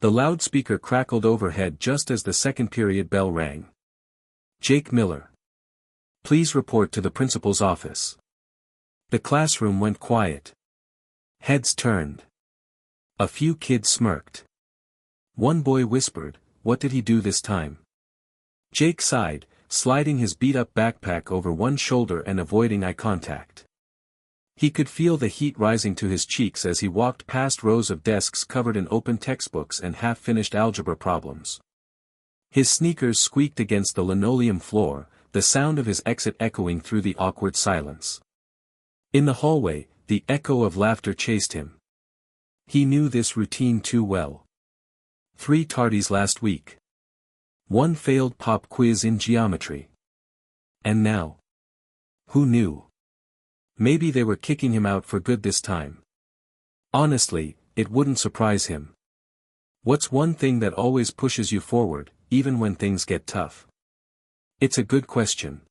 The loudspeaker crackled overhead just as the second period bell rang. Jake Miller. Please report to the principal's office. The classroom went quiet. Heads turned. A few kids smirked. One boy whispered, "What did he do this time?" Jake sighed, sliding his beat-up backpack over one shoulder and avoiding eye contact. He could feel the heat rising to his cheeks as he walked past rows of desks covered in open textbooks and half-finished algebra problems. His sneakers squeaked against the linoleum floor, the sound of his exit echoing through the awkward silence. In the hallway, the echo of laughter chased him. He knew this routine too well. 3 tardies last week. 1 failed pop quiz in geometry. And now? Who knew? Maybe they were kicking him out for good this time. Honestly, it wouldn't surprise him. What's one thing that always pushes you forward, even when things get tough? It's a good question.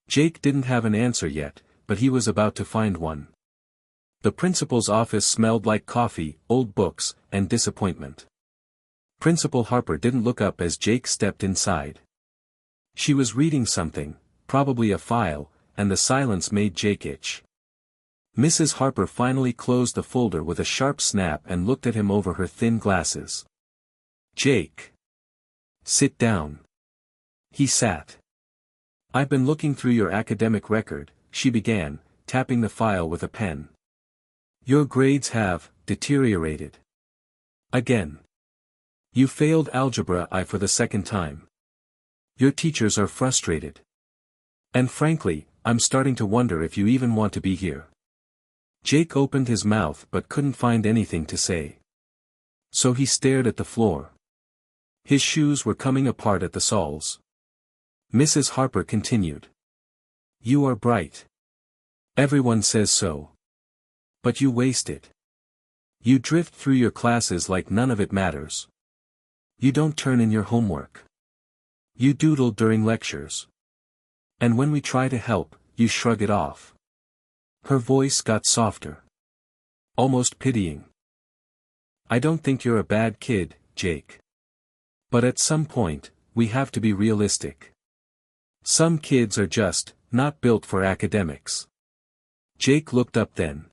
Jake didn't have an answer yet, but he was about to find one. The principal's office smelled like coffee, old books, and disappointment. Principal Harper didn't look up as Jake stepped inside. She was reading something, probably a file, and the silence made Jake itch. Mrs. Harper finally closed the folder with a sharp snap and looked at him over her thin glasses. "Jake. Sit down." He sat. "I've been looking through your academic record," she began, tapping the file with a pen. "Your grades have deteriorated. Again. You failed Algebra I for the second time. Your teachers are frustrated. And frankly, I'm starting to wonder if you even want to be here." Jake opened his mouth but couldn't find anything to say. So he stared at the floor. His shoes were coming apart at the soles. Mrs. Harper continued. "You are bright. Everyone says so. But you waste it. You drift through your classes like none of it matters. You don't turn in your homework. You doodle during lectures. And when we try to help, you shrug it off." Her voice got softer. Almost pitying. "I don't think you're a bad kid, Jake. But at some point, we have to be realistic. Some kids are just not built for academics." Jake looked up then.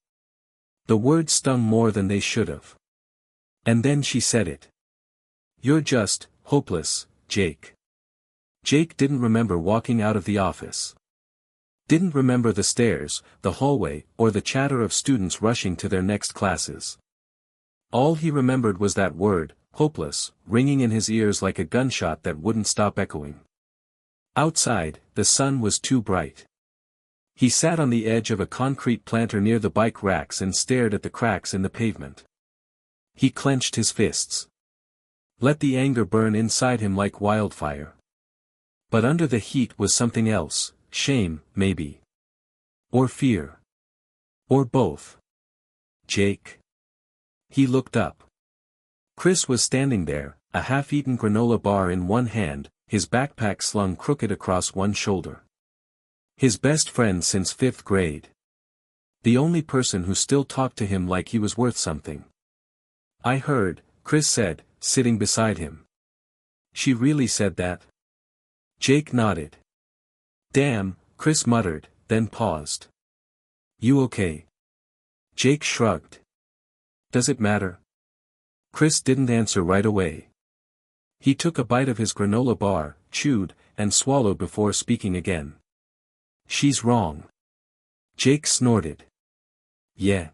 The words stung more than they should have. And then she said it. "You're just hopeless, Jake." Jake didn't remember walking out of the office. Didn't remember the stairs, the hallway, or the chatter of students rushing to their next classes. All he remembered was that word, hopeless, ringing in his ears like a gunshot that wouldn't stop echoing. Outside, the sun was too bright. He sat on the edge of a concrete planter near the bike racks and stared at the cracks in the pavement. He clenched his fists. Let the anger burn inside him like wildfire. But under the heat was something else, shame, maybe. Or fear. Or both. Jake. He looked up. Chris was standing there, a half-eaten granola bar in one hand, his backpack slung crooked across one shoulder. His best friend since 5th grade. The only person who still talked to him like he was worth something. "I heard," Chris said, sitting beside him. "She really said that?" Jake nodded. "Damn," Chris muttered, then paused. "You okay?" Jake shrugged. "Does it matter?" Chris didn't answer right away. He took a bite of his granola bar, chewed, and swallowed before speaking again. "She's wrong." Jake snorted. "Yeah.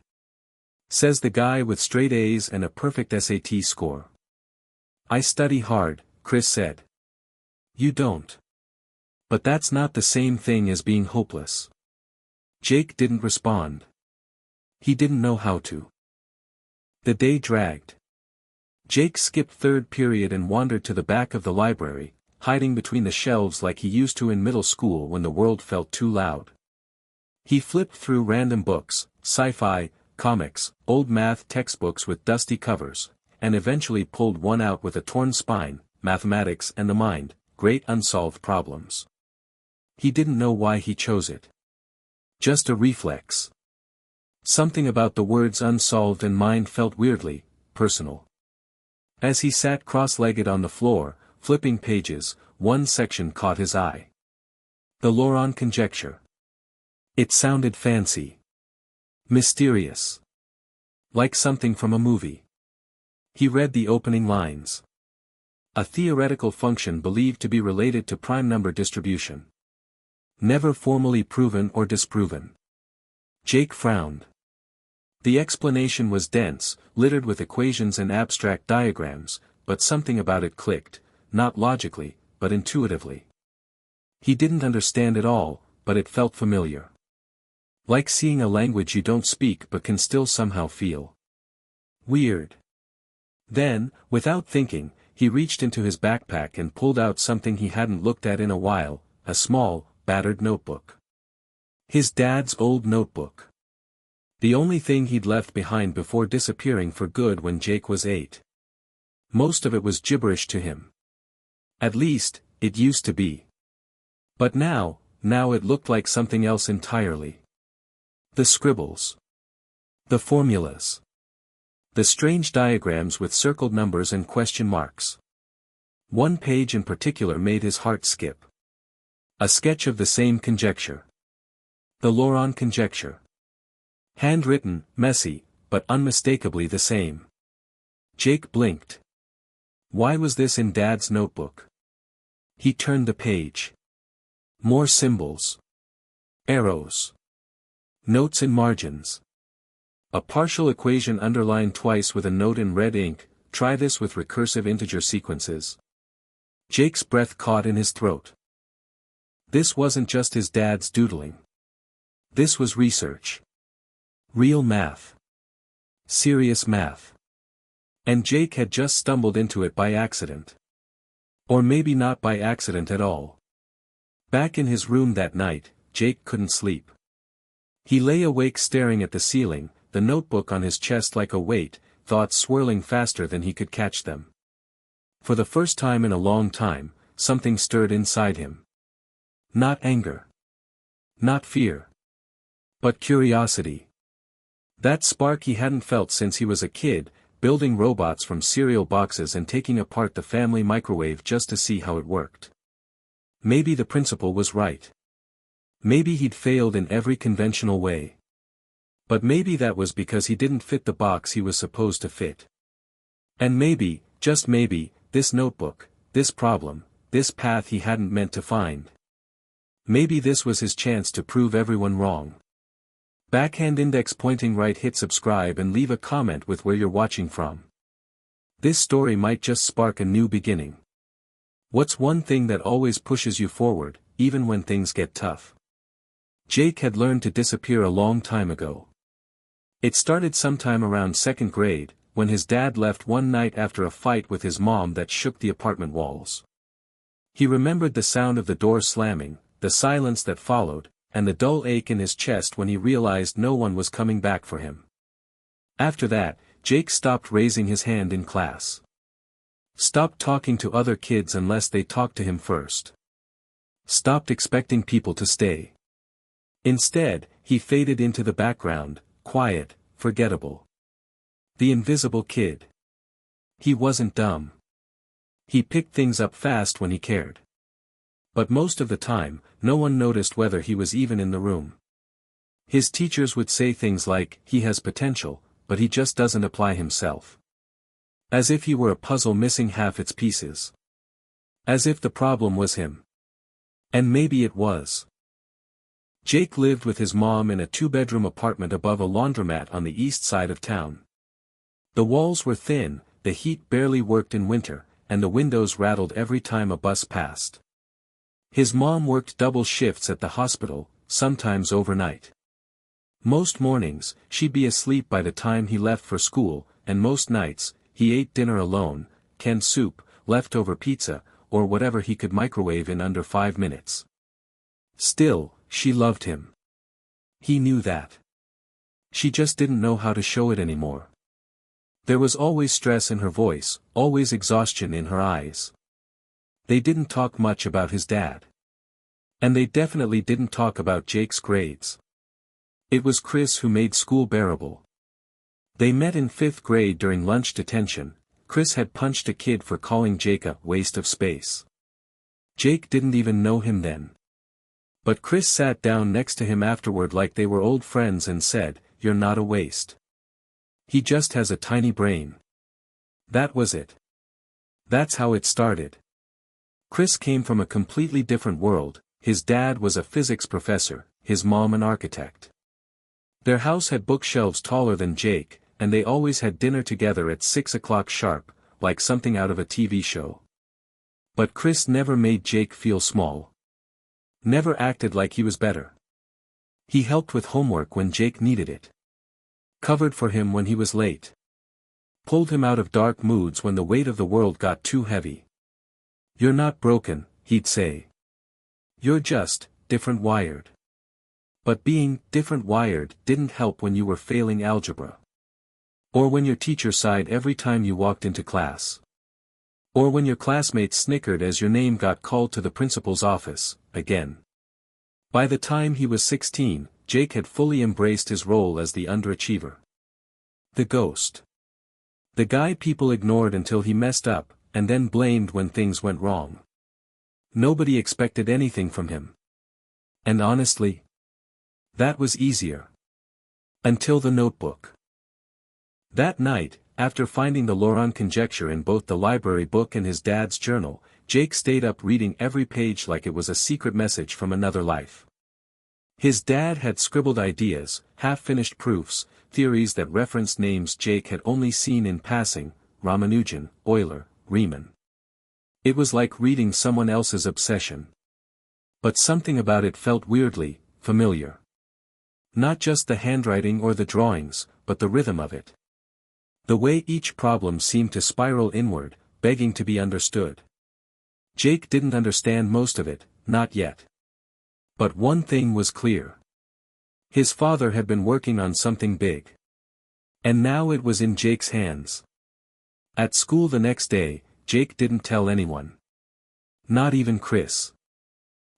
Says the guy with straight A's and a perfect SAT score." "I study hard," Chris said. "You don't. But that's not the same thing as being hopeless." Jake didn't respond. He didn't know how to. The day dragged. Jake skipped 3rd period and wandered to the back of the library, hiding between the shelves like he used to in middle school when the world felt too loud. He flipped through random books, sci-fi, comics, old math textbooks with dusty covers, and eventually pulled one out with a torn spine, Mathematics and the Mind, Great Unsolved Problems. He didn't know why he chose it. Just a reflex. Something about the words unsolved and mind felt weirdly personal. As he sat cross-legged on the floor, flipping pages, one section caught his eye. The Loron conjecture. It sounded fancy. Mysterious. Like something from a movie. He read the opening lines. A theoretical function believed to be related to prime number distribution. Never formally proven or disproven. Jake frowned. The explanation was dense, littered with equations and abstract diagrams, but something about it clicked, not logically, but intuitively. He didn't understand it all, but it felt familiar. Like seeing a language you don't speak but can still somehow feel. Weird. Then, without thinking, he reached into his backpack and pulled out something he hadn't looked at in a while, a small, battered notebook. His dad's old notebook. The only thing he'd left behind before disappearing for good when Jake was 8. Most of it was gibberish to him. At least, it used to be. But now it looked like something else entirely. The scribbles. The formulas. The strange diagrams with circled numbers and question marks. One page in particular made his heart skip. A sketch of the same conjecture. The Loron conjecture. Handwritten, messy, but unmistakably the same. Jake blinked. Why was this in Dad's notebook? He turned the page. More symbols. Arrows. Notes in margins. A partial equation underlined twice with a note in red ink, try this with recursive integer sequences. Jake's breath caught in his throat. This wasn't just his dad's doodling. This was research. Real math. Serious math. And Jake had just stumbled into it by accident. Or maybe not by accident at all. Back in his room that night, Jake couldn't sleep. He lay awake staring at the ceiling, the notebook on his chest like a weight, thoughts swirling faster than he could catch them. For the first time in a long time, something stirred inside him. Not anger. Not fear. But curiosity. That spark he hadn't felt since he was a kid, building robots from cereal boxes and taking apart the family microwave just to see how it worked. Maybe the principal was right. Maybe he'd failed in every conventional way. But maybe that was because he didn't fit the box he was supposed to fit. And maybe, just maybe, this notebook, this problem, this path he hadn't meant to find. Maybe this was his chance to prove everyone wrong. Backhand index pointing right, hit subscribe and leave a comment with where you're watching from. This story might just spark a new beginning. What's one thing that always pushes you forward, even when things get tough? Jake had learned to disappear a long time ago. It started sometime around 2nd grade, when his dad left one night after a fight with his mom that shook the apartment walls. He remembered the sound of the door slamming, the silence that followed, and the dull ache in his chest when he realized no one was coming back for him. After that, Jake stopped raising his hand in class. Stopped talking to other kids unless they talked to him first. Stopped expecting people to stay. Instead, he faded into the background, quiet, forgettable. The invisible kid. He wasn't dumb. He picked things up fast when he cared. But most of the time, no one noticed whether he was even in the room. His teachers would say things like, he has potential, but he just doesn't apply himself. As if he were a puzzle missing half its pieces. As if the problem was him. And maybe it was. Jake lived with his mom in a 2-bedroom apartment above a laundromat on the east side of town. The walls were thin, the heat barely worked in winter, and the windows rattled every time a bus passed. His mom worked double shifts at the hospital, sometimes overnight. Most mornings, she'd be asleep by the time he left for school, and most nights, he ate dinner alone, canned soup, leftover pizza, or whatever he could microwave in under 5 minutes. Still, she loved him. He knew that. She just didn't know how to show it anymore. There was always stress in her voice, always exhaustion in her eyes. They didn't talk much about his dad. And they definitely didn't talk about Jake's grades. It was Chris who made school bearable. They met in 5th grade during lunch detention, Chris had punched a kid for calling Jake a waste of space. Jake didn't even know him then. But Chris sat down next to him afterward like they were old friends and said, "You're not a waste. He just has a tiny brain." That was it. That's how it started. Chris came from a completely different world. His dad was a physics professor, his mom an architect. Their house had bookshelves taller than Jake, and they always had dinner together at 6 o'clock sharp, like something out of a TV show. But Chris never made Jake feel small. Never acted like he was better. He helped with homework when Jake needed it. Covered for him when he was late. Pulled him out of dark moods when the weight of the world got too heavy. "You're not broken," he'd say. "You're just different wired." But being different wired didn't help when you were failing algebra. Or when your teacher sighed every time you walked into class. Or when your classmates snickered as your name got called to the principal's office, again. By the time he was 16, Jake had fully embraced his role as the underachiever. The ghost. The guy people ignored until he messed up, and then blamed when things went wrong. Nobody expected anything from him. And honestly, that was easier. Until the notebook. That night, after finding the Laurent conjecture in both the library book and his dad's journal, Jake stayed up reading every page like it was a secret message from another life. His dad had scribbled ideas, half-finished proofs, theories that referenced names Jake had only seen in passing: Ramanujan, Euler, Riemann. It was like reading someone else's obsession. But something about it felt weirdly familiar. Not just the handwriting or the drawings, but the rhythm of it. The way each problem seemed to spiral inward, begging to be understood. Jake didn't understand most of it, not yet. But one thing was clear. His father had been working on something big. And now it was in Jake's hands. At school the next day, Jake didn't tell anyone. Not even Chris.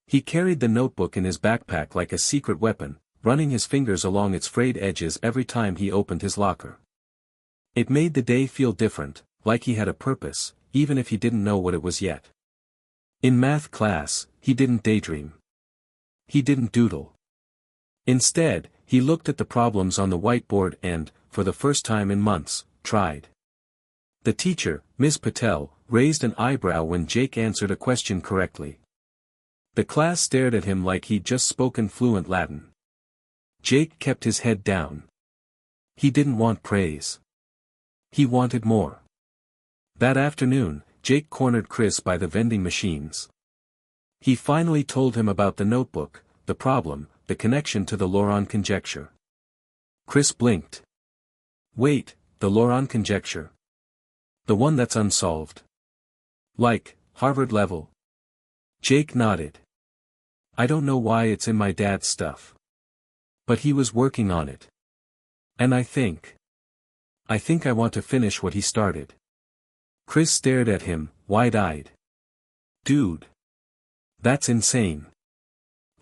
He carried the notebook in his backpack like a secret weapon, running his fingers along its frayed edges every time he opened his locker. It made the day feel different, like he had a purpose, even if he didn't know what it was yet. In math class, he didn't daydream. He didn't doodle. Instead, he looked at the problems on the whiteboard and, for the first time in months, tried. The teacher, Miss Patel, raised an eyebrow when Jake answered a question correctly. The class stared at him like he'd just spoken fluent Latin. Jake kept his head down. He didn't want praise. He wanted more. That afternoon, Jake cornered Chris by the vending machines. He finally told him about the notebook, the problem, the connection to the Laurent conjecture. Chris blinked. "Wait, the Laurent conjecture? The one that's unsolved? Like, Harvard level?" Jake nodded. "I don't know why it's in my dad's stuff. But he was working on it. And I think I want to finish what he started." Chris stared at him, wide-eyed. "Dude. That's insane.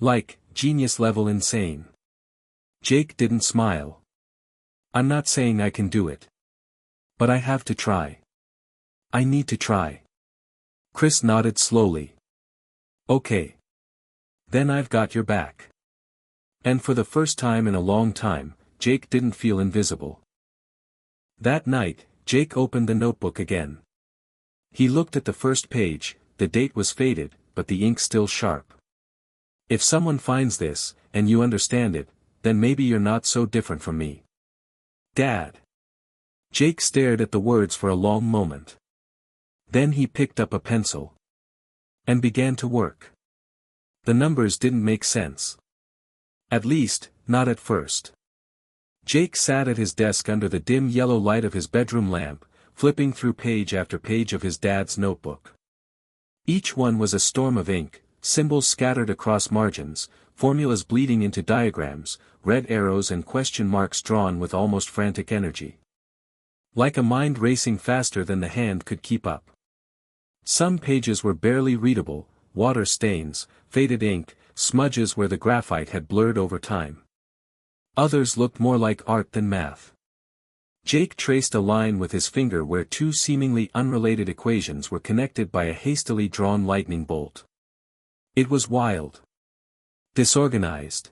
Like, genius-level insane." Jake didn't smile. "I'm not saying I can do it. But I have to try. I need to try." Chris nodded slowly. "Okay. Then I've got your back." And for the first time in a long time, Jake didn't feel invisible. That night, Jake opened the notebook again. He looked at the first page. The date was faded, but the ink still sharp. "If someone finds this, and you understand it, then maybe you're not so different from me, Dad." Jake stared at the words for a long moment. Then he picked up a pencil. And began to work. The numbers didn't make sense. At least, not at first. Jake sat at his desk under the dim yellow light of his bedroom lamp, flipping through page after page of his dad's notebook. Each one was a storm of ink, symbols scattered across margins, formulas bleeding into diagrams, red arrows and question marks drawn with almost frantic energy. Like a mind racing faster than the hand could keep up. Some pages were barely readable, water stains, faded ink, smudges where the graphite had blurred over time. Others looked more like art than math. Jake traced a line with his finger where two seemingly unrelated equations were connected by a hastily drawn lightning bolt. It was wild. Disorganized.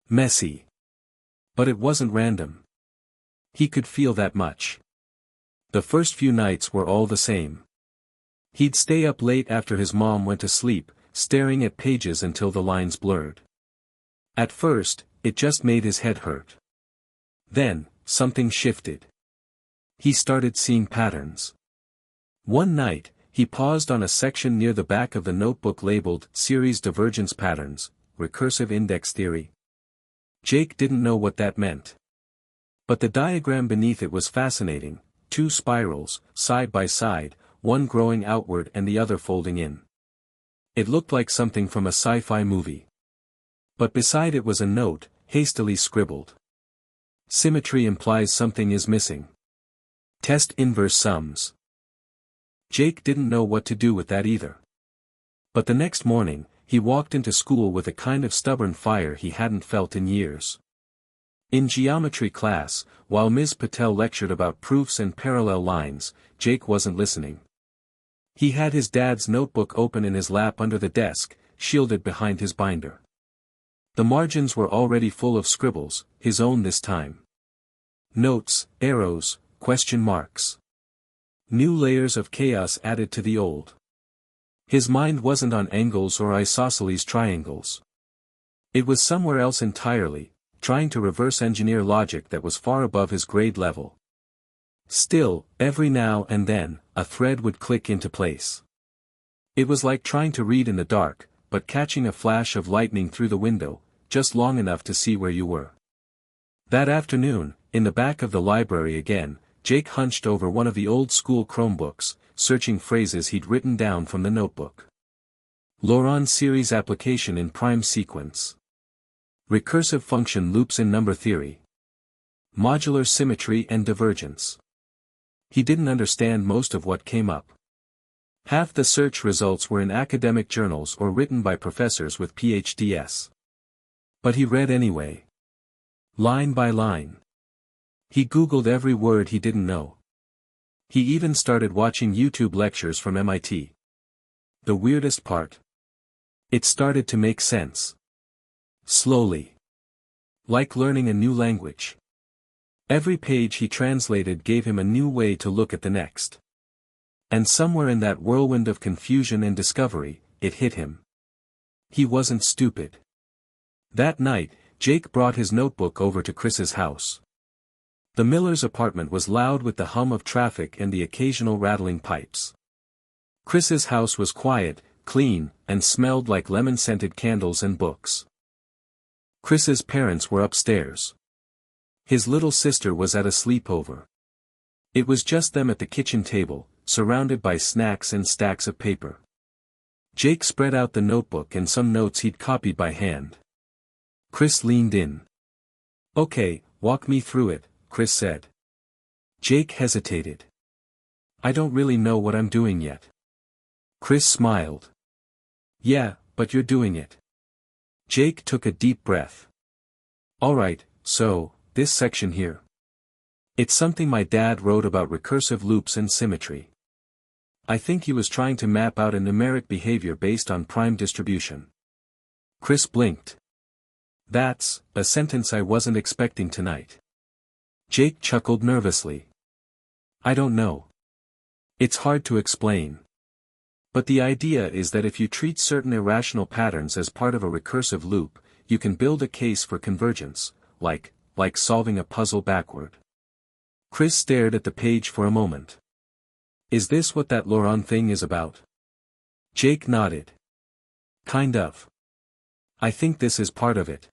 Messy. But it wasn't random. He could feel that much. The first few nights were all the same. He'd stay up late after his mom went to sleep, staring at pages until the lines blurred. At first, it just made his head hurt. Then, something shifted. He started seeing patterns. One night, he paused on a section near the back of the notebook labeled Series Divergence Patterns, Recursive Index Theory. Jake didn't know what that meant. But the diagram beneath it was fascinating, two spirals, side by side, one growing outward and the other folding in. It looked like something from a sci-fi movie. But beside it was a note, hastily scribbled. Symmetry implies something is missing. Test inverse sums. Jake didn't know what to do with that either. But the next morning, he walked into school with a kind of stubborn fire he hadn't felt in years. In geometry class, while Ms. Patel lectured about proofs and parallel lines, Jake wasn't listening. He had his dad's notebook open in his lap under the desk, shielded behind his binder. The margins were already full of scribbles, his own this time. Notes, arrows, question marks. New layers of chaos added to the old. His mind wasn't on angles or isosceles triangles. It was somewhere else entirely, trying to reverse engineer logic that was far above his grade level. Still, every now and then, a thread would click into place. It was like trying to read in the dark, but catching a flash of lightning through the window, just long enough to see where you were. That afternoon, in the back of the library again, Jake hunched over one of the old-school Chromebooks, searching phrases he'd written down from the notebook. Laurent series application in prime sequence. Recursive function loops in number theory. Modular symmetry and divergence. He didn't understand most of what came up. Half the search results were in academic journals or written by professors with PhDs. But he read anyway. Line by line. He Googled every word he didn't know. He even started watching YouTube lectures from MIT. The weirdest part? It started to make sense. Slowly. Like learning a new language. Every page he translated gave him a new way to look at the next. And somewhere in that whirlwind of confusion and discovery, it hit him. He wasn't stupid. That night, Jake brought his notebook over to Chris's house. The Miller's apartment was loud with the hum of traffic and the occasional rattling pipes. Chris's house was quiet, clean, and smelled like lemon-scented candles and books. Chris's parents were upstairs. His little sister was at a sleepover. It was just them at the kitchen table, surrounded by snacks and stacks of paper. Jake spread out the notebook and some notes he'd copied by hand. Chris leaned in. "Okay, walk me through it," Chris said. Jake hesitated. "I don't really know what I'm doing yet." Chris smiled. "Yeah, but you're doing it." Jake took a deep breath. "Alright, so, this section here. It's something my dad wrote about recursive loops and symmetry. I think he was trying to map out a numeric behavior based on prime distribution." Chris blinked. "That's a sentence I wasn't expecting tonight." Jake chuckled nervously. "I don't know. It's hard to explain. But the idea is that if you treat certain irrational patterns as part of a recursive loop, you can build a case for convergence, like solving a puzzle backward." Chris stared at the page for a moment. "Is this what that Laurent thing is about?" Jake nodded. "Kind of. I think this is part of it.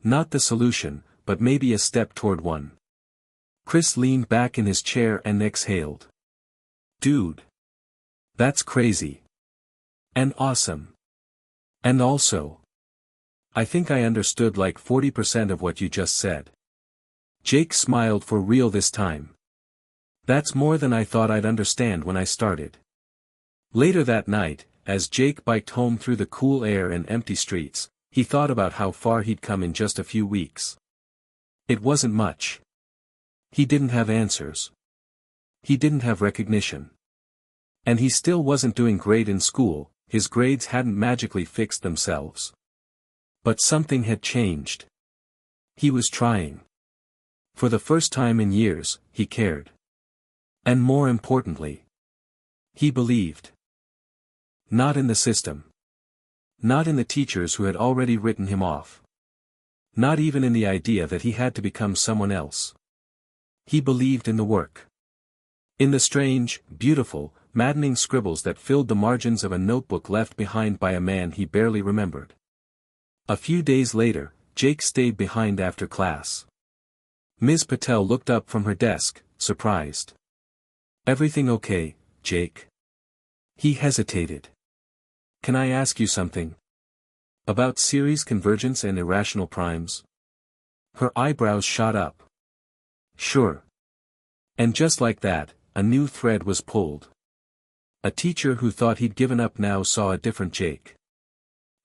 Not the solution, but maybe a step toward one." Chris leaned back in his chair and exhaled. "Dude. That's crazy. And awesome. And also, I think I understood like 40% of what you just said." Jake smiled for real this time. "That's more than I thought I'd understand when I started." Later that night, as Jake biked home through the cool air and empty streets, he thought about how far he'd come in just a few weeks. It wasn't much. He didn't have answers. He didn't have recognition. And he still wasn't doing great in school, his grades hadn't magically fixed themselves. But something had changed. He was trying. For the first time in years, he cared. And more importantly, he believed. Not in the system. Not in the teachers who had already written him off. Not even in the idea that he had to become someone else. He believed in the work. In the strange, beautiful, maddening scribbles that filled the margins of a notebook left behind by a man he barely remembered. A few days later, Jake stayed behind after class. Ms. Patel looked up from her desk, surprised. "Everything okay, Jake?" He hesitated. "Can I ask you something? About series convergence and irrational primes?" Her eyebrows shot up. "Sure." And just like that, a new thread was pulled. A teacher who thought he'd given up now saw a different Jake.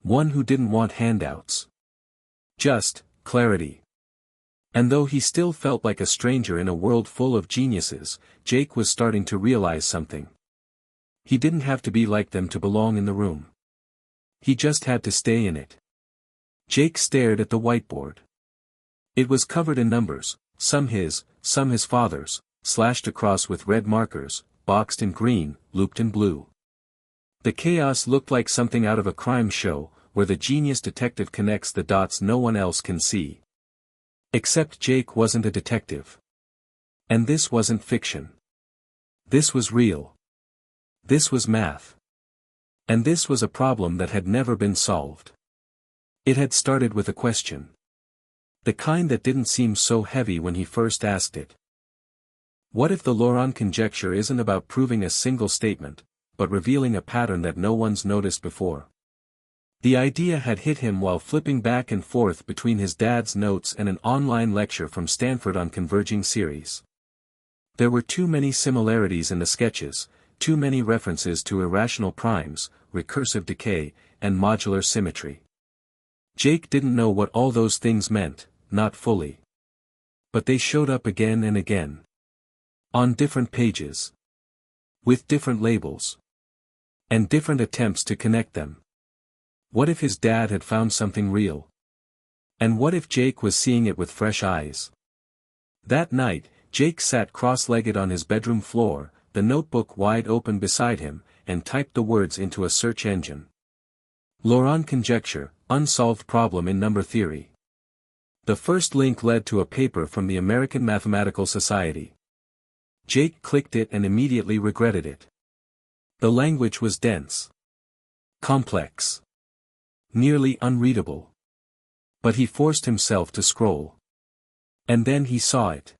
One who didn't want handouts. Just clarity. And though he still felt like a stranger in a world full of geniuses, Jake was starting to realize something. He didn't have to be like them to belong in the room. He just had to stay in it. Jake stared at the whiteboard. It was covered in numbers, some his father's, slashed across with red markers, boxed in green, looped in blue. The chaos looked like something out of a crime show, where the genius detective connects the dots no one else can see. Except Jake wasn't a detective. And this wasn't fiction. This was real. This was math. And this was a problem that had never been solved. It had started with a question. The kind that didn't seem so heavy when he first asked it. What if the Laurent conjecture isn't about proving a single statement, but revealing a pattern that no one's noticed before? The idea had hit him while flipping back and forth between his dad's notes and an online lecture from Stanford on converging series. There were too many similarities in the sketches, too many references to irrational primes, recursive decay, and modular symmetry. Jake didn't know what all those things meant, not fully. But they showed up again and again. On different pages. With different labels. And different attempts to connect them. What if his dad had found something real? And what if Jake was seeing it with fresh eyes? That night, Jake sat cross-legged on his bedroom floor, the notebook wide open beside him, and typed the words into a search engine. Laurent conjecture, unsolved problem in number theory. The first link led to a paper from the American Mathematical Society. Jake clicked it and immediately regretted it. The language was dense. Complex. Nearly unreadable. But he forced himself to scroll. And then he saw it.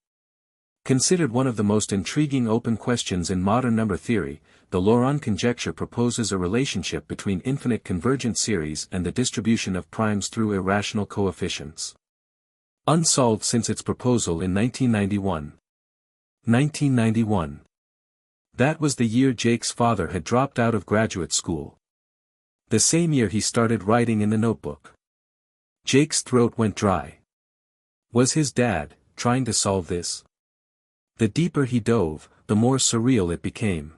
Considered one of the most intriguing open questions in modern number theory, the Laurent conjecture proposes a relationship between infinite convergent series and the distribution of primes through irrational coefficients. Unsolved since its proposal in 1991. 1991. That was the year Jake's father had dropped out of graduate school. The same year he started writing in the notebook. Jake's throat went dry. Was his dad trying to solve this? The deeper he dove, the more surreal it became.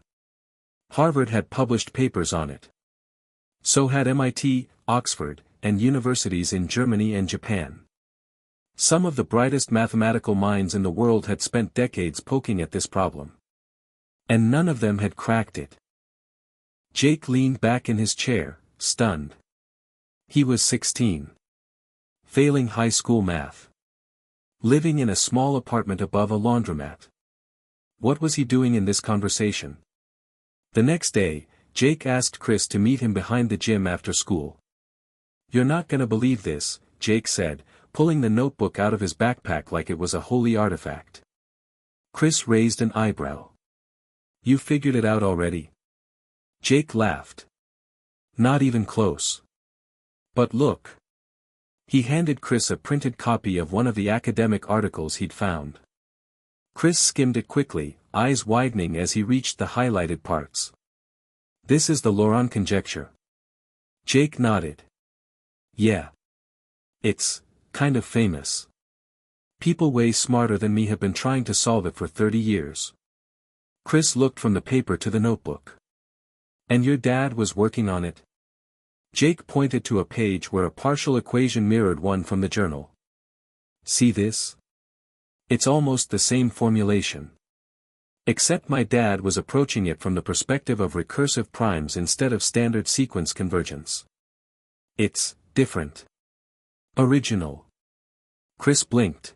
Harvard had published papers on it. So had MIT, Oxford, and universities in Germany and Japan. Some of the brightest mathematical minds in the world had spent decades poking at this problem. And none of them had cracked it. Jake leaned back in his chair, stunned. He was 16. Failing high school math. Living in a small apartment above a laundromat. What was he doing in this conversation? The next day, Jake asked Chris to meet him behind the gym after school. "You're not gonna believe this," Jake said, pulling the notebook out of his backpack like it was a holy artifact. Chris raised an eyebrow. "You figured it out already?" Jake laughed. "Not even close. But look." He handed Chris a printed copy of one of the academic articles he'd found. Chris skimmed it quickly, eyes widening as he reached the highlighted parts. "This is the Laurent conjecture." Jake nodded. "Yeah. It's kind of famous." People way smarter than me have been trying to solve it for 30 years. Chris looked from the paper to the notebook. And your dad was working on it? Jake pointed to a page where a partial equation mirrored one from the journal. See this? It's almost the same formulation. Except my dad was approaching it from the perspective of recursive primes instead of standard sequence convergence. It's different. Original. Chris blinked.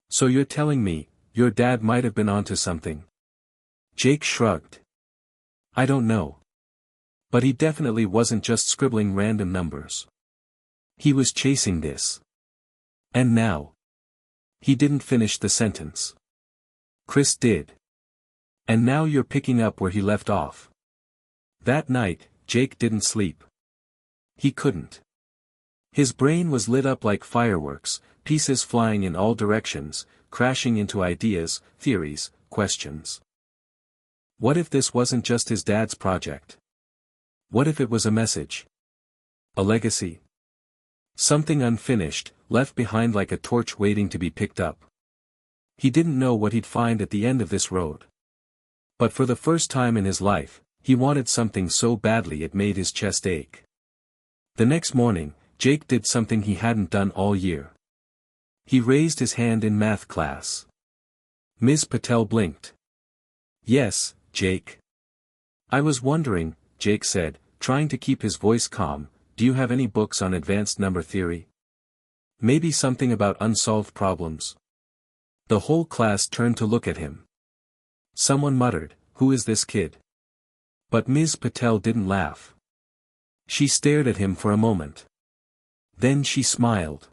So you're telling me, your dad might have been onto something? Jake shrugged. I don't know. But he definitely wasn't just scribbling random numbers. He was chasing this. And now. He didn't finish the sentence. Chris did. And now you're picking up where he left off. That night, Jake didn't sleep. He couldn't. His brain was lit up like fireworks, pieces flying in all directions, crashing into ideas, theories, questions. What if this wasn't just his dad's project? What if it was a message? A legacy? Something unfinished, left behind like a torch waiting to be picked up. He didn't know what he'd find at the end of this road. But for the first time in his life, he wanted something so badly it made his chest ache. The next morning, Jake did something he hadn't done all year. He raised his hand in math class. Ms. Patel blinked. Yes, Jake. I was wondering, Jake said, trying to keep his voice calm, do you have any books on advanced number theory? Maybe something about unsolved problems? The whole class turned to look at him. Someone muttered, who is this kid? But Ms. Patel didn't laugh. She stared at him for a moment. Then she smiled.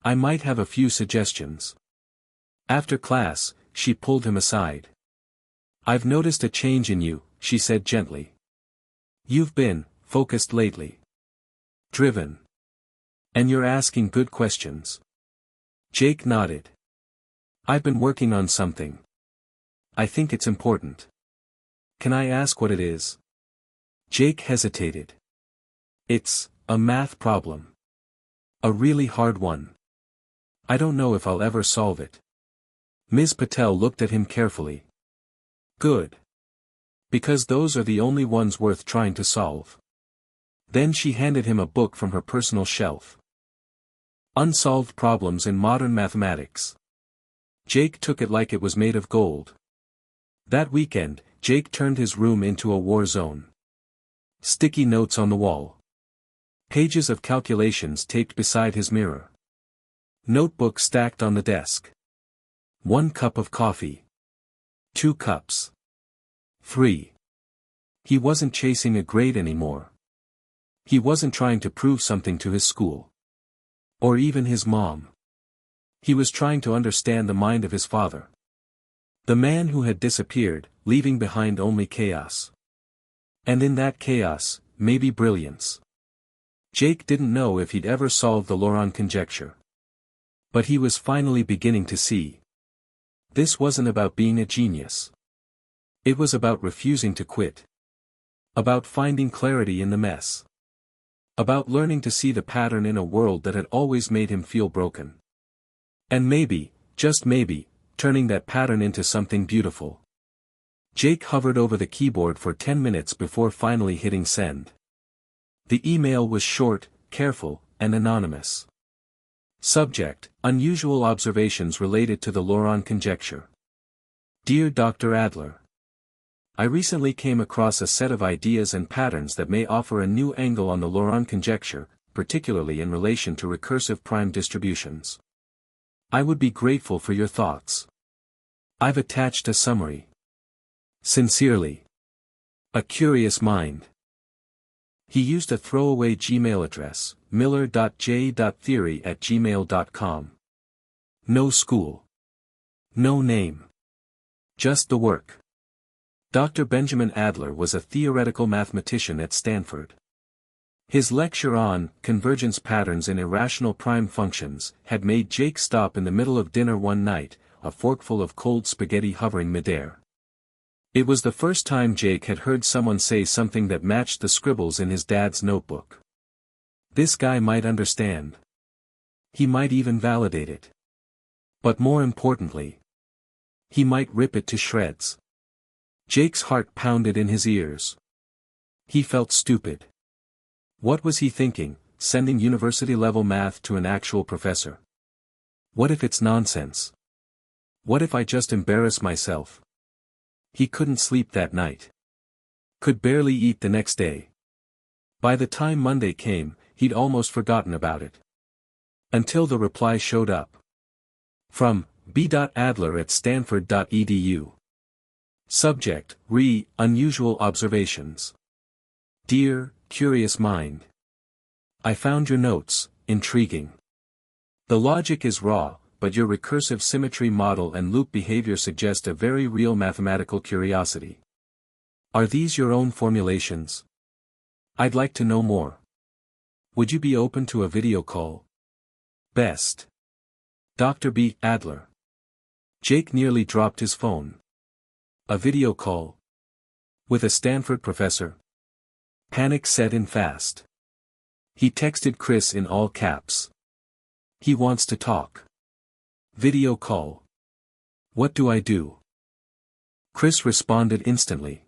I might have a few suggestions. After class, she pulled him aside. I've noticed a change in you, she said gently. You've been focused lately. Driven. And you're asking good questions. Jake nodded. I've been working on something. I think it's important. Can I ask what it is? Jake hesitated. It's a math problem. A really hard one. I don't know if I'll ever solve it. Ms. Patel looked at him carefully. Good. Because those are the only ones worth trying to solve. Then she handed him a book from her personal shelf. Unsolved Problems in Modern Mathematics. Jake took it like it was made of gold. That weekend, Jake turned his room into a war zone. Sticky notes on the wall. Pages of calculations taped beside his mirror. Notebook stacked on the desk. 1 cup of coffee. 2 cups. 3. He wasn't chasing a grade anymore. He wasn't trying to prove something to his school. Or even his mom. He was trying to understand the mind of his father. The man who had disappeared, leaving behind only chaos. And in that chaos, maybe brilliance. Jake didn't know if he'd ever solve the Laurent conjecture. But he was finally beginning to see. This wasn't about being a genius. It was about refusing to quit. About finding clarity in the mess. About learning to see the pattern in a world that had always made him feel broken. And maybe, just maybe, turning that pattern into something beautiful. Jake hovered over the keyboard for 10 minutes before finally hitting send. The email was short, careful, and anonymous. Subject: Unusual observations related to the Laurent conjecture. Dear Dr. Adler. I recently came across a set of ideas and patterns that may offer a new angle on the Laurent conjecture, particularly in relation to recursive prime distributions. I would be grateful for your thoughts. I've attached a summary. Sincerely. A Curious Mind. He used a throwaway Gmail address, miller.j.theory@gmail.com. No school. No name. Just the work. Dr. Benjamin Adler was a theoretical mathematician at Stanford. His lecture on convergence patterns in irrational prime functions had made Jake stop in the middle of dinner one night, a forkful of cold spaghetti hovering midair. It was the first time Jake had heard someone say something that matched the scribbles in his dad's notebook. This guy might understand. He might even validate it. But more importantly, he might rip it to shreds. Jake's heart pounded in his ears. He felt stupid. What was he thinking, sending university-level math to an actual professor? What if it's nonsense? What if I just embarrass myself? He couldn't sleep that night. Could barely eat the next day. By the time Monday came, he'd almost forgotten about it. Until the reply showed up. From b.adler@stanford.edu. Subject, unusual observations. Dear, curious mind. I found your notes, intriguing. The logic is raw, but your recursive symmetry model and loop behavior suggest a very real mathematical curiosity. Are these your own formulations? I'd like to know more. Would you be open to a video call? Best. Dr. B. Adler. Jake nearly dropped his phone. A video call? With a Stanford professor? Panic set in fast. He texted Chris in all caps. He wants to talk. Video call. What do I do? Chris responded instantly.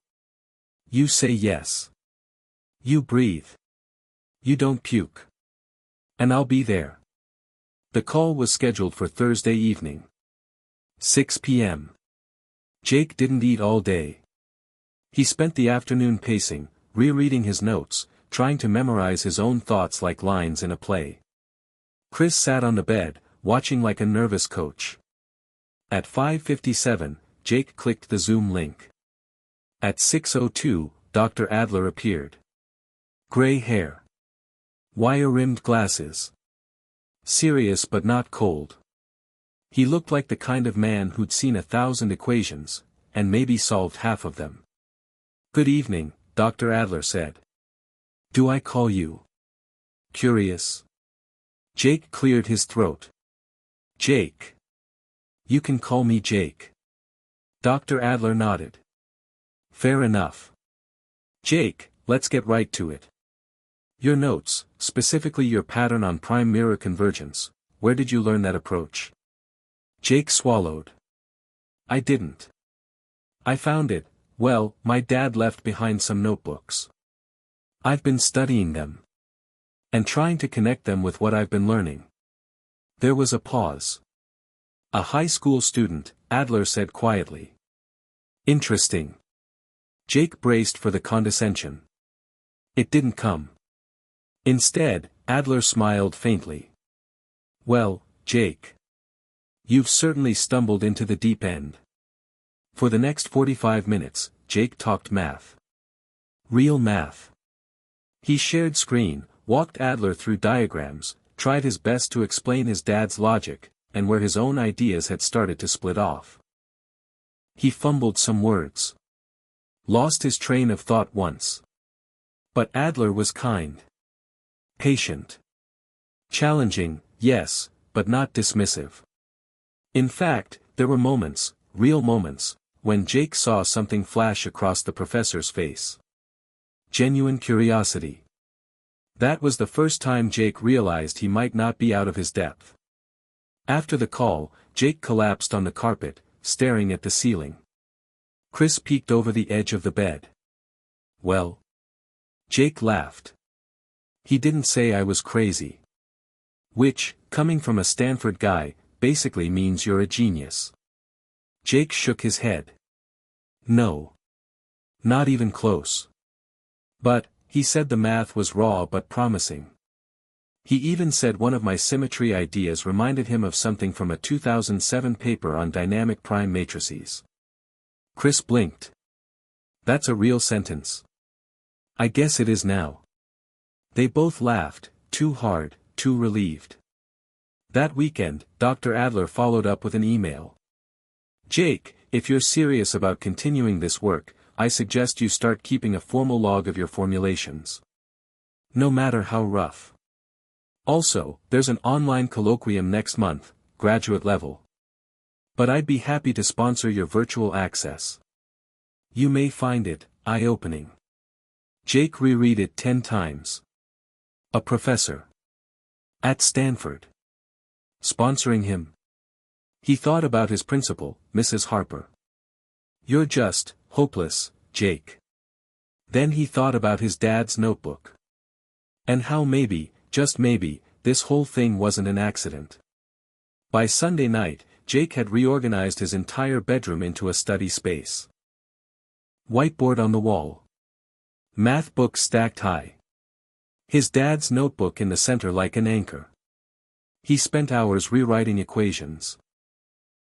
You say yes. You breathe. You don't puke. And I'll be there. The call was scheduled for Thursday evening. 6 p.m. Jake didn't eat all day. He spent the afternoon pacing, rereading his notes, trying to memorize his own thoughts like lines in a play. Chris sat on the bed, watching like a nervous coach. At 5:57, Jake clicked the Zoom link. At 6:02, Dr. Adler appeared. Gray hair. Wire-rimmed glasses. Serious but not cold. He looked like the kind of man who'd seen 1,000 equations, and maybe solved half of them. Good evening, Dr. Adler said. Do I call you curious? Jake cleared his throat. Jake. You can call me Jake. Dr. Adler nodded. Fair enough. Jake, let's get right to it. Your notes, specifically your pattern on prime mirror convergence, where did you learn that approach? Jake swallowed. I didn't. I found it, well, my dad left behind some notebooks. I've been studying them. And trying to connect them with what I've been learning. There was a pause. A high school student, Adler said quietly. Interesting. Jake braced for the condescension. It didn't come. Instead, Adler smiled faintly. Well, Jake. You've certainly stumbled into the deep end. For the next 45 minutes, Jake talked math. Real math. He shared screen, walked Adler through diagrams, tried his best to explain his dad's logic, and where his own ideas had started to split off. He fumbled some words. Lost his train of thought once. But Adler was kind. Patient. Challenging, yes, but not dismissive. In fact, there were moments, real moments, when Jake saw something flash across the professor's face. Genuine curiosity. That was the first time Jake realized he might not be out of his depth. After the call, Jake collapsed on the carpet, staring at the ceiling. Chris peeked over the edge of the bed. Well? Jake laughed. He didn't say I was crazy. Which, coming from a Stanford guy, basically means you're a genius. Jake shook his head. No. Not even close. But, he said the math was raw but promising. He even said one of my symmetry ideas reminded him of something from a 2007 paper on dynamic prime matrices. Chris blinked. That's a real sentence. I guess it is now. They both laughed, too hard, too relieved. That weekend, Dr. Adler followed up with an email. Jake, if you're serious about continuing this work, I suggest you start keeping a formal log of your formulations. No matter how rough. Also, there's an online colloquium next month, graduate level. But I'd be happy to sponsor your virtual access. You may find it eye-opening. Jake reread it 10 times. A professor. At Stanford. Sponsoring him. He thought about his principal, Mrs. Harper. "You're just hopeless, Jake." Then he thought about his dad's notebook. And how maybe, just maybe, this whole thing wasn't an accident. By Sunday night, Jake had reorganized his entire bedroom into a study space. Whiteboard on the wall. Math book stacked high. His dad's notebook in the center like an anchor. He spent hours rewriting equations.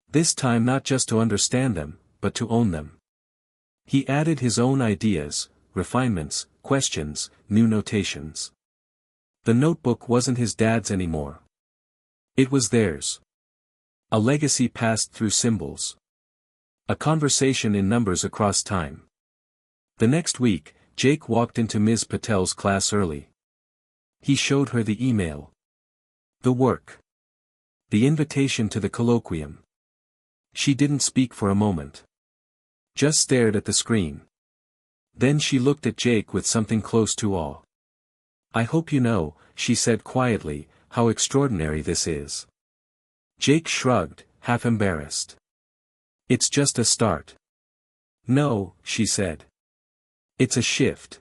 This time not just to understand them, but to own them. He added his own ideas, refinements, questions, new notations. The notebook wasn't his dad's anymore. It was theirs. A legacy passed through symbols. A conversation in numbers across time. The next week, Jake walked into Ms. Patel's class early. He showed her the email. The work. The invitation to the colloquium. She didn't speak for a moment. Just stared at the screen. Then she looked at Jake with something close to awe. "I hope you know," she said quietly, "how extraordinary this is." Jake shrugged, half embarrassed. "It's just a start." "No," she said. "It's a shift."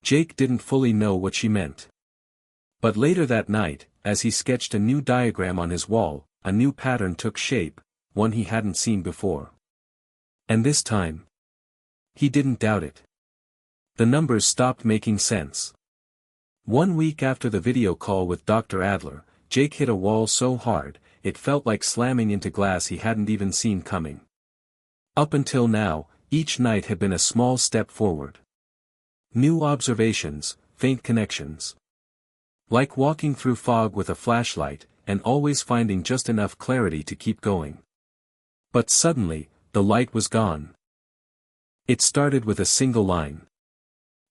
Jake didn't fully know what she meant. But later that night, as he sketched a new diagram on his wall, a new pattern took shape, one he hadn't seen before. And this time, he didn't doubt it. The numbers stopped making sense. 1 week after the video call with Dr. Adler, Jake hit a wall so hard, it felt like slamming into glass he hadn't even seen coming. Up until now, each night had been a small step forward. New observations, faint connections. Like walking through fog with a flashlight, and always finding just enough clarity to keep going. But suddenly, the light was gone. It started with a single line.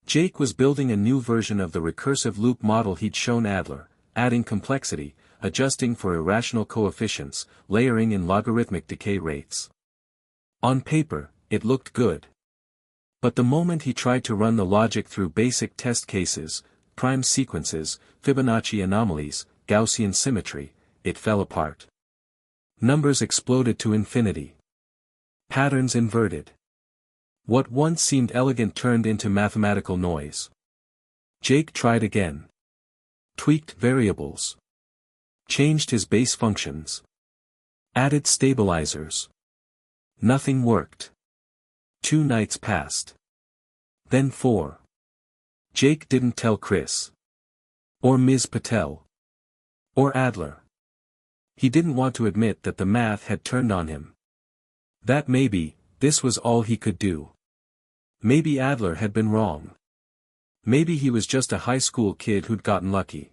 Jake was building a new version of the recursive loop model he'd shown Adler, adding complexity, adjusting for irrational coefficients, layering in logarithmic decay rates. On paper, it looked good. But the moment he tried to run the logic through basic test cases, prime sequences, Fibonacci anomalies, Gaussian symmetry, it fell apart. Numbers exploded to infinity. Patterns inverted. What once seemed elegant turned into mathematical noise. Jake tried again. Tweaked variables. Changed his base functions. Added stabilizers. Nothing worked. 2 nights passed. Then 4. Jake didn't tell Chris. Or Ms. Patel. Or Adler. He didn't want to admit that the math had turned on him. That maybe, this was all he could do. Maybe Adler had been wrong. Maybe he was just a high school kid who'd gotten lucky.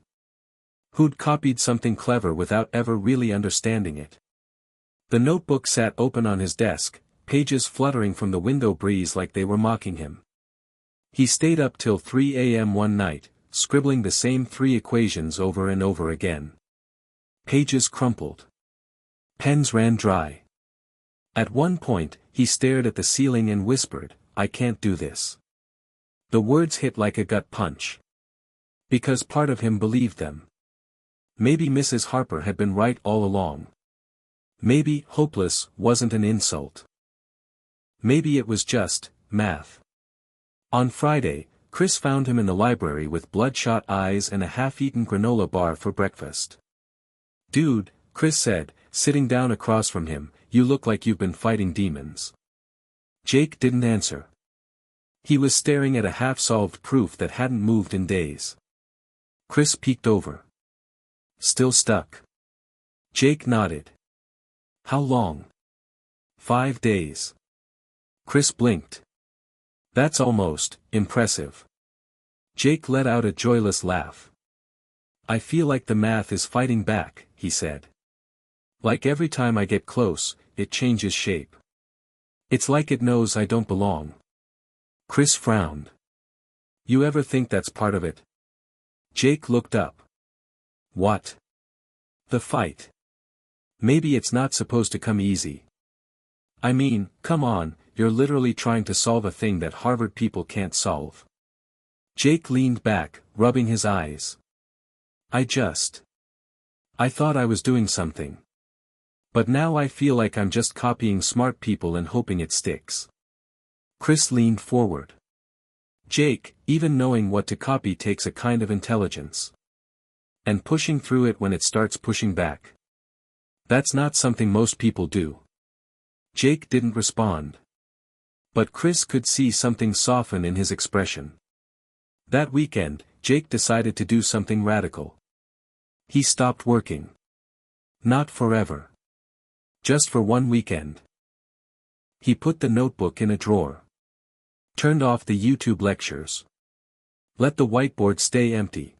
Who'd copied something clever without ever really understanding it. The notebook sat open on his desk, pages fluttering from the window breeze like they were mocking him. He stayed up till 3 a.m. one night, scribbling the same 3 equations over and over again. Pages crumpled. Pens ran dry. At one point, he stared at the ceiling and whispered, "I can't do this." The words hit like a gut punch. Because part of him believed them. Maybe Mrs. Harper had been right all along. Maybe hopeless wasn't an insult. Maybe it was just math. On Friday, Chris found him in the library with bloodshot eyes and a half-eaten granola bar for breakfast. "Dude," Chris said, sitting down across from him, "you look like you've been fighting demons." Jake didn't answer. He was staring at a half-solved proof that hadn't moved in days. Chris peeked over. "Still stuck?" Jake nodded. "How long?" 5 days. Chris blinked. "That's almost impressive." Jake let out a joyless laugh. "I feel like the math is fighting back," he said. "Like every time I get close, it changes shape. It's like it knows I don't belong." Chris frowned. "You ever think that's part of it?" Jake looked up. "What?" "The fight. Maybe it's not supposed to come easy. I mean, come on, you're literally trying to solve a thing that Harvard people can't solve." Jake leaned back, rubbing his eyes. I thought I was doing something. But now I feel like I'm just copying smart people and hoping it sticks. Chris leaned forward. Jake, even knowing what to copy takes a kind of intelligence. And pushing through it when it starts pushing back. That's not something most people do. Jake didn't respond. But Chris could see something soften in his expression. That weekend, Jake decided to do something radical. He stopped working. Not forever. Just for one weekend. He put the notebook in a drawer. Turned off the YouTube lectures. Let the whiteboard stay empty.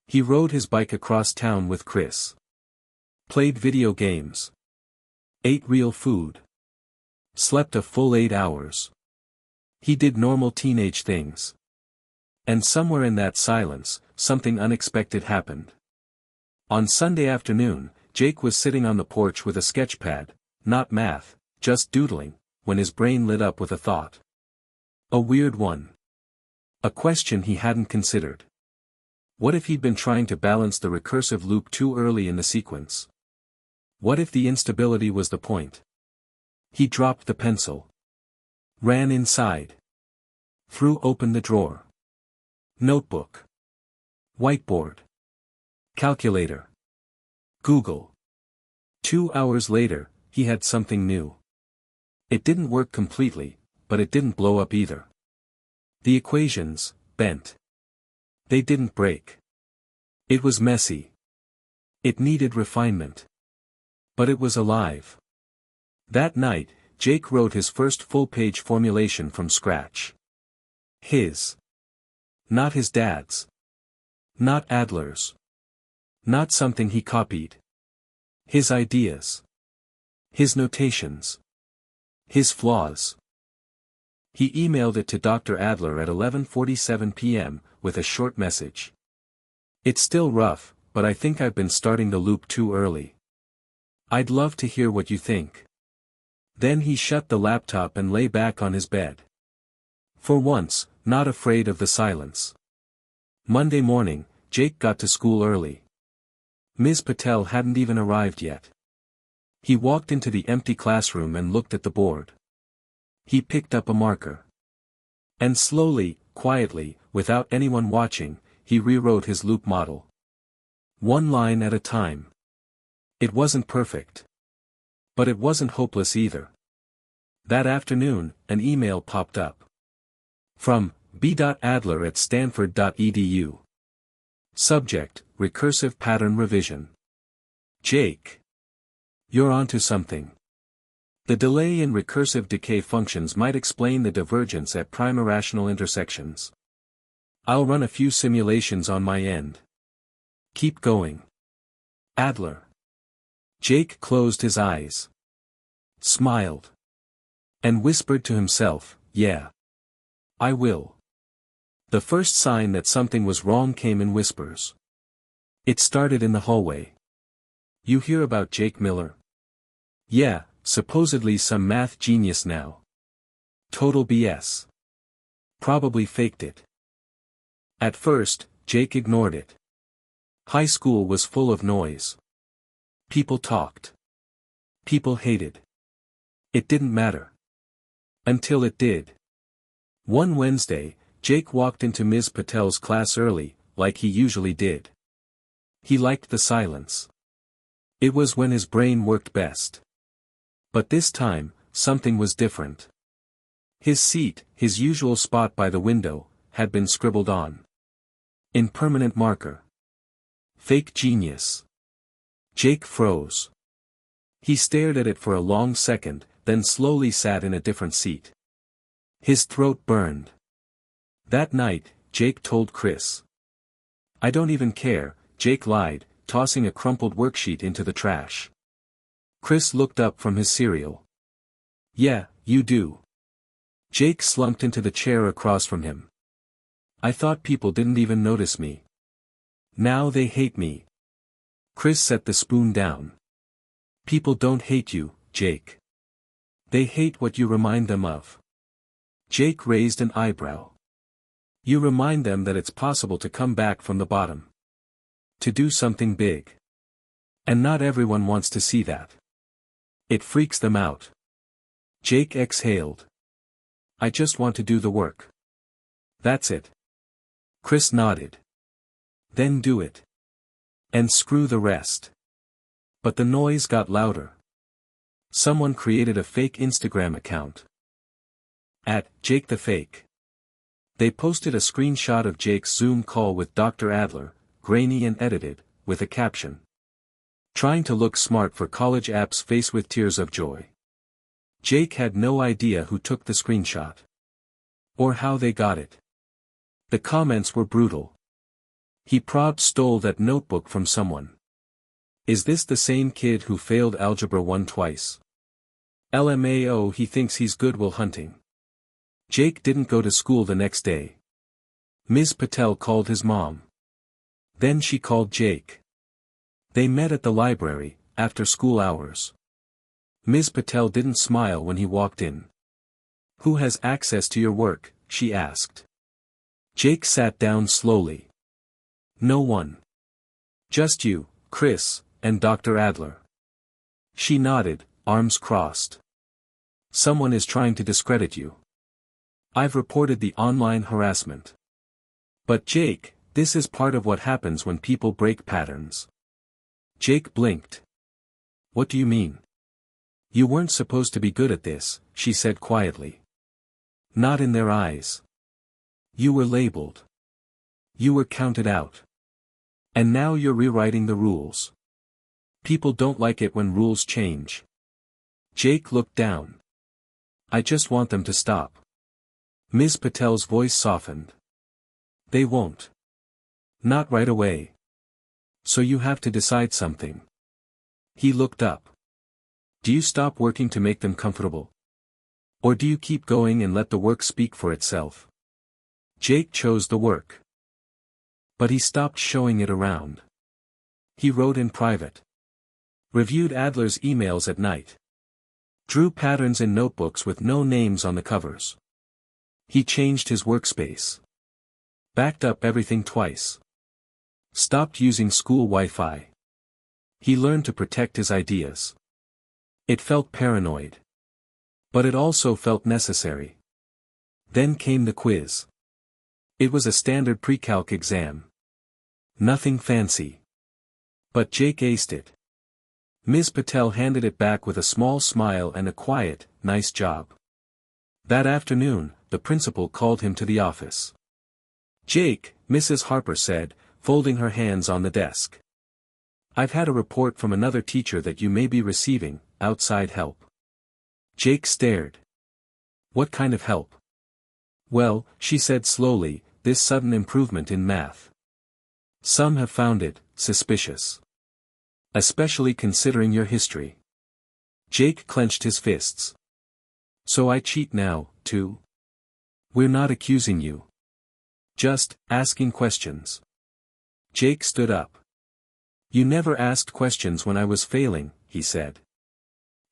He rode his bike across town with Chris. Played video games. Ate real food. Slept a full 8 hours. He did normal teenage things. And somewhere in that silence, something unexpected happened. On Sunday afternoon, Jake was sitting on the porch with a sketchpad, not math, just doodling, when his brain lit up with a thought. A weird one. A question he hadn't considered. What if he'd been trying to balance the recursive loop too early in the sequence? What if the instability was the point? He dropped the pencil. Ran inside. Threw open the drawer. Notebook. Whiteboard. Calculator. Google. 2 hours later, he had something new. It didn't work completely, but it didn't blow up either. The equations, bent. They didn't break. It was messy. It needed refinement. But it was alive. That night, Jake wrote his first full-page formulation from scratch. His. Not his dad's. Not Adler's. Not something he copied. His ideas. His notations. His flaws. He emailed it to Dr. Adler at 11:47 p.m., with a short message. It's still rough, but I think I've been starting the loop too early. I'd love to hear what you think. Then he shut the laptop and lay back on his bed. For once, not afraid of the silence. Monday morning, Jake got to school early. Ms. Patel hadn't even arrived yet. He walked into the empty classroom and looked at the board. He picked up a marker. And slowly, quietly, without anyone watching, he rewrote his loop model. One line at a time. It wasn't perfect. But it wasn't hopeless either. That afternoon, an email popped up. From B. Adler at Stanford.edu. Subject, Recursive Pattern Revision. Jake. You're onto something. The delay in recursive decay functions might explain the divergence at prime irrational intersections. I'll run a few simulations on my end. Keep going. Adler. Jake closed his eyes. Smiled. And whispered to himself, yeah. I will. The first sign that something was wrong came in whispers. It started in the hallway. You hear about Jake Miller? Yeah, supposedly some math genius now. Total BS. Probably faked it. At first, Jake ignored it. High school was full of noise. People talked. People hated. It didn't matter. Until it did. One Wednesday, Jake walked into Ms. Patel's class early, like he usually did. He liked the silence. It was when his brain worked best. But this time, something was different. His seat, his usual spot by the window, had been scribbled on. In permanent marker. Fake genius. Jake froze. He stared at it for a long second, then slowly sat in a different seat. His throat burned. That night, Jake told Chris. I don't even care, Jake lied, tossing a crumpled worksheet into the trash. Chris looked up from his cereal. Yeah, you do. Jake slumped into the chair across from him. I thought people didn't even notice me. Now they hate me. Chris set the spoon down. People don't hate you, Jake. They hate what you remind them of. Jake raised an eyebrow. You remind them that it's possible to come back from the bottom. To do something big. And not everyone wants to see that. It freaks them out. Jake exhaled. I just want to do the work. That's it. Chris nodded. Then do it. And screw the rest. But the noise got louder. Someone created a fake Instagram account. @Jake the Fake. They posted a screenshot of Jake's Zoom call with Dr. Adler, grainy and edited, with a caption. Trying to look smart for college apps face with tears of joy. Jake had no idea who took the screenshot. Or how they got it. The comments were brutal. He probably stole that notebook from someone. Is this the same kid who failed Algebra 1 twice? LMAO, he thinks he's good while hunting. Jake didn't go to school the next day. Ms. Patel called his mom. Then she called Jake. They met at the library, after school hours. Ms. Patel didn't smile when he walked in. Who has access to your work? She asked. Jake sat down slowly. No one. Just you, Chris, and Dr. Adler. She nodded, arms crossed. Someone is trying to discredit you. I've reported the online harassment. But Jake, this is part of what happens when people break patterns. Jake blinked. What do you mean? You weren't supposed to be good at this, she said quietly. Not in their eyes. You were labeled. You were counted out. And now you're rewriting the rules. People don't like it when rules change. Jake looked down. I just want them to stop. Ms. Patel's voice softened. They won't. Not right away. So you have to decide something. He looked up. Do you stop working to make them comfortable? Or do you keep going and let the work speak for itself? Jake chose the work. But he stopped showing it around. He wrote in private. Reviewed Adler's emails at night. Drew patterns in notebooks with no names on the covers. He changed his workspace. Backed up everything twice. Stopped using school Wi-Fi. He learned to protect his ideas. It felt paranoid. But it also felt necessary. Then came the quiz. It was a standard pre-calc exam. Nothing fancy. But Jake aced it. Ms. Patel handed it back with a small smile and a quiet, nice job. That afternoon, the principal called him to the office. Jake, Mrs. Harper said, folding her hands on the desk. I've had a report from another teacher that you may be receiving outside help. Jake stared. What kind of help? Well, she said slowly, this sudden improvement in math. Some have found it suspicious. Especially considering your history. Jake clenched his fists. So I cheat now, too? We're not accusing you. Just asking questions. Jake stood up. You never asked questions when I was failing, he said.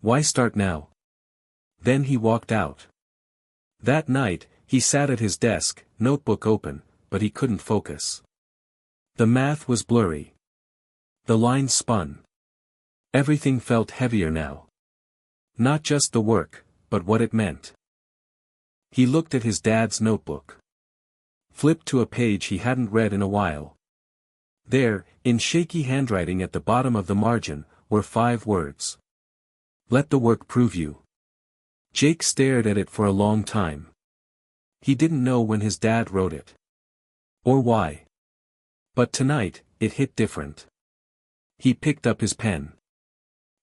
Why start now? Then he walked out. That night, he sat at his desk, notebook open, but he couldn't focus. The math was blurry. The lines spun. Everything felt heavier now. Not just the work, but what it meant. He looked at his dad's notebook. Flipped to a page he hadn't read in a while. There, in shaky handwriting at the bottom of the margin, were 5 words. Let the work prove you. Jake stared at it for a long time. He didn't know when his dad wrote it. Or why. But tonight, it hit different. He picked up his pen.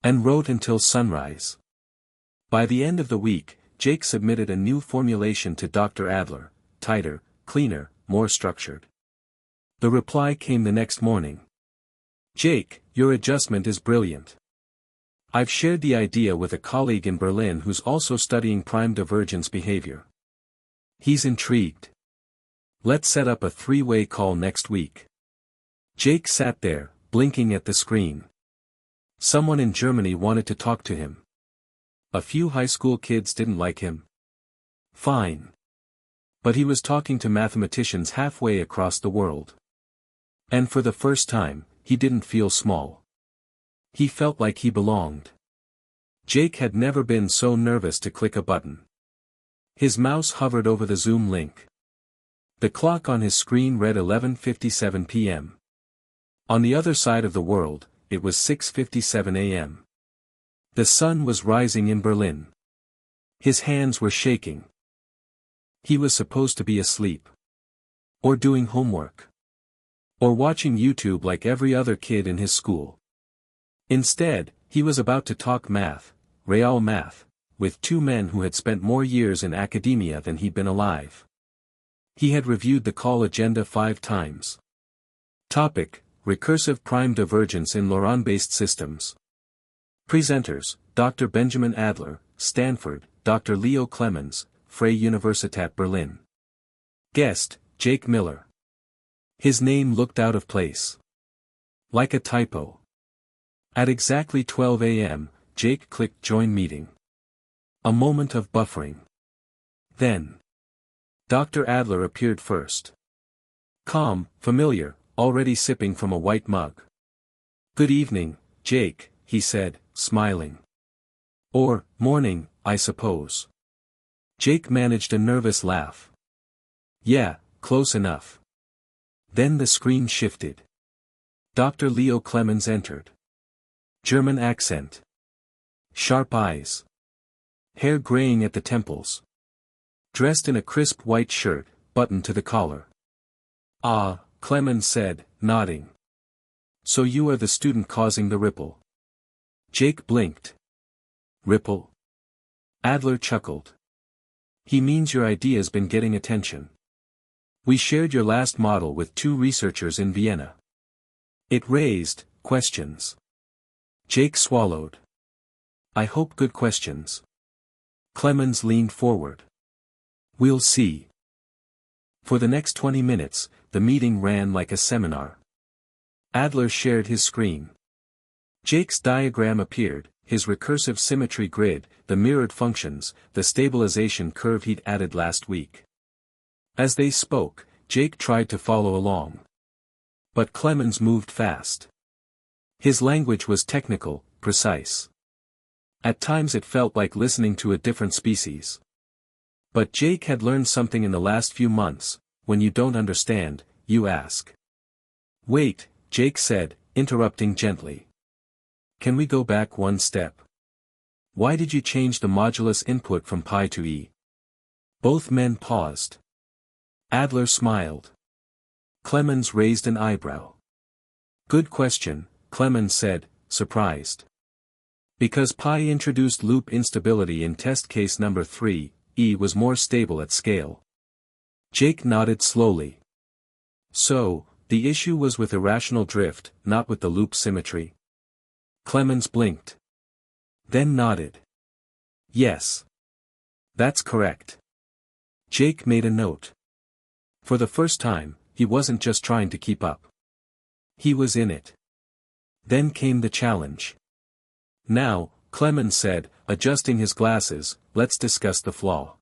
And wrote until sunrise. By the end of the week, Jake submitted a new formulation to Dr. Adler, tighter, cleaner, more structured. The reply came the next morning. Jake, your adjustment is brilliant. I've shared the idea with a colleague in Berlin who's also studying prime divergence behavior. He's intrigued. Let's set up a 3-way call next week. Jake sat there, blinking at the screen. Someone in Germany wanted to talk to him. A few high school kids didn't like him. Fine. But he was talking to mathematicians halfway across the world. And for the first time, he didn't feel small. He felt like he belonged. Jake had never been so nervous to click a button. His mouse hovered over the Zoom link. The clock on his screen read 11:57 p.m. On the other side of the world, it was 6:57 a.m. The sun was rising in Berlin. His hands were shaking. He was supposed to be asleep. Or doing homework. Or watching YouTube like every other kid in his school. Instead, he was about to talk math, real math, with two men who had spent more years in academia than he'd been alive. He had reviewed the call agenda 5 times. Topic: Recursive prime divergence in Laurent-based systems. Presenters: Dr. Benjamin Adler, Stanford; Dr. Leo Clemens, Freie Universität Berlin. Guest: Jake Miller. His name looked out of place. Like a typo. At exactly 12 a.m., Jake clicked Join Meeting. A moment of buffering. Then Dr. Adler appeared first. Calm, familiar, already sipping from a white mug. "Good evening, Jake," he said, smiling. "Or, morning, I suppose." Jake managed a nervous laugh. "Yeah, close enough." Then the screen shifted. Dr. Leo Clemens entered. German accent. Sharp eyes. Hair graying at the temples. Dressed in a crisp white shirt, buttoned to the collar. "Ah," Clemens said, nodding. "So you are the student causing the ripple." Jake blinked. "Ripple?" Adler chuckled. "He means your idea's been getting attention. We shared your last model with 2 researchers in Vienna. It raised questions." Jake swallowed. "I hope good questions." Clemens leaned forward. "We'll see." For the next 20 minutes, the meeting ran like a seminar. Adler shared his screen. Jake's diagram appeared, his recursive symmetry grid, the mirrored functions, the stabilization curve he'd added last week. As they spoke, Jake tried to follow along. But Clemens moved fast. His language was technical, precise. At times it felt like listening to a different species. But Jake had learned something in the last few months: when you don't understand, you ask. "Wait," Jake said, interrupting gently. "Can we go back one step? Why did you change the modulus input from pi to e?" Both men paused. Adler smiled. Clemens raised an eyebrow. "Good question," Clemens said, surprised. "Because pi introduced loop instability in test case number 3, e was more stable at scale." Jake nodded slowly. "So, the issue was with irrational drift, not with the loop symmetry?" Clemens blinked. Then nodded. "Yes. That's correct." Jake made a note. For the first time, he wasn't just trying to keep up. He was in it. Then came the challenge. "Now," Clemens said, adjusting his glasses, "let's discuss the flaw."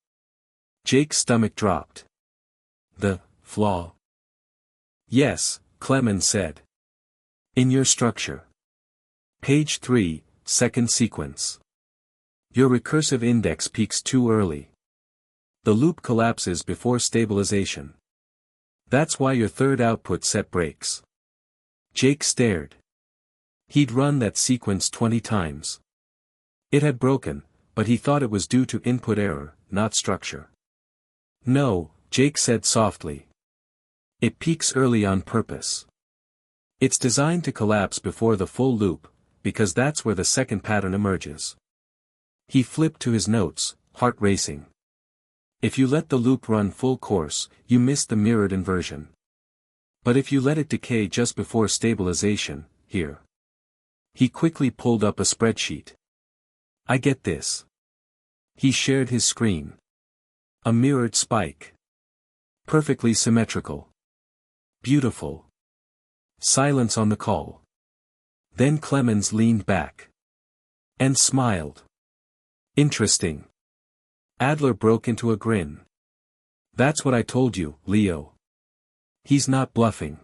Jake's stomach dropped. "The flaw?" "Yes," Clemens said. "In your structure. Page 3, second sequence. Your recursive index peaks too early. The loop collapses before stabilization. That's why your third output set breaks." Jake stared. He'd run that sequence 20 times. It had broken, but he thought it was due to input error, not structure. "No," Jake said softly. "It peaks early on purpose. It's designed to collapse before the full loop, because that's where the second pattern emerges." He flipped to his notes, heart racing. "If you let the loop run full course, you miss the mirrored inversion. But if you let it decay just before stabilization, here." He quickly pulled up a spreadsheet. "I get this." He shared his screen. A mirrored spike. Perfectly symmetrical. Beautiful. Silence on the call. Then Clemens leaned back. And smiled. "Interesting." Adler broke into a grin. "That's what I told you, Leo. He's not bluffing."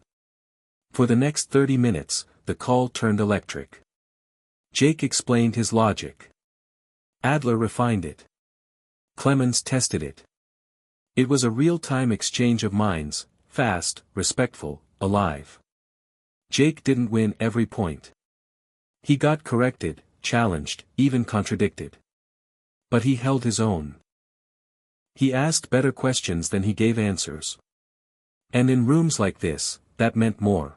For the next 30 minutes, the call turned electric. Jake explained his logic. Adler refined it. Clemens tested it. It was a real-time exchange of minds, fast, respectful, alive. Jake didn't win every point. He got corrected, challenged, even contradicted. But he held his own. He asked better questions than he gave answers. And in rooms like this, that meant more.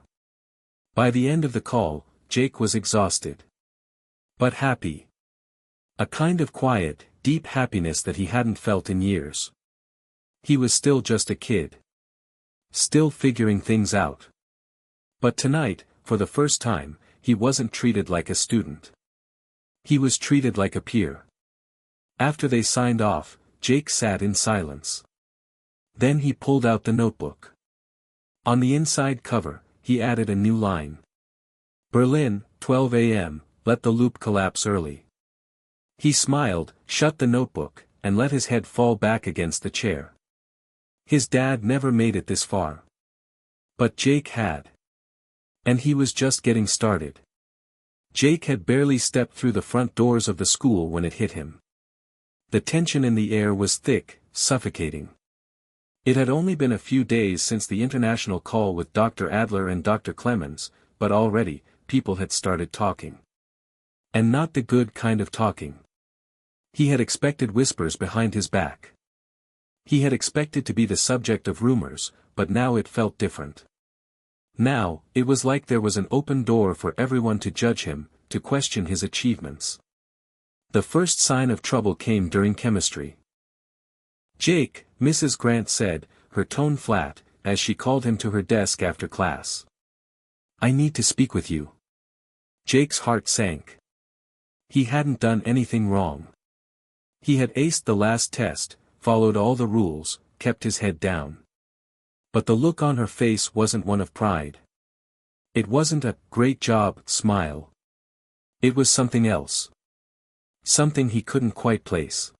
By the end of the call, Jake was exhausted. But happy. A kind of quiet, deep happiness that he hadn't felt in years. He was still just a kid. Still figuring things out. But tonight, for the first time, he wasn't treated like a student. He was treated like a peer. After they signed off, Jake sat in silence. Then he pulled out the notebook. On the inside cover, he added a new line. Berlin, 12 a.m., let the loop collapse early. He smiled, shut the notebook, and let his head fall back against the chair. His dad never made it this far. But Jake had. And he was just getting started. Jake had barely stepped through the front doors of the school when it hit him. The tension in the air was thick, suffocating. It had only been a few days since the international call with Dr. Adler and Dr. Clemens, but already, people had started talking. And not the good kind of talking. He had expected whispers behind his back. He had expected to be the subject of rumors, but now it felt different. Now, it was like there was an open door for everyone to judge him, to question his achievements. The first sign of trouble came during chemistry. Jake, Mrs. Grant said, her tone flat, as she called him to her desk after class. I need to speak with you. Jake's heart sank. He hadn't done anything wrong. He had aced the last test, followed all the rules, kept his head down. But the look on her face wasn't one of pride. It wasn't a great job smile. It was something else. Something he couldn't quite place.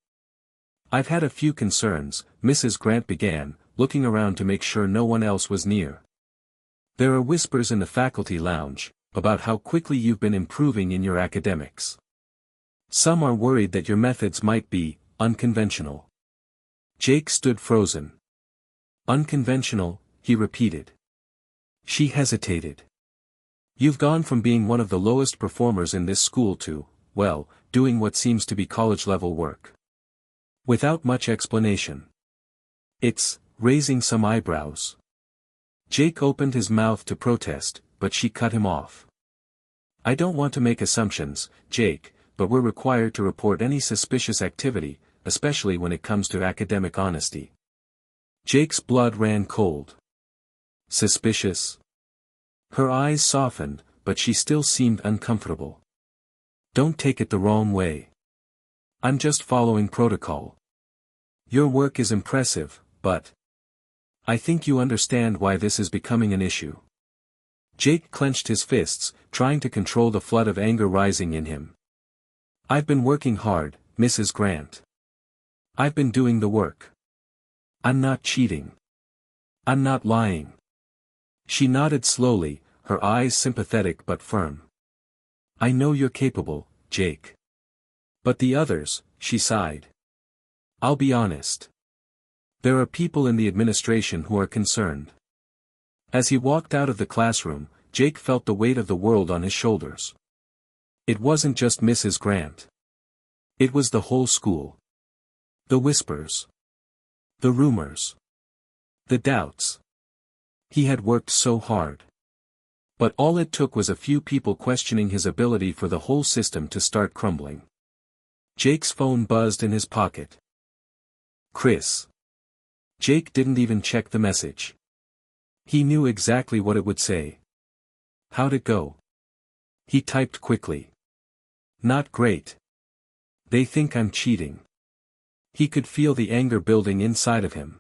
I've had a few concerns, Mrs. Grant began, looking around to make sure no one else was near. There are whispers in the faculty lounge, about how quickly you've been improving in your academics. Some are worried that your methods might be unconventional. Jake stood frozen. Unconventional, he repeated. She hesitated. You've gone from being one of the lowest performers in this school to, well, doing what seems to be college-level work. Without much explanation. It's raising some eyebrows. Jake opened his mouth to protest, but she cut him off. I don't want to make assumptions, Jake, but we're required to report any suspicious activity, especially when it comes to academic honesty. Jake's blood ran cold. Suspicious? Her eyes softened, but she still seemed uncomfortable. Don't take it the wrong way. I'm just following protocol. Your work is impressive, but I think you understand why this is becoming an issue. Jake clenched his fists, trying to control the flood of anger rising in him. I've been working hard, Mrs. Grant. I've been doing the work. I'm not cheating. I'm not lying. She nodded slowly, her eyes sympathetic but firm. I know you're capable, Jake. But the others, she sighed. I'll be honest. There are people in the administration who are concerned. As he walked out of the classroom, Jake felt the weight of the world on his shoulders. It wasn't just Mrs. Grant. It was the whole school. The whispers. The rumors. The doubts. He had worked so hard. But all it took was a few people questioning his ability for the whole system to start crumbling. Jake's phone buzzed in his pocket. Chris. Jake didn't even check the message. He knew exactly what it would say. How'd it go? He typed quickly. Not great. They think I'm cheating. He could feel the anger building inside of him.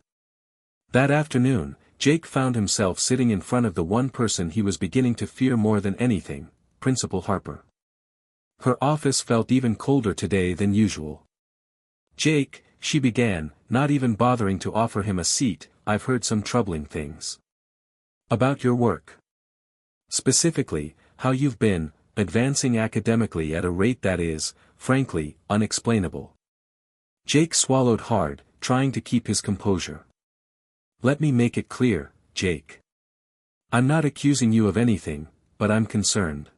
That afternoon, Jake found himself sitting in front of the one person he was beginning to fear more than anything, Principal Harper. Her office felt even colder today than usual. Jake, she began, not even bothering to offer him a seat, I've heard some troubling things. About your work. Specifically, how you've been, advancing academically at a rate that is, frankly, unexplainable. Jake swallowed hard, trying to keep his composure. Let me make it clear, Jake. I'm not accusing you of anything, but I'm concerned.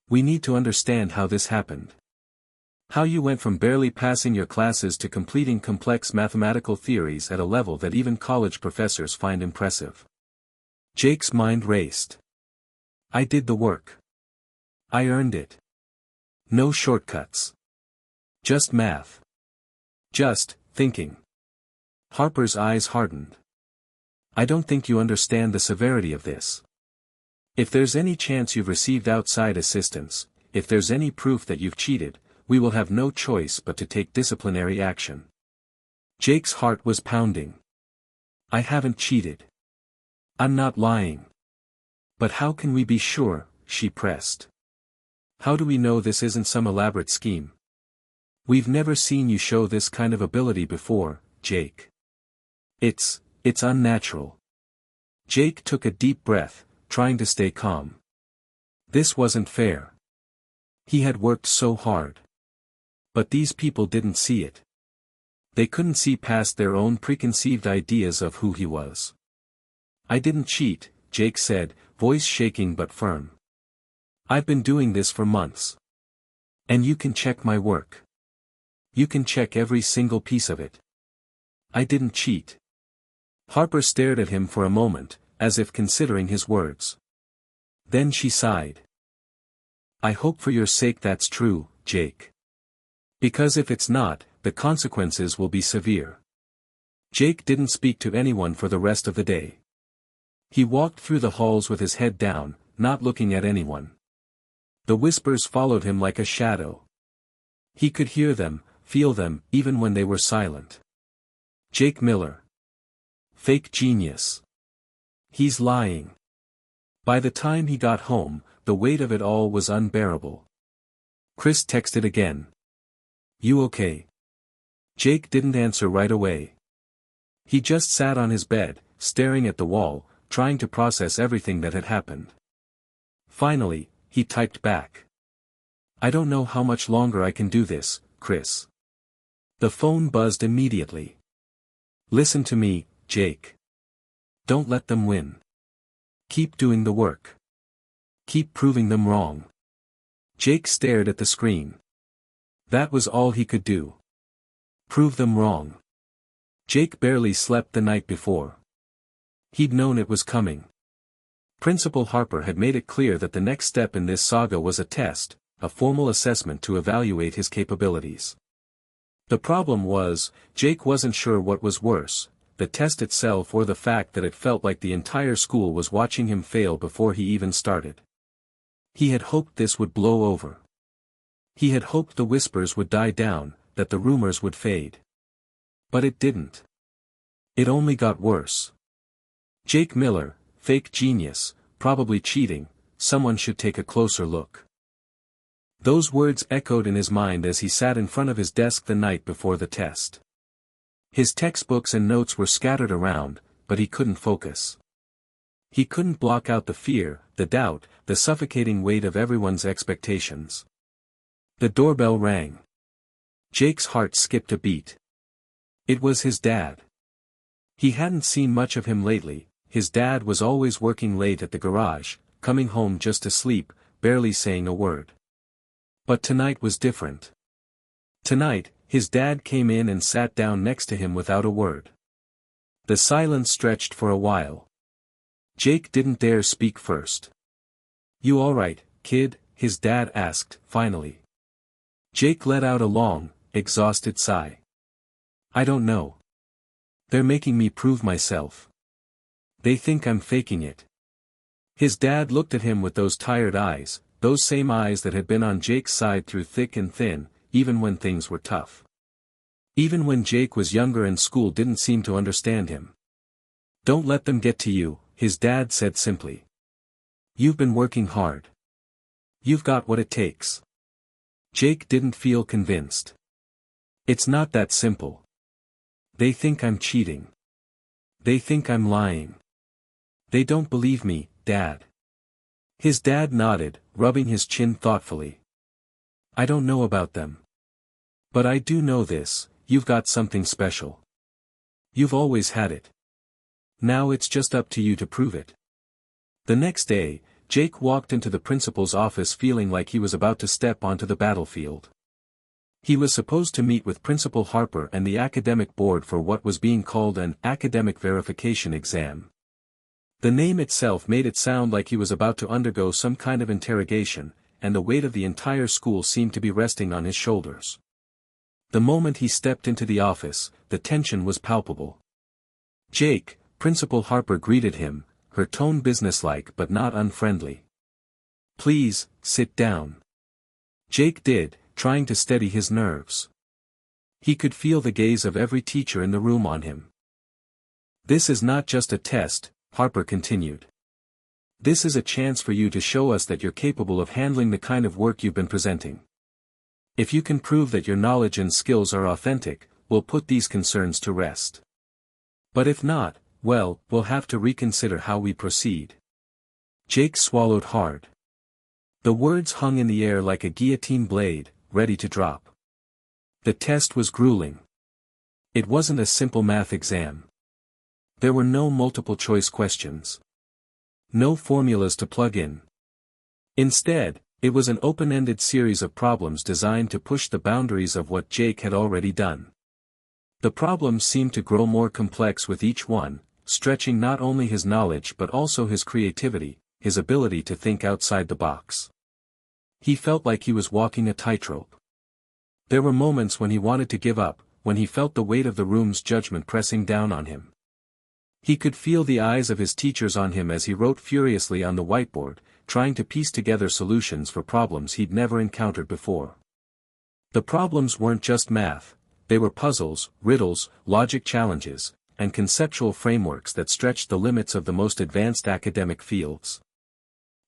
We need to understand how this happened. How you went from barely passing your classes to completing complex mathematical theories at a level that even college professors find impressive. Jake's mind raced. I did the work. I earned it. No shortcuts. Just math. Just thinking. Harper's eyes hardened. I don't think you understand the severity of this. If there's any chance you've received outside assistance, if there's any proof that you've cheated, we will have no choice but to take disciplinary action. Jake's heart was pounding. I haven't cheated. I'm not lying. But how can we be sure, she pressed. How do we know this isn't some elaborate scheme? We've never seen you show this kind of ability before, Jake. It's unnatural. Jake took a deep breath, trying to stay calm. This wasn't fair. He had worked so hard. But these people didn't see it. They couldn't see past their own preconceived ideas of who he was. I didn't cheat, Jake said, voice shaking but firm. I've been doing this for months. And you can check my work. You can check every single piece of it. I didn't cheat. Harper stared at him for a moment, as if considering his words. Then she sighed. I hope for your sake that's true, Jake. Because if it's not, the consequences will be severe. Jake didn't speak to anyone for the rest of the day. He walked through the halls with his head down, not looking at anyone. The whispers followed him like a shadow. He could hear them, feel them, even when they were silent. Jake Miller. Fake genius. He's lying. By the time he got home, the weight of it all was unbearable. Chris texted again. You okay? Jake didn't answer right away. He just sat on his bed, staring at the wall, trying to process everything that had happened. Finally, he typed back. I don't know how much longer I can do this, Chris. The phone buzzed immediately. Listen to me, Jake. Don't let them win. Keep doing the work. Keep proving them wrong. Jake stared at the screen. That was all he could do. Prove them wrong. Jake barely slept the night before. He'd known it was coming. Principal Harper had made it clear that the next step in this saga was a test, a formal assessment to evaluate his capabilities. The problem was, Jake wasn't sure what was worse, the test itself or the fact that it felt like the entire school was watching him fail before he even started. He had hoped this would blow over. He had hoped the whispers would die down, that the rumors would fade. But it didn't. It only got worse. Jake Miller, fake genius, probably cheating, someone should take a closer look. Those words echoed in his mind as he sat in front of his desk the night before the test. His textbooks and notes were scattered around, but he couldn't focus. He couldn't block out the fear, the doubt, the suffocating weight of everyone's expectations. The doorbell rang. Jake's heart skipped a beat. It was his dad. He hadn't seen much of him lately. His dad was always working late at the garage, coming home just to sleep, barely saying a word. But tonight was different. Tonight, his dad came in and sat down next to him without a word. The silence stretched for a while. Jake didn't dare speak first. You all right, kid? His dad asked, finally. Jake let out a long, exhausted sigh. I don't know. They're making me prove myself. They think I'm faking it. His dad looked at him with those tired eyes, those same eyes that had been on Jake's side through thick and thin, even when things were tough. Even when Jake was younger and school didn't seem to understand him. Don't let them get to you, his dad said simply. You've been working hard. You've got what it takes. Jake didn't feel convinced. It's not that simple. They think I'm cheating. They think I'm lying. They don't believe me, Dad. His dad nodded, rubbing his chin thoughtfully. I don't know about them. But I do know this, you've got something special. You've always had it. Now it's just up to you to prove it. The next day, Jake walked into the principal's office feeling like he was about to step onto the battlefield. He was supposed to meet with Principal Harper and the academic board for what was being called an academic verification exam. The name itself made it sound like he was about to undergo some kind of interrogation, and the weight of the entire school seemed to be resting on his shoulders. The moment he stepped into the office, the tension was palpable. "Jake," Principal Harper greeted him, her tone businesslike but not unfriendly. "Please, sit down." Jake did, trying to steady his nerves. He could feel the gaze of every teacher in the room on him. "This is not just a test," Harper continued. "This is a chance for you to show us that you're capable of handling the kind of work you've been presenting. If you can prove that your knowledge and skills are authentic, we'll put these concerns to rest. But if not, well, we'll have to reconsider how we proceed." Jake swallowed hard. The words hung in the air like a guillotine blade, ready to drop. The test was grueling. It wasn't a simple math exam. There were no multiple-choice questions. No formulas to plug in. Instead, it was an open-ended series of problems designed to push the boundaries of what Jake had already done. The problems seemed to grow more complex with each one, stretching not only his knowledge but also his creativity, his ability to think outside the box. He felt like he was walking a tightrope. There were moments when he wanted to give up, when he felt the weight of the room's judgment pressing down on him. He could feel the eyes of his teachers on him as he wrote furiously on the whiteboard, trying to piece together solutions for problems he'd never encountered before. The problems weren't just math, they were puzzles, riddles, logic challenges, and conceptual frameworks that stretched the limits of the most advanced academic fields.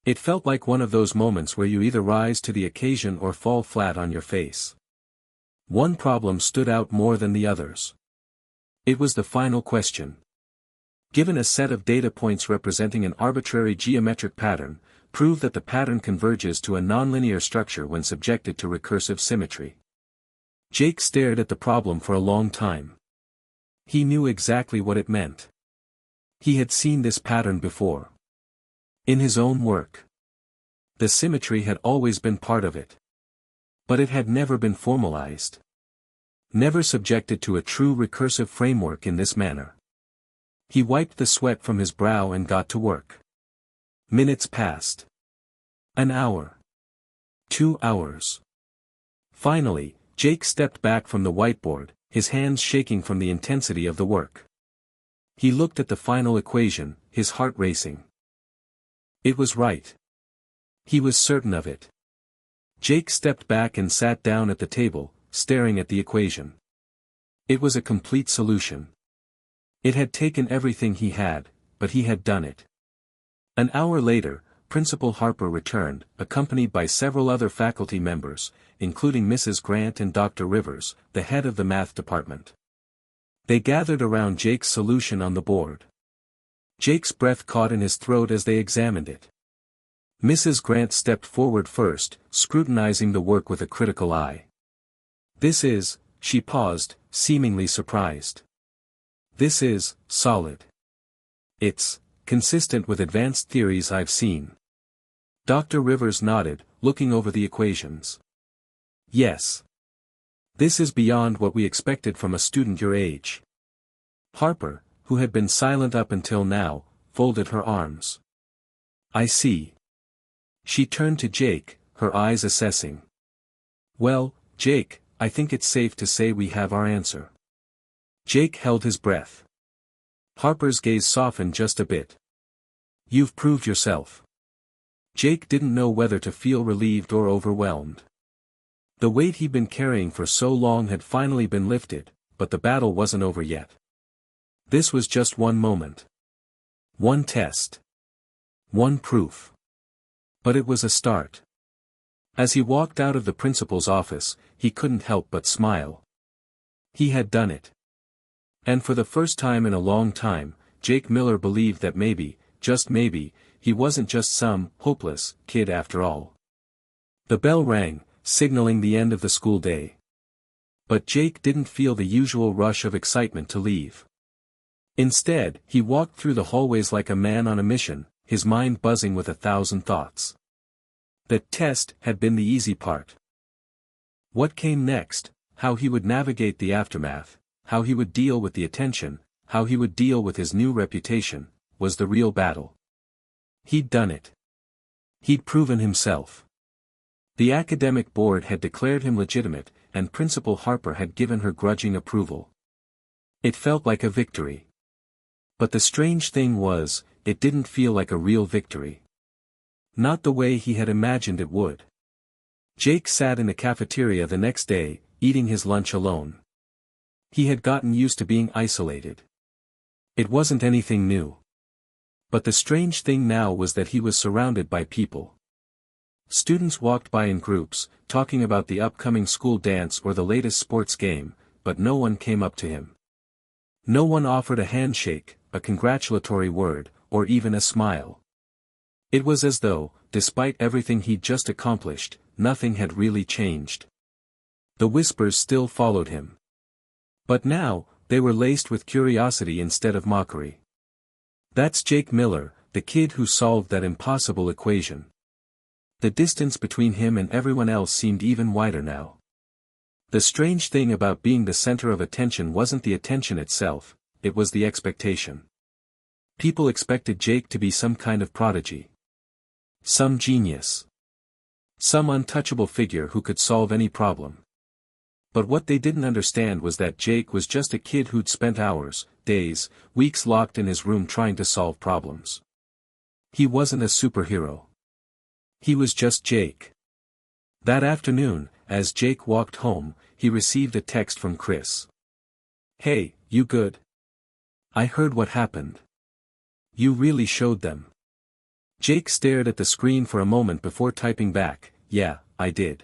It felt like one of those moments where you either rise to the occasion or fall flat on your face. One problem stood out more than the others. It was the final question. Given a set of data points representing an arbitrary geometric pattern, prove that the pattern converges to a nonlinear structure when subjected to recursive symmetry. Jake stared at the problem for a long time. He knew exactly what it meant. He had seen this pattern before. In his own work. The symmetry had always been part of it. But it had never been formalized. Never subjected to a true recursive framework in this manner. He wiped the sweat from his brow and got to work. Minutes passed. An hour. 2 hours. Finally, Jake stepped back from the whiteboard, his hands shaking from the intensity of the work. He looked at the final equation, his heart racing. It was right. He was certain of it. Jake stepped back and sat down at the table, staring at the equation. It was a complete solution. It had taken everything he had, but he had done it. An hour later, Principal Harper returned, accompanied by several other faculty members, including Mrs. Grant and Dr. Rivers, the head of the math department. They gathered around Jake's solution on the board. Jake's breath caught in his throat as they examined it. Mrs. Grant stepped forward first, scrutinizing the work with a critical eye. "This is," she paused, seemingly surprised. "This is solid. It's consistent with advanced theories I've seen." Dr. Rivers nodded, looking over the equations. "Yes. This is beyond what we expected from a student your age." Harper, who had been silent up until now, folded her arms. "I see." She turned to Jake, her eyes assessing. "Well, Jake, I think it's safe to say we have our answer." Jake held his breath. Harper's gaze softened just a bit. "You've proved yourself." Jake didn't know whether to feel relieved or overwhelmed. The weight he'd been carrying for so long had finally been lifted, but the battle wasn't over yet. This was just one moment. One test. One proof. But it was a start. As he walked out of the principal's office, he couldn't help but smile. He had done it. And for the first time in a long time, Jake Miller believed that maybe, just maybe, he wasn't just some hopeless kid after all. The bell rang, signaling the end of the school day. But Jake didn't feel the usual rush of excitement to leave. Instead, he walked through the hallways like a man on a mission, his mind buzzing with 1,000 thoughts. The test had been the easy part. What came next, how he would navigate the aftermath, how he would deal with the attention, how he would deal with his new reputation, was the real battle. He'd done it. He'd proven himself. The academic board had declared him legitimate, and Principal Harper had given her grudging approval. It felt like a victory. But the strange thing was, it didn't feel like a real victory. Not the way he had imagined it would. Jake sat in the cafeteria the next day, eating his lunch alone. He had gotten used to being isolated. It wasn't anything new. But the strange thing now was that he was surrounded by people. Students walked by in groups, talking about the upcoming school dance or the latest sports game, but no one came up to him. No one offered a handshake, a congratulatory word, or even a smile. It was as though, despite everything he'd just accomplished, nothing had really changed. The whispers still followed him. But now, they were laced with curiosity instead of mockery. That's Jake Miller, the kid who solved that impossible equation. The distance between him and everyone else seemed even wider now. The strange thing about being the center of attention wasn't the attention itself, it was the expectation. People expected Jake to be some kind of prodigy. Some genius. Some untouchable figure who could solve any problem. But what they didn't understand was that Jake was just a kid who'd spent hours, days, weeks locked in his room trying to solve problems. He wasn't a superhero. He was just Jake. That afternoon, as Jake walked home, he received a text from Chris. "Hey, you good? I heard what happened. You really showed them." Jake stared at the screen for a moment before typing back, "Yeah, I did.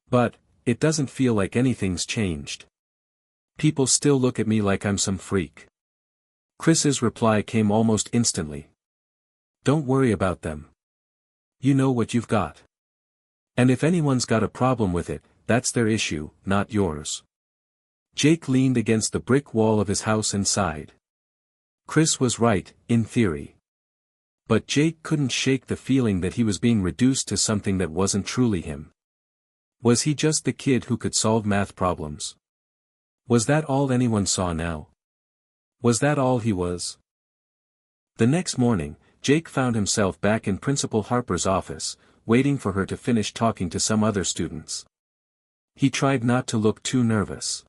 But, it doesn't feel like anything's changed. People still look at me like I'm some freak." Chris's reply came almost instantly. "Don't worry about them. You know what you've got. And if anyone's got a problem with it, that's their issue, not yours." Jake leaned against the brick wall of his house and sighed. Chris was right, in theory. But Jake couldn't shake the feeling that he was being reduced to something that wasn't truly him. Was he just the kid who could solve math problems? Was that all anyone saw now? Was that all he was? The next morning, Jake found himself back in Principal Harper's office, waiting for her to finish talking to some other students. He tried not to look too nervous.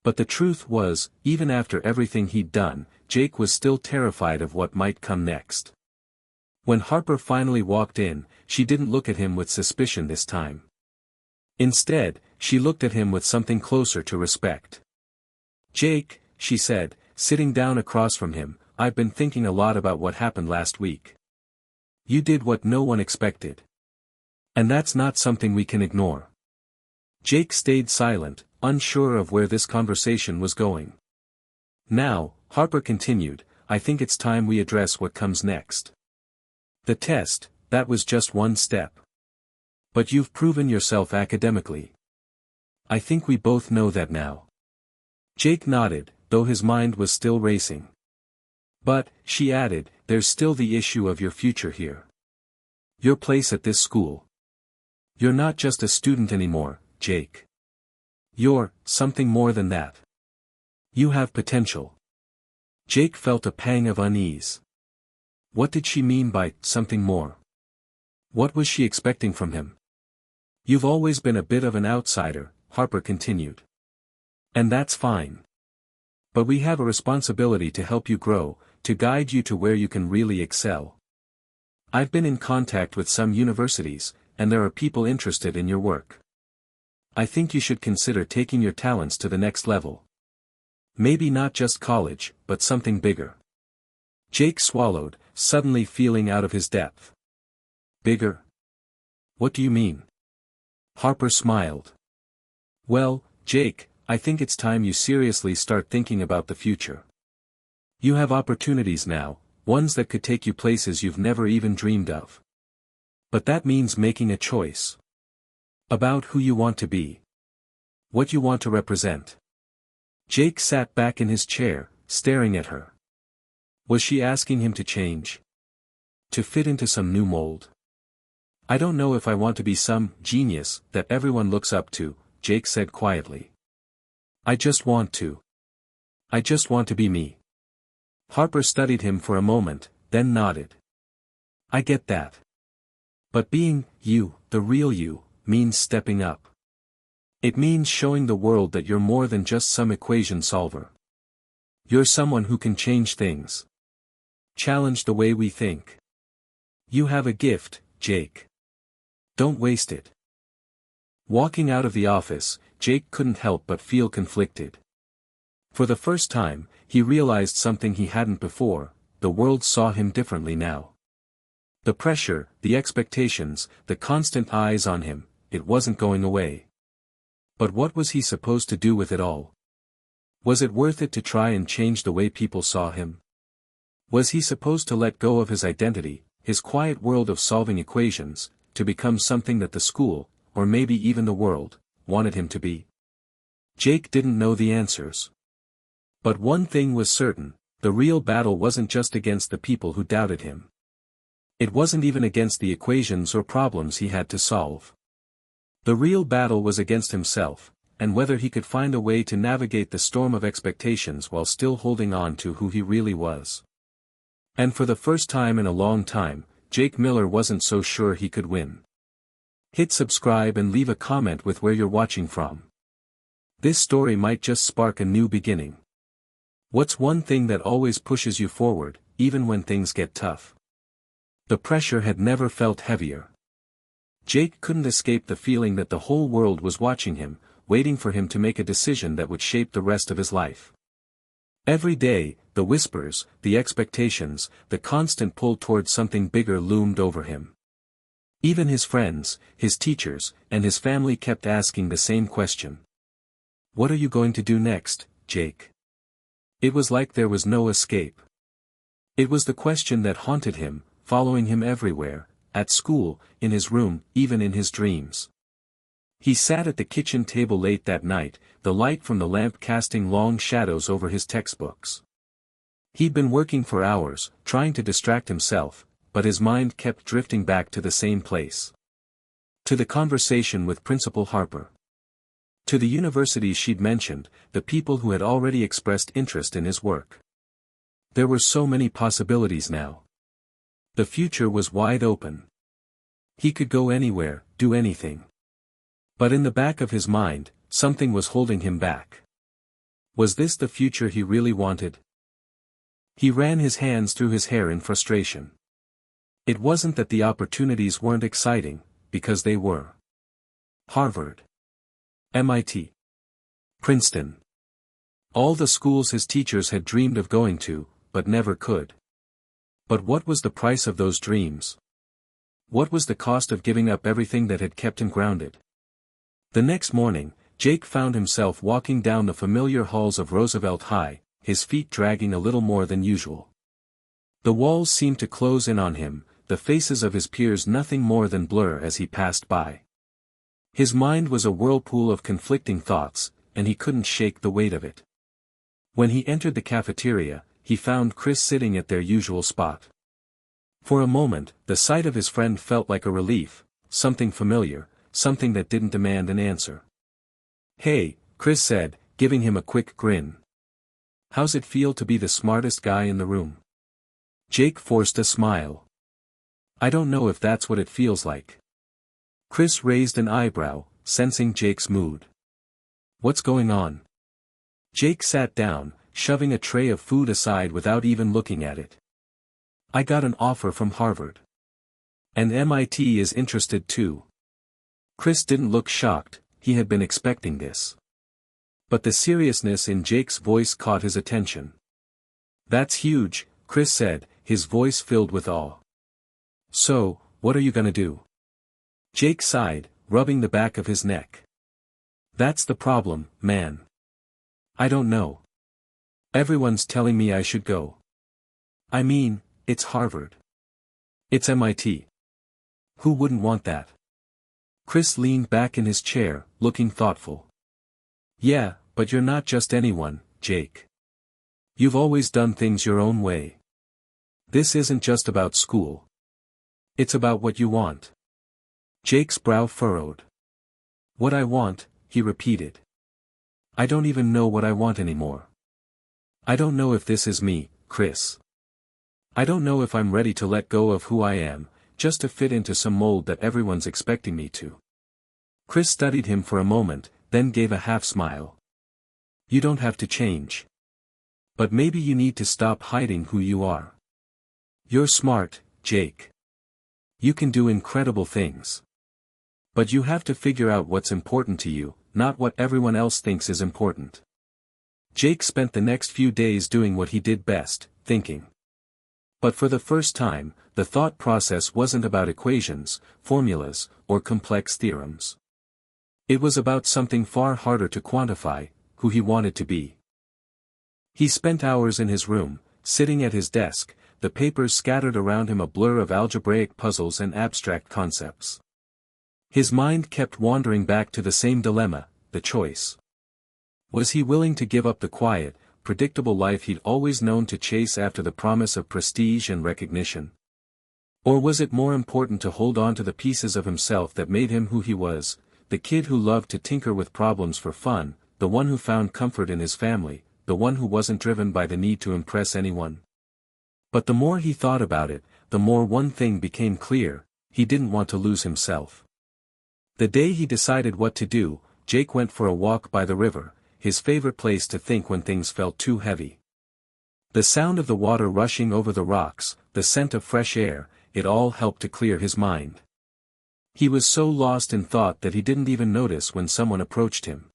But the truth was, even after everything he'd done, Jake was still terrified of what might come next. When Harper finally walked in, she didn't look at him with suspicion this time. Instead, she looked at him with something closer to respect. "Jake," she said, sitting down across from him, "I've been thinking a lot about what happened last week. You did what no one expected. And that's not something we can ignore." Jake stayed silent, unsure of where this conversation was going. "Now," Harper continued, "I think it's time we address what comes next. The test, that was just one step. But you've proven yourself academically. I think we both know that now." Jake nodded, though his mind was still racing. "But," she added, "there's still the issue of your future here. Your place at this school. You're not just a student anymore, Jake. You're something more than that. You have potential." Jake felt a pang of unease. What did she mean by something more? What was she expecting from him? "You've always been a bit of an outsider," Harper continued. "And that's fine. But we have a responsibility to help you grow, to guide you to where you can really excel. I've been in contact with some universities, and there are people interested in your work. I think you should consider taking your talents to the next level. Maybe not just college, but something bigger." Jake swallowed, suddenly feeling out of his depth. "Bigger? What do you mean?" Harper smiled. "Well, Jake, I think it's time you seriously start thinking about the future. You have opportunities now, ones that could take you places you've never even dreamed of. But that means making a choice. About who you want to be. What you want to represent. Jake sat back in his chair, staring at her. Was she asking him to change? To fit into some new mold? I don't know if I want to be some genius that everyone looks up to, Jake said quietly. I just want to. I just want to be me. Harper studied him for a moment, then nodded. I get that. But being you, the real you, means stepping up. It means showing the world that you're more than just some equation solver. You're someone who can change things. Challenge the way we think. You have a gift, Jake. Don't waste it. Walking out of the office, Jake couldn't help but feel conflicted. For the first time, he realized something he hadn't before: the world saw him differently now. The pressure, the expectations, the constant eyes on him, it wasn't going away. But what was he supposed to do with it all? Was it worth it to try and change the way people saw him? Was he supposed to let go of his identity, his quiet world of solving equations, to become something that the school, or maybe even the world, wanted him to be? Jake didn't know the answers. But one thing was certain: the real battle wasn't just against the people who doubted him. It wasn't even against the equations or problems he had to solve. The real battle was against himself, and whether he could find a way to navigate the storm of expectations while still holding on to who he really was. And for the first time in a long time, Jake Miller wasn't so sure he could win. Hit subscribe and leave a comment with where you're watching from. This story might just spark a new beginning. What's one thing that always pushes you forward, even when things get tough? The pressure had never felt heavier. Jake couldn't escape the feeling that the whole world was watching him, waiting for him to make a decision that would shape the rest of his life. Every day, the whispers, the expectations, the constant pull towards something bigger loomed over him. Even his friends, his teachers, and his family kept asking the same question. What are you going to do next, Jake? It was like there was no escape. It was the question that haunted him, following him everywhere, at school, in his room, even in his dreams. He sat at the kitchen table late that night, the light from the lamp casting long shadows over his textbooks. He'd been working for hours, trying to distract himself, but his mind kept drifting back to the same place. To the conversation with Principal Harper. To the universities she'd mentioned, the people who had already expressed interest in his work. There were so many possibilities now. The future was wide open. He could go anywhere, do anything. But in the back of his mind, something was holding him back. Was this the future he really wanted? He ran his hands through his hair in frustration. It wasn't that the opportunities weren't exciting, because they were. Harvard. MIT. Princeton. All the schools his teachers had dreamed of going to, but never could. But what was the price of those dreams? What was the cost of giving up everything that had kept him grounded? The next morning, Jake found himself walking down the familiar halls of Roosevelt High, his feet dragging a little more than usual. The walls seemed to close in on him, the faces of his peers nothing more than blur as he passed by. His mind was a whirlpool of conflicting thoughts, and he couldn't shake the weight of it. When he entered the cafeteria, he found Chris sitting at their usual spot. For a moment, the sight of his friend felt like a relief, something familiar, something that didn't demand an answer. "Hey," Chris said, giving him a quick grin. "How's it feel to be the smartest guy in the room?" Jake forced a smile. "I don't know if that's what it feels like." Chris raised an eyebrow, sensing Jake's mood. "What's going on?" Jake sat down, shoving a tray of food aside without even looking at it. "I got an offer from Harvard. And MIT is interested too." Chris didn't look shocked, he had been expecting this. But the seriousness in Jake's voice caught his attention. "That's huge," Chris said, his voice filled with awe. "So, what are you gonna do?" Jake sighed, rubbing the back of his neck. "That's the problem, man. I don't know. Everyone's telling me I should go. I mean, it's Harvard. It's MIT. Who wouldn't want that? Chris leaned back in his chair, looking thoughtful. Yeah, but you're not just anyone, Jake. You've always done things your own way. This isn't just about school. It's about what you want. Jake's brow furrowed. What I want, he repeated. I don't even know what I want anymore. I don't know if this is me, Chris. I don't know if I'm ready to let go of who I am, just to fit into some mold that everyone's expecting me to. Chris studied him for a moment, then gave a half-smile. You don't have to change. But maybe you need to stop hiding who you are. You're smart, Jake. You can do incredible things. But you have to figure out what's important to you, not what everyone else thinks is important. Jake spent the next few days doing what he did best, thinking. But for the first time, the thought process wasn't about equations, formulas, or complex theorems. It was about something far harder to quantify, who he wanted to be. He spent hours in his room, sitting at his desk, the papers scattered around him a blur of algebraic puzzles and abstract concepts. His mind kept wandering back to the same dilemma, the choice. Was he willing to give up the quiet, predictable life he'd always known to chase after the promise of prestige and recognition? Or was it more important to hold on to the pieces of himself that made him who he was, the kid who loved to tinker with problems for fun, the one who found comfort in his family, the one who wasn't driven by the need to impress anyone? But the more he thought about it, the more one thing became clear: he didn't want to lose himself. The day he decided what to do, Jake went for a walk by the river, his favorite place to think when things felt too heavy. The sound of the water rushing over the rocks, the scent of fresh air, it all helped to clear his mind. He was so lost in thought that he didn't even notice when someone approached him.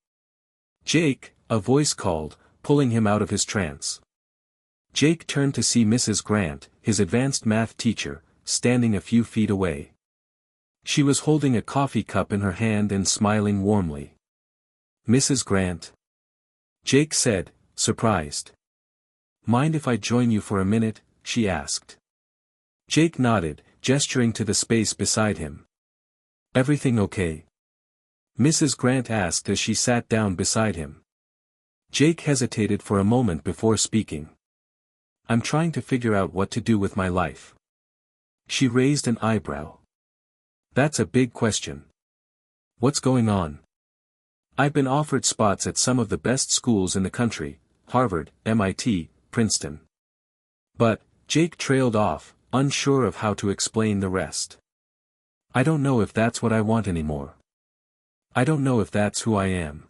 Jake, a voice called, pulling him out of his trance. Jake turned to see Mrs. Grant, his advanced math teacher, standing a few feet away. She was holding a coffee cup in her hand and smiling warmly. Mrs. Grant? Jake said, surprised. Mind if I join you for a minute? She asked. Jake nodded, gesturing to the space beside him. Everything okay? Mrs. Grant asked as she sat down beside him. Jake hesitated for a moment before speaking. I'm trying to figure out what to do with my life. She raised an eyebrow. That's a big question. What's going on? I've been offered spots at some of the best schools in the country, Harvard, MIT, Princeton. But, Jake trailed off, unsure of how to explain the rest. I don't know if that's what I want anymore. I don't know if that's who I am.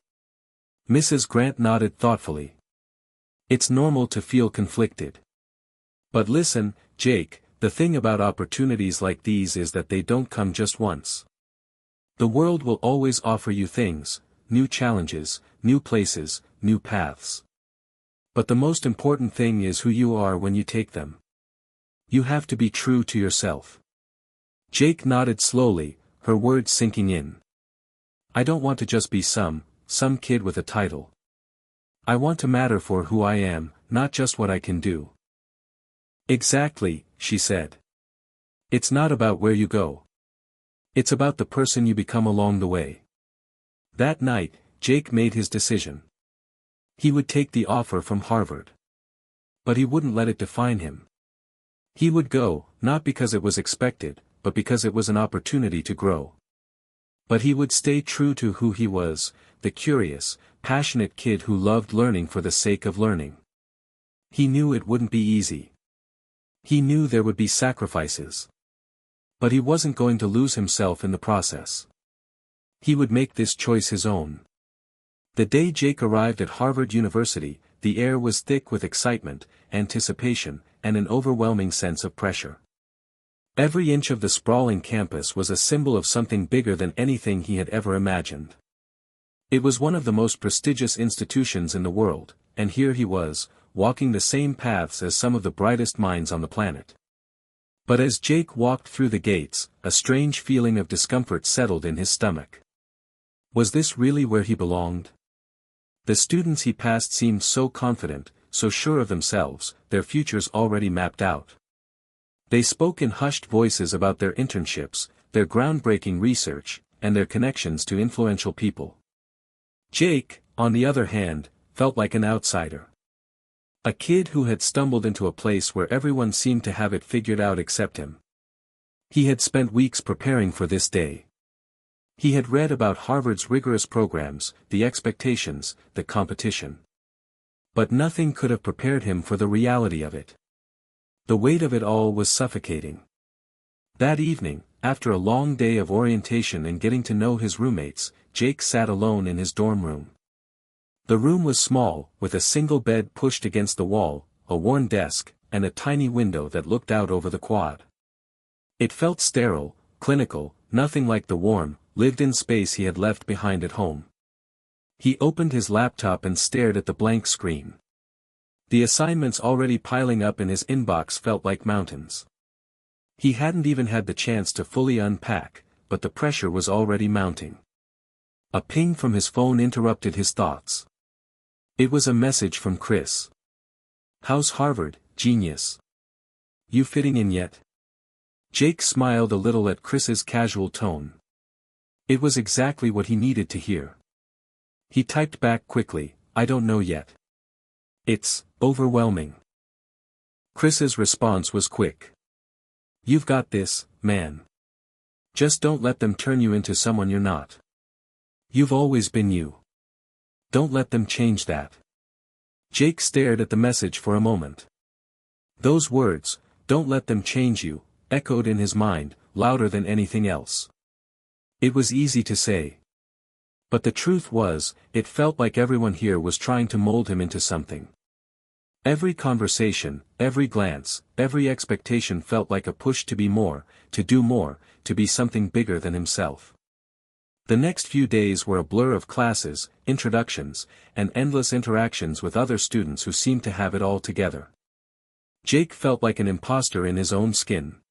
Mrs. Grant nodded thoughtfully. It's normal to feel conflicted. But listen, Jake, the thing about opportunities like these is that they don't come just once. The world will always offer you things, new challenges, new places, new paths. But the most important thing is who you are when you take them. You have to be true to yourself. Jake nodded slowly, her words sinking in. I don't want to just be some kid with a title. I want to matter for who I am, not just what I can do. Exactly, she said. It's not about where you go. It's about the person you become along the way. That night, Jake made his decision. He would take the offer from Harvard. But he wouldn't let it define him. He would go, not because it was expected, but because it was an opportunity to grow. But he would stay true to who he was, the curious, passionate kid who loved learning for the sake of learning. He knew it wouldn't be easy. He knew there would be sacrifices. But he wasn't going to lose himself in the process. He would make this choice his own. The day Jake arrived at Harvard University, the air was thick with excitement, anticipation, and an overwhelming sense of pressure. Every inch of the sprawling campus was a symbol of something bigger than anything he had ever imagined. It was one of the most prestigious institutions in the world, and here he was, walking the same paths as some of the brightest minds on the planet. But as Jake walked through the gates, a strange feeling of discomfort settled in his stomach. Was this really where he belonged? The students he passed seemed so confident, so sure of themselves, their futures already mapped out. They spoke in hushed voices about their internships, their groundbreaking research, and their connections to influential people. Jake, on the other hand, felt like an outsider. A kid who had stumbled into a place where everyone seemed to have it figured out except him. He had spent weeks preparing for this day. He had read about Harvard's rigorous programs, the expectations, the competition. But nothing could have prepared him for the reality of it. The weight of it all was suffocating. That evening, after a long day of orientation and getting to know his roommates, Jake sat alone in his dorm room. The room was small, with a single bed pushed against the wall, a worn desk, and a tiny window that looked out over the quad. It felt sterile, clinical, nothing like the warm, lived-in space he had left behind at home. He opened his laptop and stared at the blank screen. The assignments already piling up in his inbox felt like mountains. He hadn't even had the chance to fully unpack, but the pressure was already mounting. A ping from his phone interrupted his thoughts. It was a message from Chris. "How's Harvard, genius? You fitting in yet?" Jake smiled a little at Chris's casual tone. It was exactly what he needed to hear. He typed back quickly, "I don't know yet. It's overwhelming." Chris's response was quick. "You've got this, man. Just don't let them turn you into someone you're not. You've always been you. Don't let them change that." Jake stared at the message for a moment. Those words, "don't let them change you," echoed in his mind, louder than anything else. It was easy to say. But the truth was, it felt like everyone here was trying to mold him into something. Every conversation, every glance, every expectation felt like a push to be more, to do more, to be something bigger than himself. The next few days were a blur of classes, introductions, and endless interactions with other students who seemed to have it all together. Jake felt like an imposter in his own skin.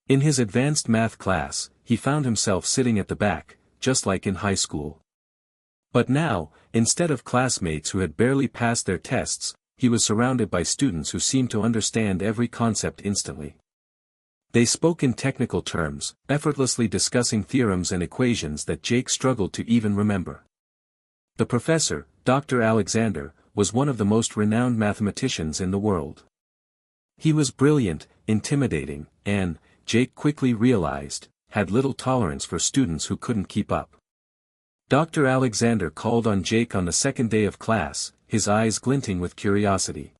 In his advanced math class, he found himself sitting at the back, just like in high school. But now, instead of classmates who had barely passed their tests, he was surrounded by students who seemed to understand every concept instantly. They spoke in technical terms, effortlessly discussing theorems and equations that Jake struggled to even remember. The professor, Dr. Alexander, was one of the most renowned mathematicians in the world. He was brilliant, intimidating, and, Jake quickly realized, had little tolerance for students who couldn't keep up. Dr. Alexander called on Jake on the second day of class, his eyes glinting with curiosity.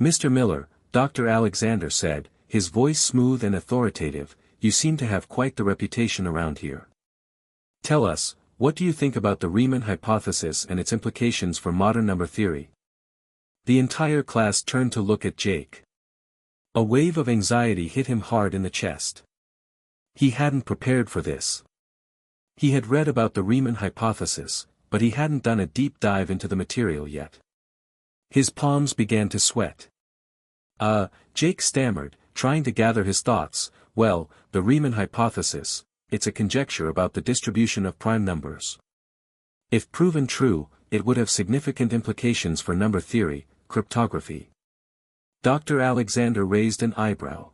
"Mr. Miller," Dr. Alexander said, his voice smooth and authoritative, "you seem to have quite the reputation around here. Tell us, what do you think about the Riemann hypothesis and its implications for modern number theory?" The entire class turned to look at Jake. A wave of anxiety hit him hard in the chest. He hadn't prepared for this. He had read about the Riemann hypothesis, but he hadn't done a deep dive into the material yet. His palms began to sweat. Jake stammered, trying to gather his thoughts. "Well, the Riemann hypothesis, it's a conjecture about the distribution of prime numbers. If proven true, it would have significant implications for number theory, cryptography." Dr. Alexander raised an eyebrow.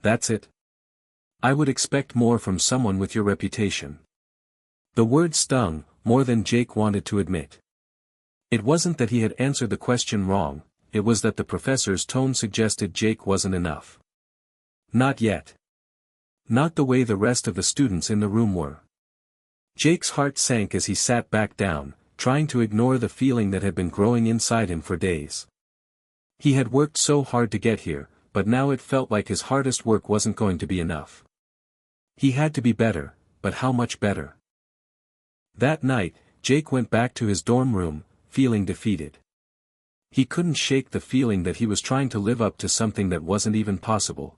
"That's it? I would expect more from someone with your reputation." The word stung, more than Jake wanted to admit. It wasn't that he had answered the question wrong, it was that the professor's tone suggested Jake wasn't enough. Not yet. Not the way the rest of the students in the room were. Jake's heart sank as he sat back down, trying to ignore the feeling that had been growing inside him for days. He had worked so hard to get here, but now it felt like his hardest work wasn't going to be enough. He had to be better, but how much better? That night, Jake went back to his dorm room, feeling defeated. He couldn't shake the feeling that he was trying to live up to something that wasn't even possible.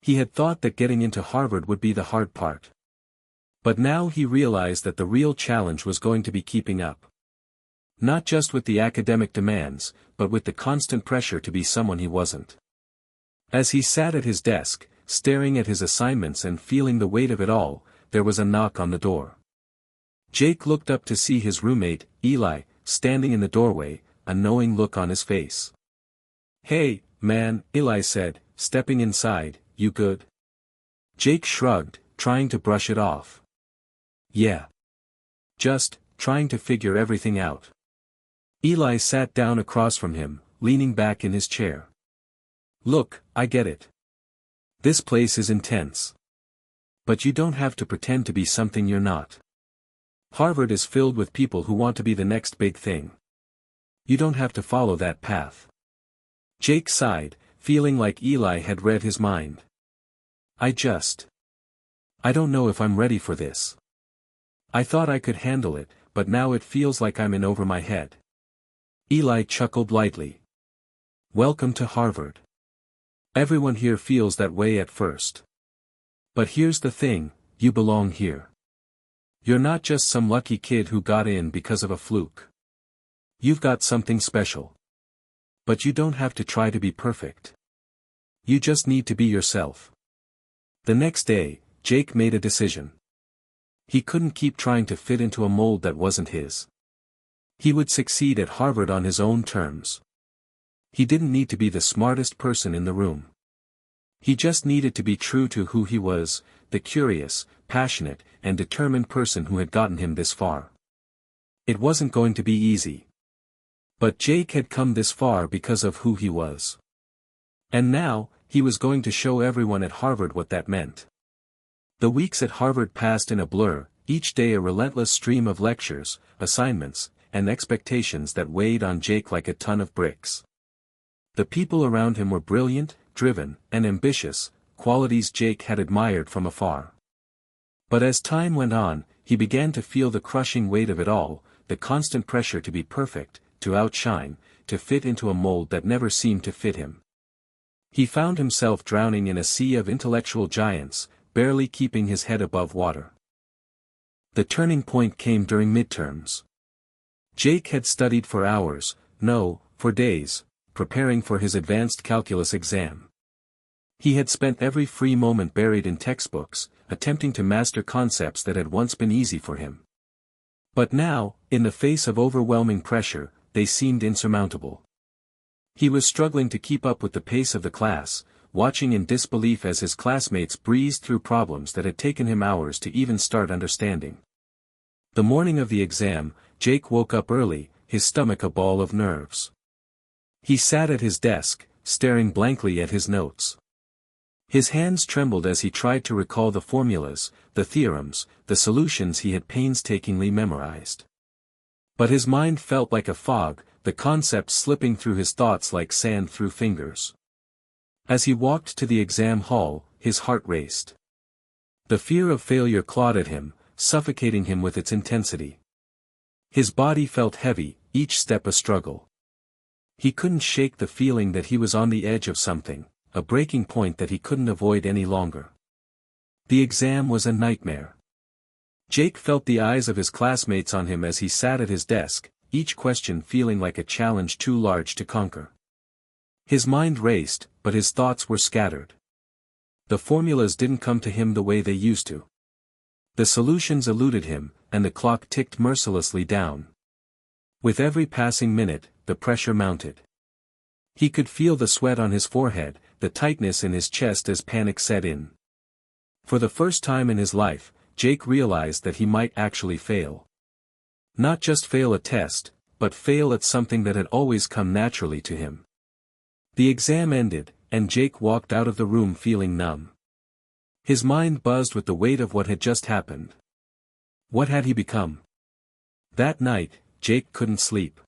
He had thought that getting into Harvard would be the hard part. But now he realized that the real challenge was going to be keeping up. Not just with the academic demands, but with the constant pressure to be someone he wasn't. As he sat at his desk, staring at his assignments and feeling the weight of it all, there was a knock on the door. Jake looked up to see his roommate, Eli, standing in the doorway, a knowing look on his face. "Hey, man," Eli said, stepping inside, "you good?" Jake shrugged, trying to brush it off. Yeah. Just, trying to figure everything out. Eli sat down across from him, leaning back in his chair. Look, I get it. This place is intense. But you don't have to pretend to be something you're not. Harvard is filled with people who want to be the next big thing. You don't have to follow that path. Jake sighed, feeling like Eli had read his mind. I don't know if I'm ready for this. I thought I could handle it, but now it feels like I'm in over my head. Eli chuckled lightly. Welcome to Harvard. Everyone here feels that way at first. But here's the thing, you belong here. You're not just some lucky kid who got in because of a fluke. You've got something special. But you don't have to try to be perfect. You just need to be yourself. The next day, Jake made a decision. He couldn't keep trying to fit into a mold that wasn't his. He would succeed at Harvard on his own terms. He didn't need to be the smartest person in the room. He just needed to be true to who he was, the curious, passionate, and determined person who had gotten him this far. It wasn't going to be easy. But Jake had come this far because of who he was. And now, he was going to show everyone at Harvard what that meant. The weeks at Harvard passed in a blur, each day a relentless stream of lectures, assignments, and expectations that weighed on Jake like a ton of bricks. The people around him were brilliant, driven, and ambitious, qualities Jake had admired from afar. But as time went on, he began to feel the crushing weight of it all, the constant pressure to be perfect, to outshine, to fit into a mold that never seemed to fit him. He found himself drowning in a sea of intellectual giants, barely keeping his head above water. The turning point came during midterms. Jake had studied for hours, no, for days, preparing for his advanced calculus exam. He had spent every free moment buried in textbooks, attempting to master concepts that had once been easy for him. But now, in the face of overwhelming pressure, they seemed insurmountable. He was struggling to keep up with the pace of the class, watching in disbelief as his classmates breezed through problems that had taken him hours to even start understanding. The morning of the exam, Jake woke up early, his stomach a ball of nerves. He sat at his desk, staring blankly at his notes. His hands trembled as he tried to recall the formulas, the theorems, the solutions he had painstakingly memorized. But his mind felt like a fog, the concepts slipping through his thoughts like sand through fingers. As he walked to the exam hall, his heart raced. The fear of failure clawed at him, suffocating him with its intensity. His body felt heavy, each step a struggle. He couldn't shake the feeling that he was on the edge of something, a breaking point that he couldn't avoid any longer. The exam was a nightmare. Jake felt the eyes of his classmates on him as he sat at his desk, each question feeling like a challenge too large to conquer. His mind raced, but his thoughts were scattered. The formulas didn't come to him the way they used to. The solutions eluded him, and the clock ticked mercilessly down. With every passing minute, the pressure mounted. He could feel the sweat on his forehead, the tightness in his chest as panic set in. For the first time in his life, Jake realized that he might actually fail. Not just fail a test, but fail at something that had always come naturally to him. The exam ended, and Jake walked out of the room feeling numb. His mind buzzed with the weight of what had just happened. What had he become? That night, Jake couldn't sleep.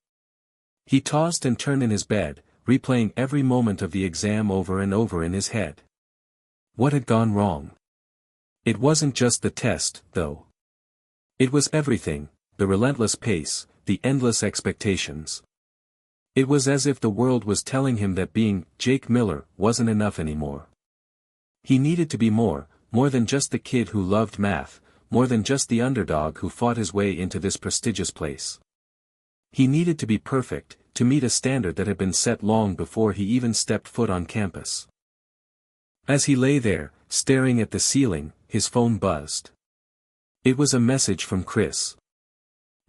He tossed and turned in his bed, replaying every moment of the exam over and over in his head. What had gone wrong? It wasn't just the test, though. It was everything, the relentless pace, the endless expectations. It was as if the world was telling him that being Jake Miller wasn't enough anymore. He needed to be more than just the kid who loved math, more than just the underdog who fought his way into this prestigious place. He needed to be perfect, to meet a standard that had been set long before he even stepped foot on campus. As he lay there, staring at the ceiling, his phone buzzed. It was a message from Chris.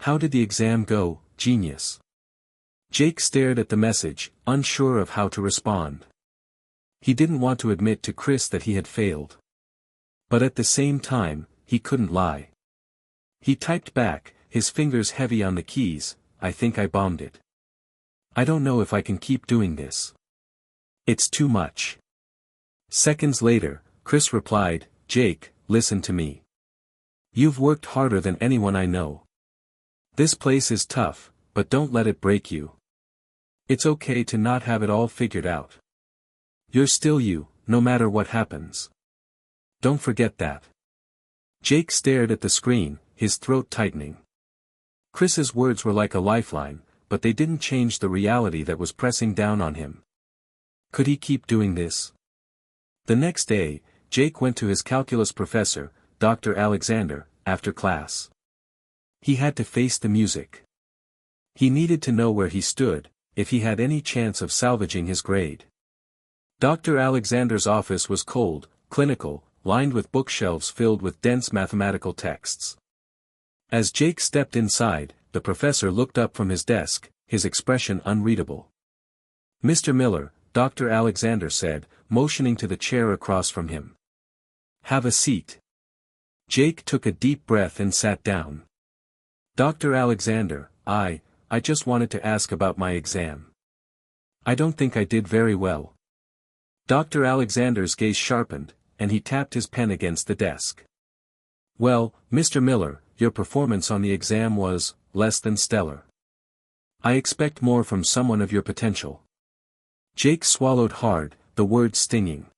How did the exam go, genius? Jake stared at the message, unsure of how to respond. He didn't want to admit to Chris that he had failed. But at the same time, he couldn't lie. He typed back, his fingers heavy on the keys, "I think I bombed it. I don't know if I can keep doing this. It's too much." Seconds later, Chris replied, "Jake, listen to me. You've worked harder than anyone I know. This place is tough, but don't let it break you. It's okay to not have it all figured out. You're still you, no matter what happens. Don't forget that." Jake stared at the screen, his throat tightening. Chris's words were like a lifeline, but they didn't change the reality that was pressing down on him. Could he keep doing this? The next day, Jake went to his calculus professor, Dr. Alexander, after class. He had to face the music. He needed to know where he stood, if he had any chance of salvaging his grade. Dr. Alexander's office was cold, clinical, lined with bookshelves filled with dense mathematical texts. As Jake stepped inside, the professor looked up from his desk, his expression unreadable. "Mr. Miller," Dr. Alexander said, motioning to the chair across from him. "Have a seat." Jake took a deep breath and sat down. "Dr. Alexander, I just wanted to ask about my exam. I don't think I did very well." Dr. Alexander's gaze sharpened, and he tapped his pen against the desk. "Well, Mr. Miller, your performance on the exam was less than stellar. I expect more from someone of your potential." Jake swallowed hard, the words stinging.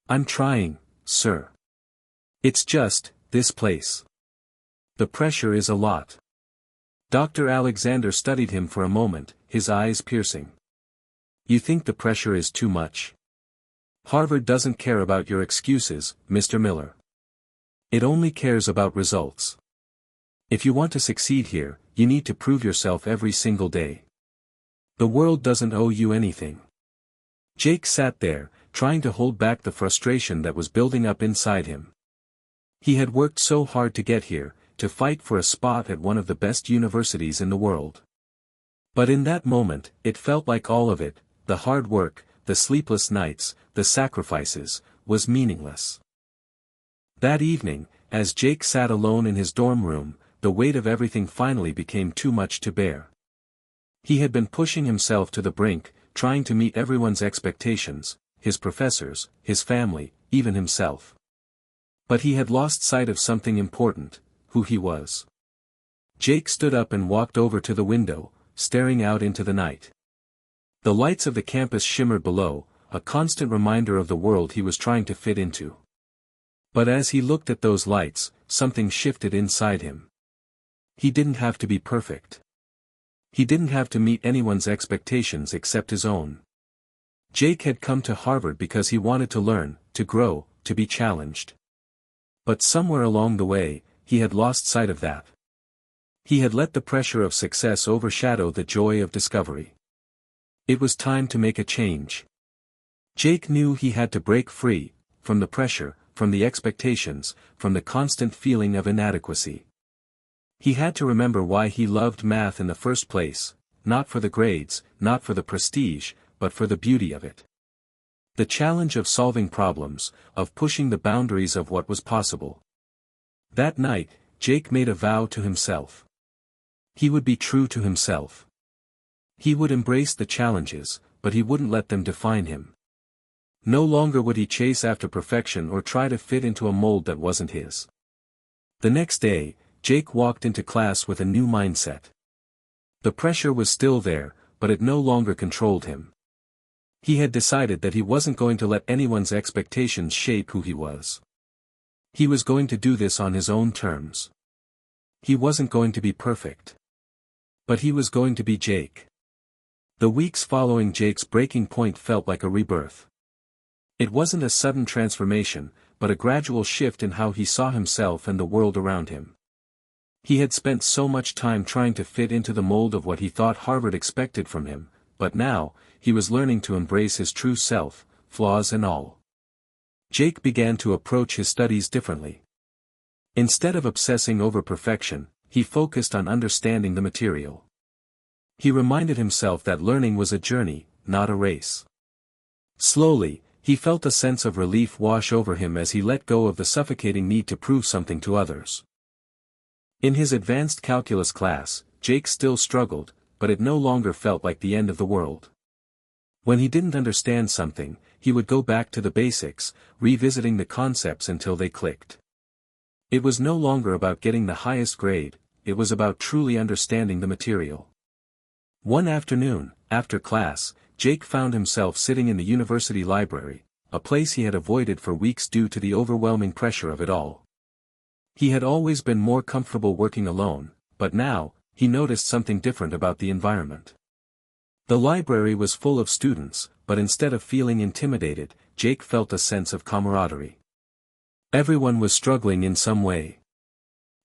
"I'm trying, sir. It's just, this place. The pressure is a lot." Dr. Alexander studied him for a moment, his eyes piercing. "You think the pressure is too much? Harvard doesn't care about your excuses, Mr. Miller. It only cares about results. If you want to succeed here, you need to prove yourself every single day. The world doesn't owe you anything." Jake sat there, trying to hold back the frustration that was building up inside him. He had worked so hard to get here, to fight for a spot at one of the best universities in the world. But in that moment, it felt like all of it, the hard work, the sleepless nights, the sacrifices, was meaningless. That evening, as Jake sat alone in his dorm room, the weight of everything finally became too much to bear. He had been pushing himself to the brink, trying to meet everyone's expectations, his professors, his family, even himself. But he had lost sight of something important, who he was. Jake stood up and walked over to the window, staring out into the night. The lights of the campus shimmered below, a constant reminder of the world he was trying to fit into. But as he looked at those lights, something shifted inside him. He didn't have to be perfect. He didn't have to meet anyone's expectations except his own. Jake had come to Harvard because he wanted to learn, to grow, to be challenged. But somewhere along the way, he had lost sight of that. He had let the pressure of success overshadow the joy of discovery. It was time to make a change. Jake knew he had to break free, from the pressure, from the expectations, from the constant feeling of inadequacy. He had to remember why he loved math in the first place, not for the grades, not for the prestige, but for the beauty of it. The challenge of solving problems, of pushing the boundaries of what was possible. That night, Jake made a vow to himself. He would be true to himself. He would embrace the challenges, but he wouldn't let them define him. No longer would he chase after perfection or try to fit into a mold that wasn't his. The next day, Jake walked into class with a new mindset. The pressure was still there, but it no longer controlled him. He had decided that he wasn't going to let anyone's expectations shape who he was. He was going to do this on his own terms. He wasn't going to be perfect. But he was going to be Jake. The weeks following Jake's breaking point felt like a rebirth. It wasn't a sudden transformation, but a gradual shift in how he saw himself and the world around him. He had spent so much time trying to fit into the mold of what he thought Harvard expected from him, but now, he was learning to embrace his true self, flaws and all. Jake began to approach his studies differently. Instead of obsessing over perfection, he focused on understanding the material. He reminded himself that learning was a journey, not a race. Slowly, he felt a sense of relief wash over him as he let go of the suffocating need to prove something to others. In his advanced calculus class, Jake still struggled, but it no longer felt like the end of the world. When he didn't understand something, he would go back to the basics, revisiting the concepts until they clicked. It was no longer about getting the highest grade, it was about truly understanding the material. One afternoon, after class, Jake found himself sitting in the university library, a place he had avoided for weeks due to the overwhelming pressure of it all. He had always been more comfortable working alone, but now, he noticed something different about the environment. The library was full of students, but instead of feeling intimidated, Jake felt a sense of camaraderie. Everyone was struggling in some way.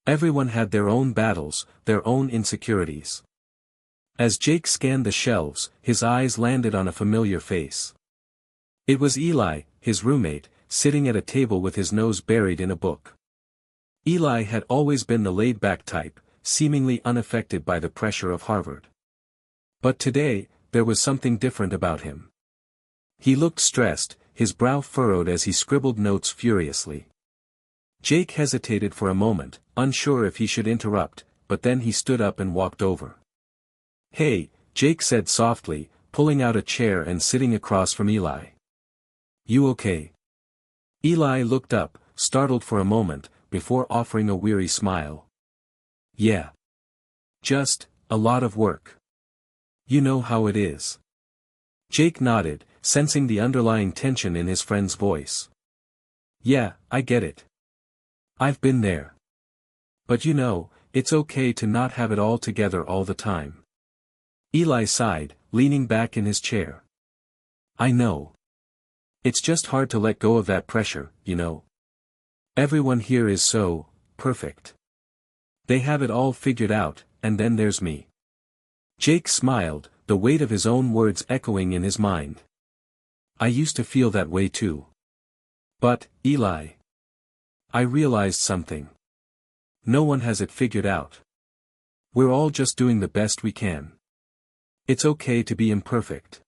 Everyone had their own battles, their own insecurities. As Jake scanned the shelves, his eyes landed on a familiar face. It was Eli, his roommate, sitting at a table with his nose buried in a book. Eli had always been the laid-back type, seemingly unaffected by the pressure of Harvard. But today, there was something different about him. He looked stressed, his brow furrowed as he scribbled notes furiously. Jake hesitated for a moment, unsure if he should interrupt, but then he stood up and walked over. "Hey," Jake said softly, pulling out a chair and sitting across from Eli. "You okay?" Eli looked up, startled for a moment, before offering a weary smile. "Yeah. Just, a lot of work. You know how it is." Jake nodded, sensing the underlying tension in his friend's voice. "Yeah, I get it. I've been there. But you know, it's okay to not have it all together all the time." Eli sighed, leaning back in his chair. "I know. It's just hard to let go of that pressure, you know. Everyone here is so perfect. They have it all figured out, and then there's me." Jake smiled, the weight of his own words echoing in his mind. "I used to feel that way too. But, Eli, I realized something. No one has it figured out. We're all just doing the best we can. It's okay to be imperfect.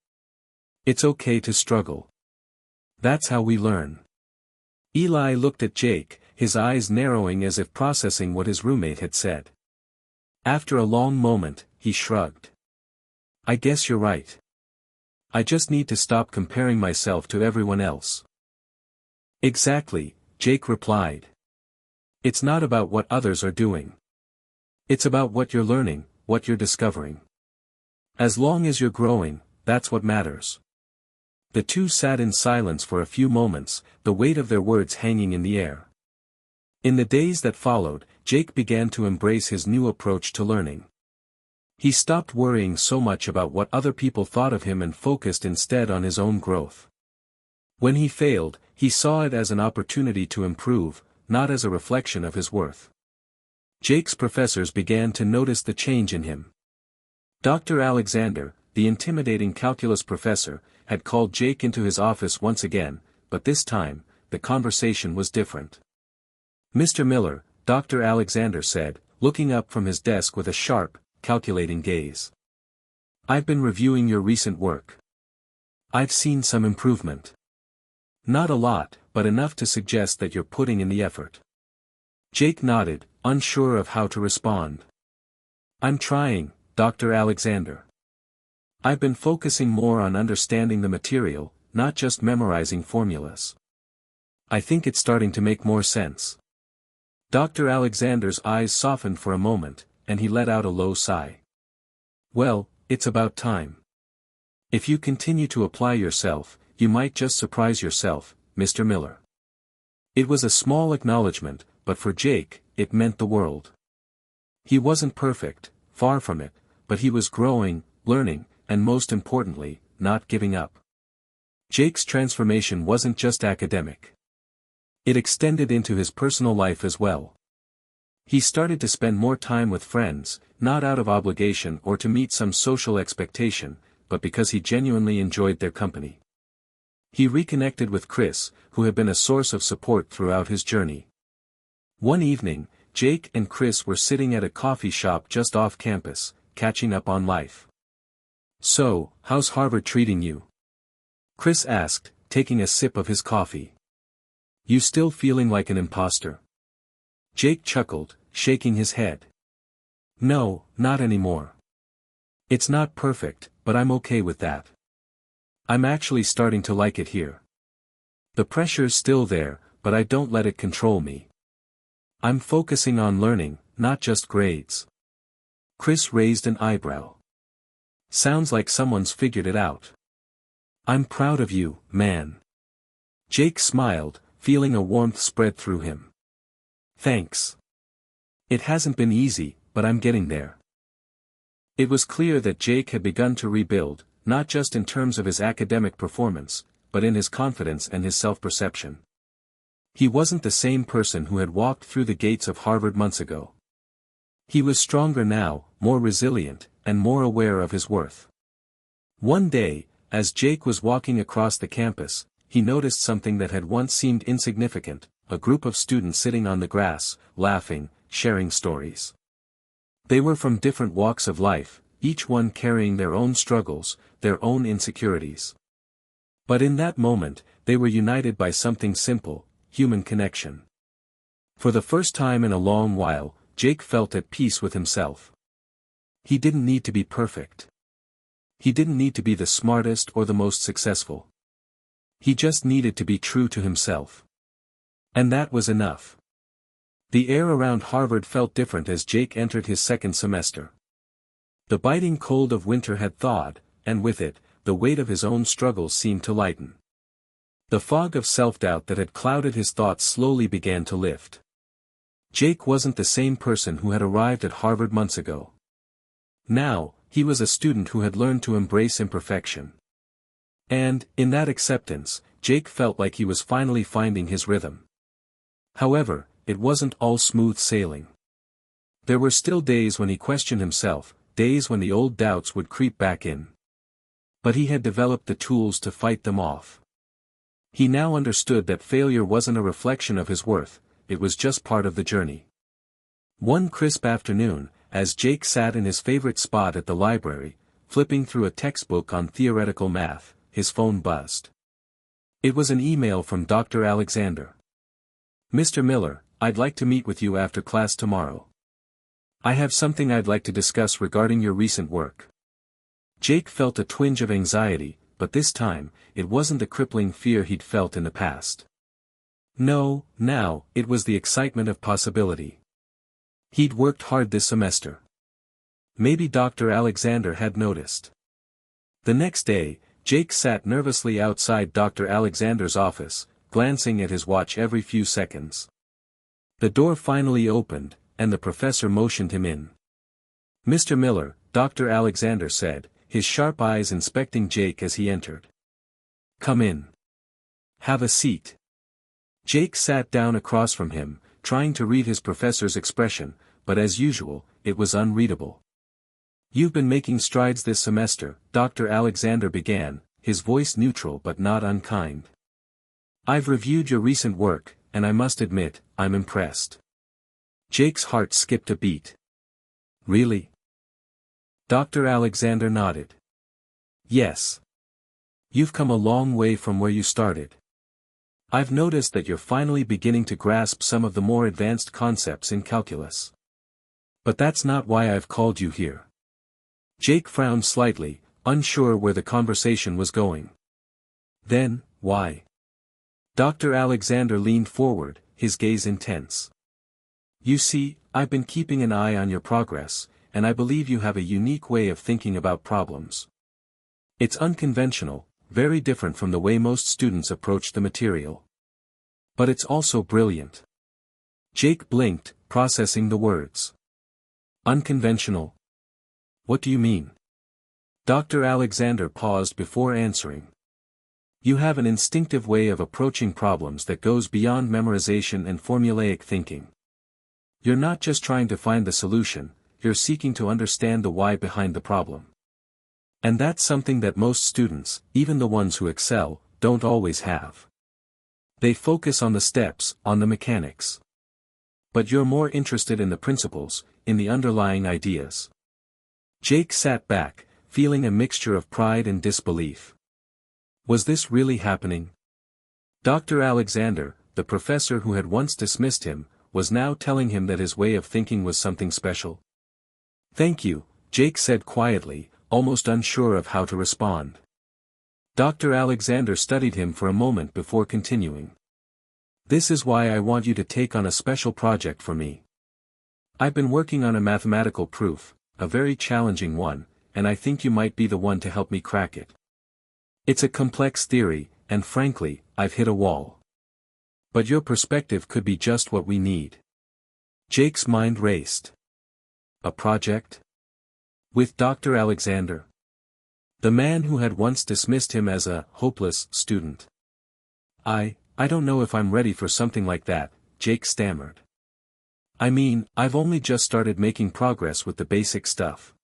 It's okay to struggle. That's how we learn." Eli looked at Jake, his eyes narrowing as if processing what his roommate had said. After a long moment, he shrugged. "I guess you're right. I just need to stop comparing myself to everyone else." "Exactly," Jake replied. "It's not about what others are doing. It's about what you're learning, what you're discovering. As long as you're growing, that's what matters." The two sat in silence for a few moments, the weight of their words hanging in the air. In the days that followed, Jake began to embrace his new approach to learning. He stopped worrying so much about what other people thought of him and focused instead on his own growth. When he failed, he saw it as an opportunity to improve, not as a reflection of his worth. Jake's professors began to notice the change in him. Dr. Alexander, the intimidating calculus professor, had called Jake into his office once again, but this time, the conversation was different. "Mr. Miller," Dr. Alexander said, looking up from his desk with a sharp, calculating gaze. "I've been reviewing your recent work. I've seen some improvement. Not a lot, but enough to suggest that you're putting in the effort." Jake nodded, unsure of how to respond. "I'm trying, Dr. Alexander. I've been focusing more on understanding the material, not just memorizing formulas. I think it's starting to make more sense." Dr. Alexander's eyes softened for a moment, and he let out a low sigh. "Well, it's about time. If you continue to apply yourself, you might just surprise yourself, Mr. Miller." It was a small acknowledgement, but for Jake, it meant the world. He wasn't perfect, far from it, but he was growing, learning, and most importantly, not giving up. Jake's transformation wasn't just academic. It extended into his personal life as well. He started to spend more time with friends, not out of obligation or to meet some social expectation, but because he genuinely enjoyed their company. He reconnected with Chris, who had been a source of support throughout his journey. One evening, Jake and Chris were sitting at a coffee shop just off campus, catching up on life. "So, how's Harvard treating you?" Chris asked, taking a sip of his coffee. "You still feeling like an imposter?" Jake chuckled, shaking his head. No, not anymore. It's not perfect, but I'm okay with that. I'm actually starting to like it here. The pressure's still there, but I don't let it control me. I'm focusing on learning, not just grades. Chris raised an eyebrow. Sounds like someone's figured it out. I'm proud of you, man. Jake smiled, feeling a warmth spread through him. Thanks. It hasn't been easy, but I'm getting there. It was clear that Jake had begun to rebuild, not just in terms of his academic performance, but in his confidence and his self-perception. He wasn't the same person who had walked through the gates of Harvard months ago. He was stronger now, more resilient, and more aware of his worth. One day, as Jake was walking across the campus, he noticed something that had once seemed insignificant, a group of students sitting on the grass, laughing, sharing stories. They were from different walks of life, each one carrying their own struggles, their own insecurities. But in that moment, they were united by something simple, human connection. For the first time in a long while, Jake felt at peace with himself. He didn't need to be perfect. He didn't need to be the smartest or the most successful. He just needed to be true to himself. And that was enough. The air around Harvard felt different as Jake entered his second semester. The biting cold of winter had thawed, and with it, the weight of his own struggles seemed to lighten. The fog of self-doubt that had clouded his thoughts slowly began to lift. Jake wasn't the same person who had arrived at Harvard months ago. Now, he was a student who had learned to embrace imperfection. And, in that acceptance, Jake felt like he was finally finding his rhythm. However, it wasn't all smooth sailing. There were still days when he questioned himself, days when the old doubts would creep back in. But he had developed the tools to fight them off. He now understood that failure wasn't a reflection of his worth, it was just part of the journey. One crisp afternoon, as Jake sat in his favorite spot at the library, flipping through a textbook on theoretical math, his phone buzzed. It was an email from Dr. Alexander. Mr. Miller, I'd like to meet with you after class tomorrow. I have something I'd like to discuss regarding your recent work. Jake felt a twinge of anxiety, but this time, it wasn't the crippling fear he'd felt in the past. No, now, it was the excitement of possibility. He'd worked hard this semester. Maybe Dr. Alexander had noticed. The next day, Jake sat nervously outside Dr. Alexander's office, glancing at his watch every few seconds. The door finally opened, and the professor motioned him in. Mr. Miller, Dr. Alexander said, his sharp eyes inspecting Jake as he entered. Come in. Have a seat. Jake sat down across from him, trying to read his professor's expression, but as usual, it was unreadable. You've been making strides this semester, Dr. Alexander began, his voice neutral but not unkind. I've reviewed your recent work, and I must admit, I'm impressed. Jake's heart skipped a beat. Really? Dr. Alexander nodded. Yes. You've come a long way from where you started. I've noticed that you're finally beginning to grasp some of the more advanced concepts in calculus. But that's not why I've called you here. Jake frowned slightly, unsure where the conversation was going. Then, why? Dr. Alexander leaned forward, his gaze intense. You see, I've been keeping an eye on your progress, and I believe you have a unique way of thinking about problems. It's unconventional, very different from the way most students approach the material. But it's also brilliant. Jake blinked, processing the words. Unconventional? What do you mean? Dr. Alexander paused before answering. You have an instinctive way of approaching problems that goes beyond memorization and formulaic thinking. You're not just trying to find the solution, you're seeking to understand the why behind the problem. And that's something that most students, even the ones who excel, don't always have. They focus on the steps, on the mechanics. But you're more interested in the principles, in the underlying ideas. Jake sat back, feeling a mixture of pride and disbelief. Was this really happening? Dr. Alexander, the professor who had once dismissed him, was now telling him that his way of thinking was something special? "Thank you," Jake said quietly, almost unsure of how to respond. Dr. Alexander studied him for a moment before continuing. "This is why I want you to take on a special project for me. I've been working on a mathematical proof, a very challenging one, and I think you might be the one to help me crack it. It's a complex theory, and frankly, I've hit a wall. But your perspective could be just what we need." Jake's mind raced. A project? With Dr. Alexander? The man who had once dismissed him as a hopeless student. I don't know if I'm ready for something like that," Jake stammered. "I mean, I've only just started making progress with the basic stuff."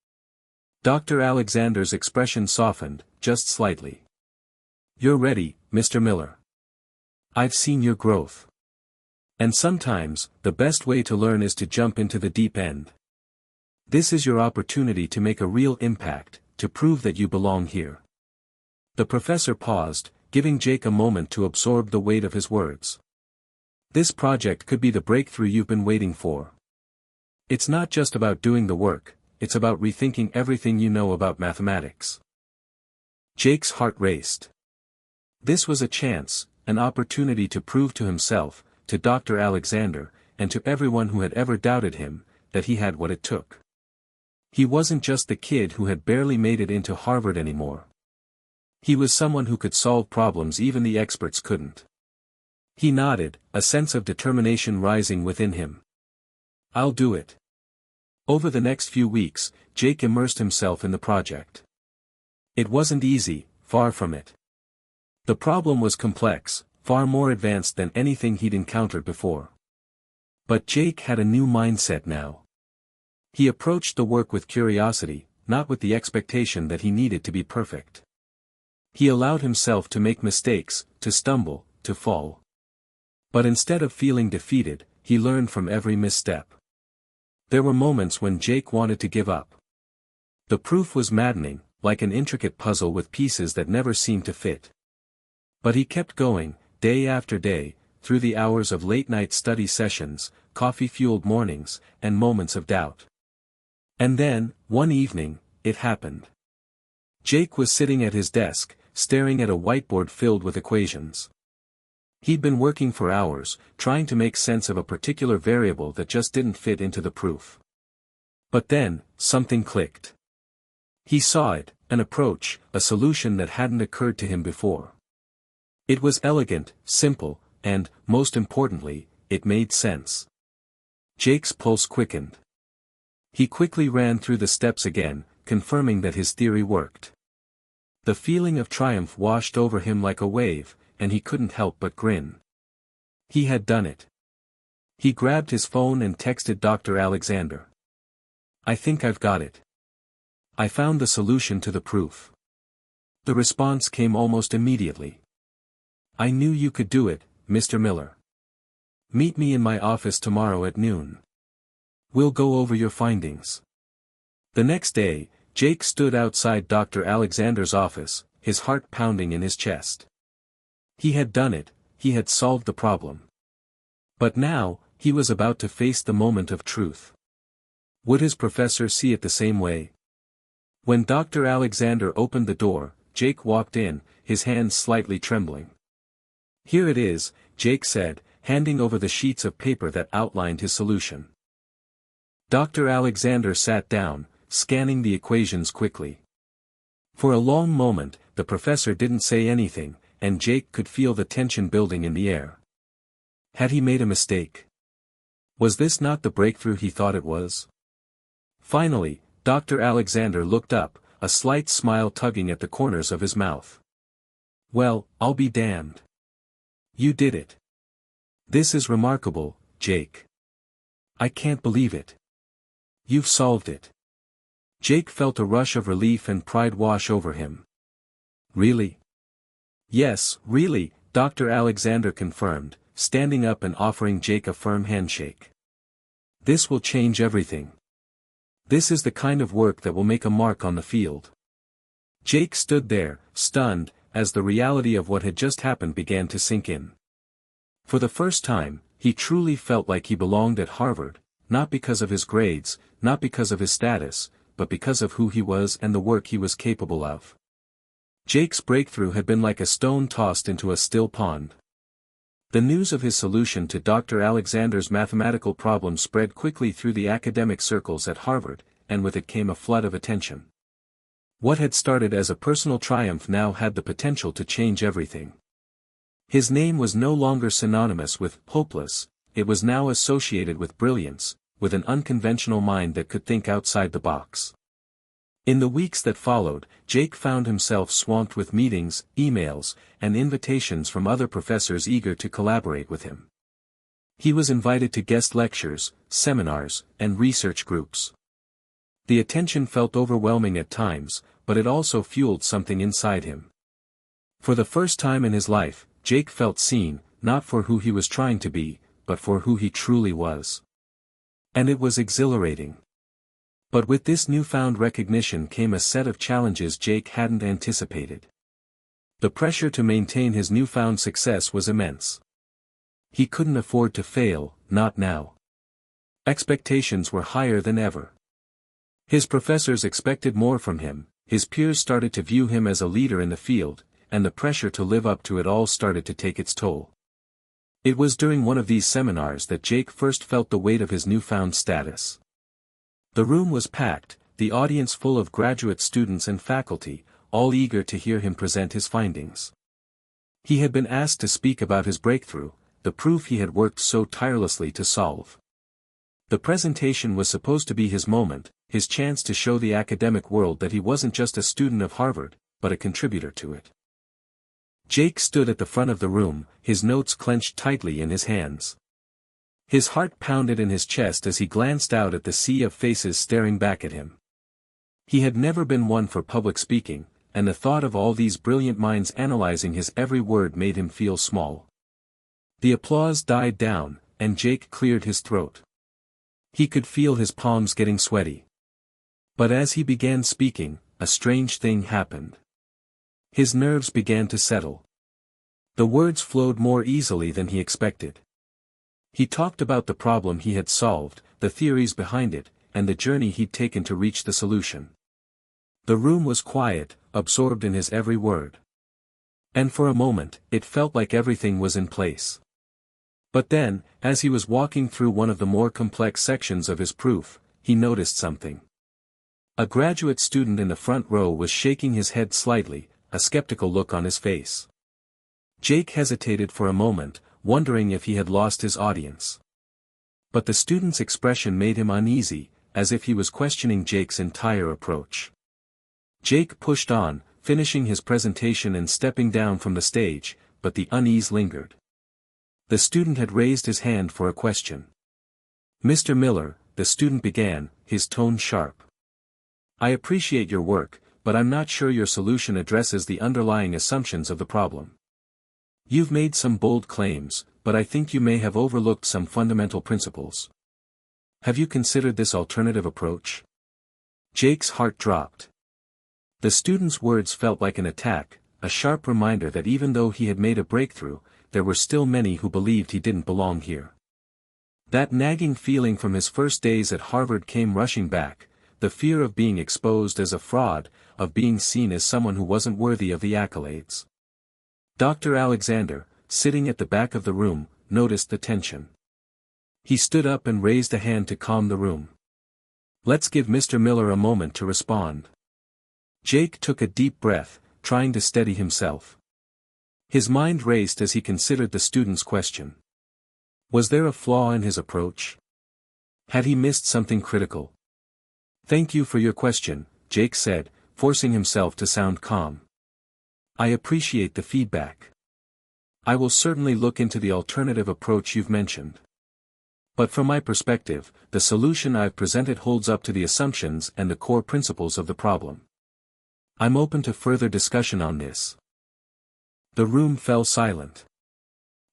Dr. Alexander's expression softened, just slightly. "You're ready, Mr. Miller. I've seen your growth. And sometimes, the best way to learn is to jump into the deep end. This is your opportunity to make a real impact, to prove that you belong here." The professor paused, giving Jake a moment to absorb the weight of his words. "This project could be the breakthrough you've been waiting for. It's not just about doing the work, it's about rethinking everything you know about mathematics." Jake's heart raced. This was a chance, an opportunity to prove to himself, to Dr. Alexander, and to everyone who had ever doubted him, that he had what it took. He wasn't just the kid who had barely made it into Harvard anymore. He was someone who could solve problems even the experts couldn't. He nodded, a sense of determination rising within him. "I'll do it." Over the next few weeks, Jake immersed himself in the project. It wasn't easy, far from it. The problem was complex, far more advanced than anything he'd encountered before. But Jake had a new mindset now. He approached the work with curiosity, not with the expectation that he needed to be perfect. He allowed himself to make mistakes, to stumble, to fall. But instead of feeling defeated, he learned from every misstep. There were moments when Jake wanted to give up. The proof was maddening, like an intricate puzzle with pieces that never seemed to fit. But he kept going, day after day, through the hours of late-night study sessions, coffee-fueled mornings, and moments of doubt. And then, one evening, it happened. Jake was sitting at his desk, staring at a whiteboard filled with equations. He'd been working for hours, trying to make sense of a particular variable that just didn't fit into the proof. But then, something clicked. He saw it, an approach, a solution that hadn't occurred to him before. It was elegant, simple, and, most importantly, it made sense. Jake's pulse quickened. He quickly ran through the steps again, confirming that his theory worked. The feeling of triumph washed over him like a wave, and he couldn't help but grin. He had done it. He grabbed his phone and texted Dr. Alexander. "I think I've got it. I found the solution to the proof." The response came almost immediately. "I knew you could do it, Mr. Miller. Meet me in my office tomorrow at noon. We'll go over your findings." The next day, Jake stood outside Dr. Alexander's office, his heart pounding in his chest. He had done it, he had solved the problem. But now, he was about to face the moment of truth. Would his professor see it the same way? When Dr. Alexander opened the door, Jake walked in, his hands slightly trembling. "Here it is," Jake said, handing over the sheets of paper that outlined his solution. Dr. Alexander sat down, scanning the equations quickly. For a long moment, the professor didn't say anything, and Jake could feel the tension building in the air. Had he made a mistake? Was this not the breakthrough he thought it was? Finally, Dr. Alexander looked up, a slight smile tugging at the corners of his mouth. "Well, I'll be damned. You did it. This is remarkable, Jake. I can't believe it. You've solved it." Jake felt a rush of relief and pride wash over him. "Really?" "Yes, really," Dr. Alexander confirmed, standing up and offering Jake a firm handshake. "This will change everything. This is the kind of work that will make a mark on the field." Jake stood there, stunned, as the reality of what had just happened began to sink in. For the first time, he truly felt like he belonged at Harvard, not because of his grades, not because of his status, but because of who he was and the work he was capable of. Jake's breakthrough had been like a stone tossed into a still pond. The news of his solution to Dr. Alexander's mathematical problem spread quickly through the academic circles at Harvard, and with it came a flood of attention. What had started as a personal triumph now had the potential to change everything. His name was no longer synonymous with hopeless, it was now associated with brilliance, with an unconventional mind that could think outside the box. In the weeks that followed, Jake found himself swamped with meetings, emails, and invitations from other professors eager to collaborate with him. He was invited to guest lectures, seminars, and research groups. The attention felt overwhelming at times, but it also fueled something inside him. For the first time in his life, Jake felt seen, not for who he was trying to be, but for who he truly was. And it was exhilarating. But with this newfound recognition came a set of challenges Jake hadn't anticipated. The pressure to maintain his newfound success was immense. He couldn't afford to fail, not now. Expectations were higher than ever. His professors expected more from him, his peers started to view him as a leader in the field, and the pressure to live up to it all started to take its toll. It was during one of these seminars that Jake first felt the weight of his newfound status. The room was packed, the audience full of graduate students and faculty, all eager to hear him present his findings. He had been asked to speak about his breakthrough, the proof he had worked so tirelessly to solve. The presentation was supposed to be his moment, his chance to show the academic world that he wasn't just a student of Harvard, but a contributor to it. Jake stood at the front of the room, his notes clenched tightly in his hands. His heart pounded in his chest as he glanced out at the sea of faces staring back at him. He had never been one for public speaking, and the thought of all these brilliant minds analyzing his every word made him feel small. The applause died down, and Jake cleared his throat. He could feel his palms getting sweaty. But as he began speaking, a strange thing happened. His nerves began to settle. The words flowed more easily than he expected. He talked about the problem he had solved, the theories behind it, and the journey he'd taken to reach the solution. The room was quiet, absorbed in his every word. And for a moment, it felt like everything was in place. But then, as he was walking through one of the more complex sections of his proof, he noticed something. A graduate student in the front row was shaking his head slightly, a skeptical look on his face. Jake hesitated for a moment, wondering if he had lost his audience. But the student's expression made him uneasy, as if he was questioning Jake's entire approach. Jake pushed on, finishing his presentation and stepping down from the stage, but the unease lingered. The student had raised his hand for a question. "Mr. Miller," the student began, his tone sharp. "I appreciate your work, but I'm not sure your solution addresses the underlying assumptions of the problem. You've made some bold claims, but I think you may have overlooked some fundamental principles. Have you considered this alternative approach?" Jake's heart dropped. The student's words felt like an attack, a sharp reminder that even though he had made a breakthrough, there were still many who believed he didn't belong here. That nagging feeling from his first days at Harvard came rushing back, the fear of being exposed as a fraud, of being seen as someone who wasn't worthy of the accolades. Dr. Alexander, sitting at the back of the room, noticed the tension. He stood up and raised a hand to calm the room. "Let's give Mr. Miller a moment to respond." Jake took a deep breath, trying to steady himself. His mind raced as he considered the student's question. Was there a flaw in his approach? Had he missed something critical? "Thank you for your question," Jake said, forcing himself to sound calm. "I appreciate the feedback. I will certainly look into the alternative approach you've mentioned. But from my perspective, the solution I've presented holds up to the assumptions and the core principles of the problem. I'm open to further discussion on this." The room fell silent.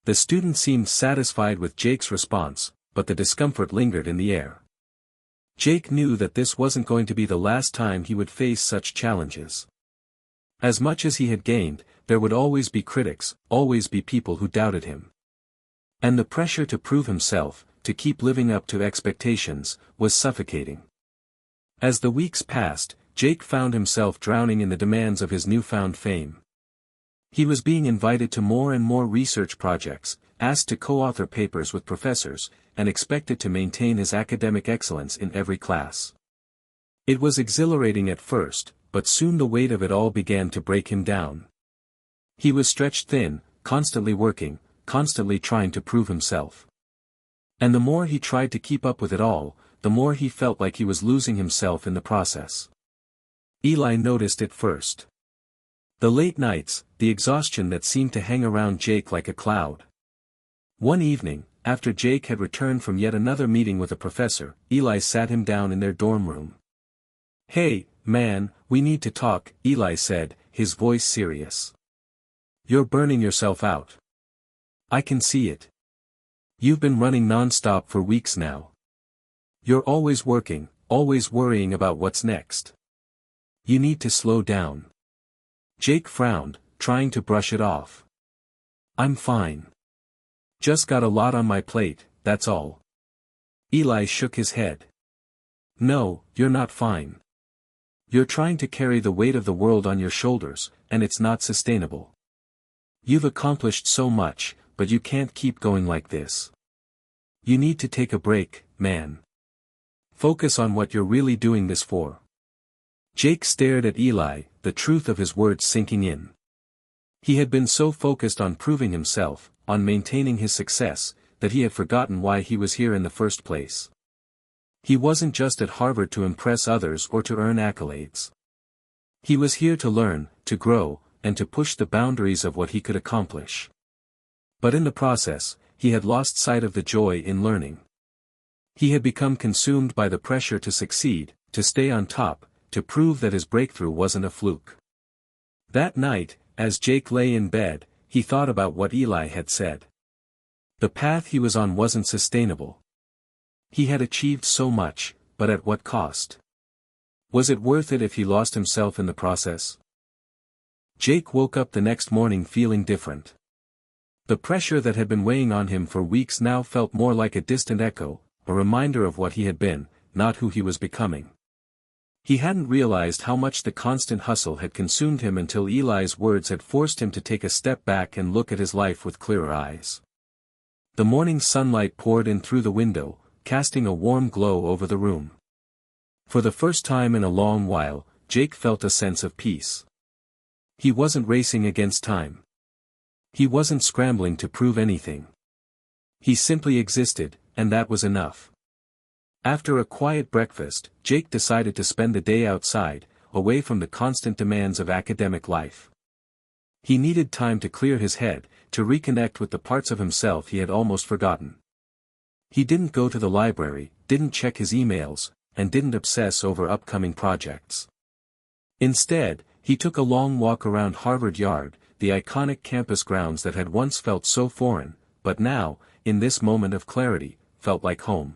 The student seemed satisfied with Jake's response, but the discomfort lingered in the air. Jake knew that this wasn't going to be the last time he would face such challenges. As much as he had gained, there would always be critics, always be people who doubted him. And the pressure to prove himself, to keep living up to expectations, was suffocating. As the weeks passed, Jake found himself drowning in the demands of his newfound fame. He was being invited to more and more research projects, asked to co-author papers with professors, and expected to maintain his academic excellence in every class. It was exhilarating at first, but soon the weight of it all began to break him down. He was stretched thin, constantly working, constantly trying to prove himself. And the more he tried to keep up with it all, the more he felt like he was losing himself in the process. Eli noticed it first. The late nights, the exhaustion that seemed to hang around Jake like a cloud. One evening, after Jake had returned from yet another meeting with a professor, Eli sat him down in their dorm room. "Hey, man, we need to talk," Eli said, his voice serious. "You're burning yourself out. I can see it. You've been running non-stop for weeks now. You're always working, always worrying about what's next. You need to slow down." Jake frowned, trying to brush it off. "I'm fine. Just got a lot on my plate, that's all." Eli shook his head. "No, you're not fine. You're trying to carry the weight of the world on your shoulders, and it's not sustainable. You've accomplished so much, but you can't keep going like this. You need to take a break, man. Focus on what you're really doing this for." Jake stared at Eli, the truth of his words sinking in. He had been so focused on proving himself, on maintaining his success, that he had forgotten why he was here in the first place. He wasn't just at Harvard to impress others or to earn accolades. He was here to learn, to grow, and to push the boundaries of what he could accomplish. But in the process, he had lost sight of the joy in learning. He had become consumed by the pressure to succeed, to stay on top, to prove that his breakthrough wasn't a fluke. That night, as Jake lay in bed, he thought about what Eli had said. The path he was on wasn't sustainable. He had achieved so much, but at what cost? Was it worth it if he lost himself in the process? Jake woke up the next morning feeling different. The pressure that had been weighing on him for weeks now felt more like a distant echo, a reminder of what he had been, not who he was becoming. He hadn't realized how much the constant hustle had consumed him until Eli's words had forced him to take a step back and look at his life with clearer eyes. The morning sunlight poured in through the window, casting a warm glow over the room. For the first time in a long while, Jake felt a sense of peace. He wasn't racing against time. He wasn't scrambling to prove anything. He simply existed, and that was enough. After a quiet breakfast, Jake decided to spend the day outside, away from the constant demands of academic life. He needed time to clear his head, to reconnect with the parts of himself he had almost forgotten. He didn't go to the library, didn't check his emails, and didn't obsess over upcoming projects. Instead, he took a long walk around Harvard Yard, the iconic campus grounds that had once felt so foreign, but now, in this moment of clarity, felt like home.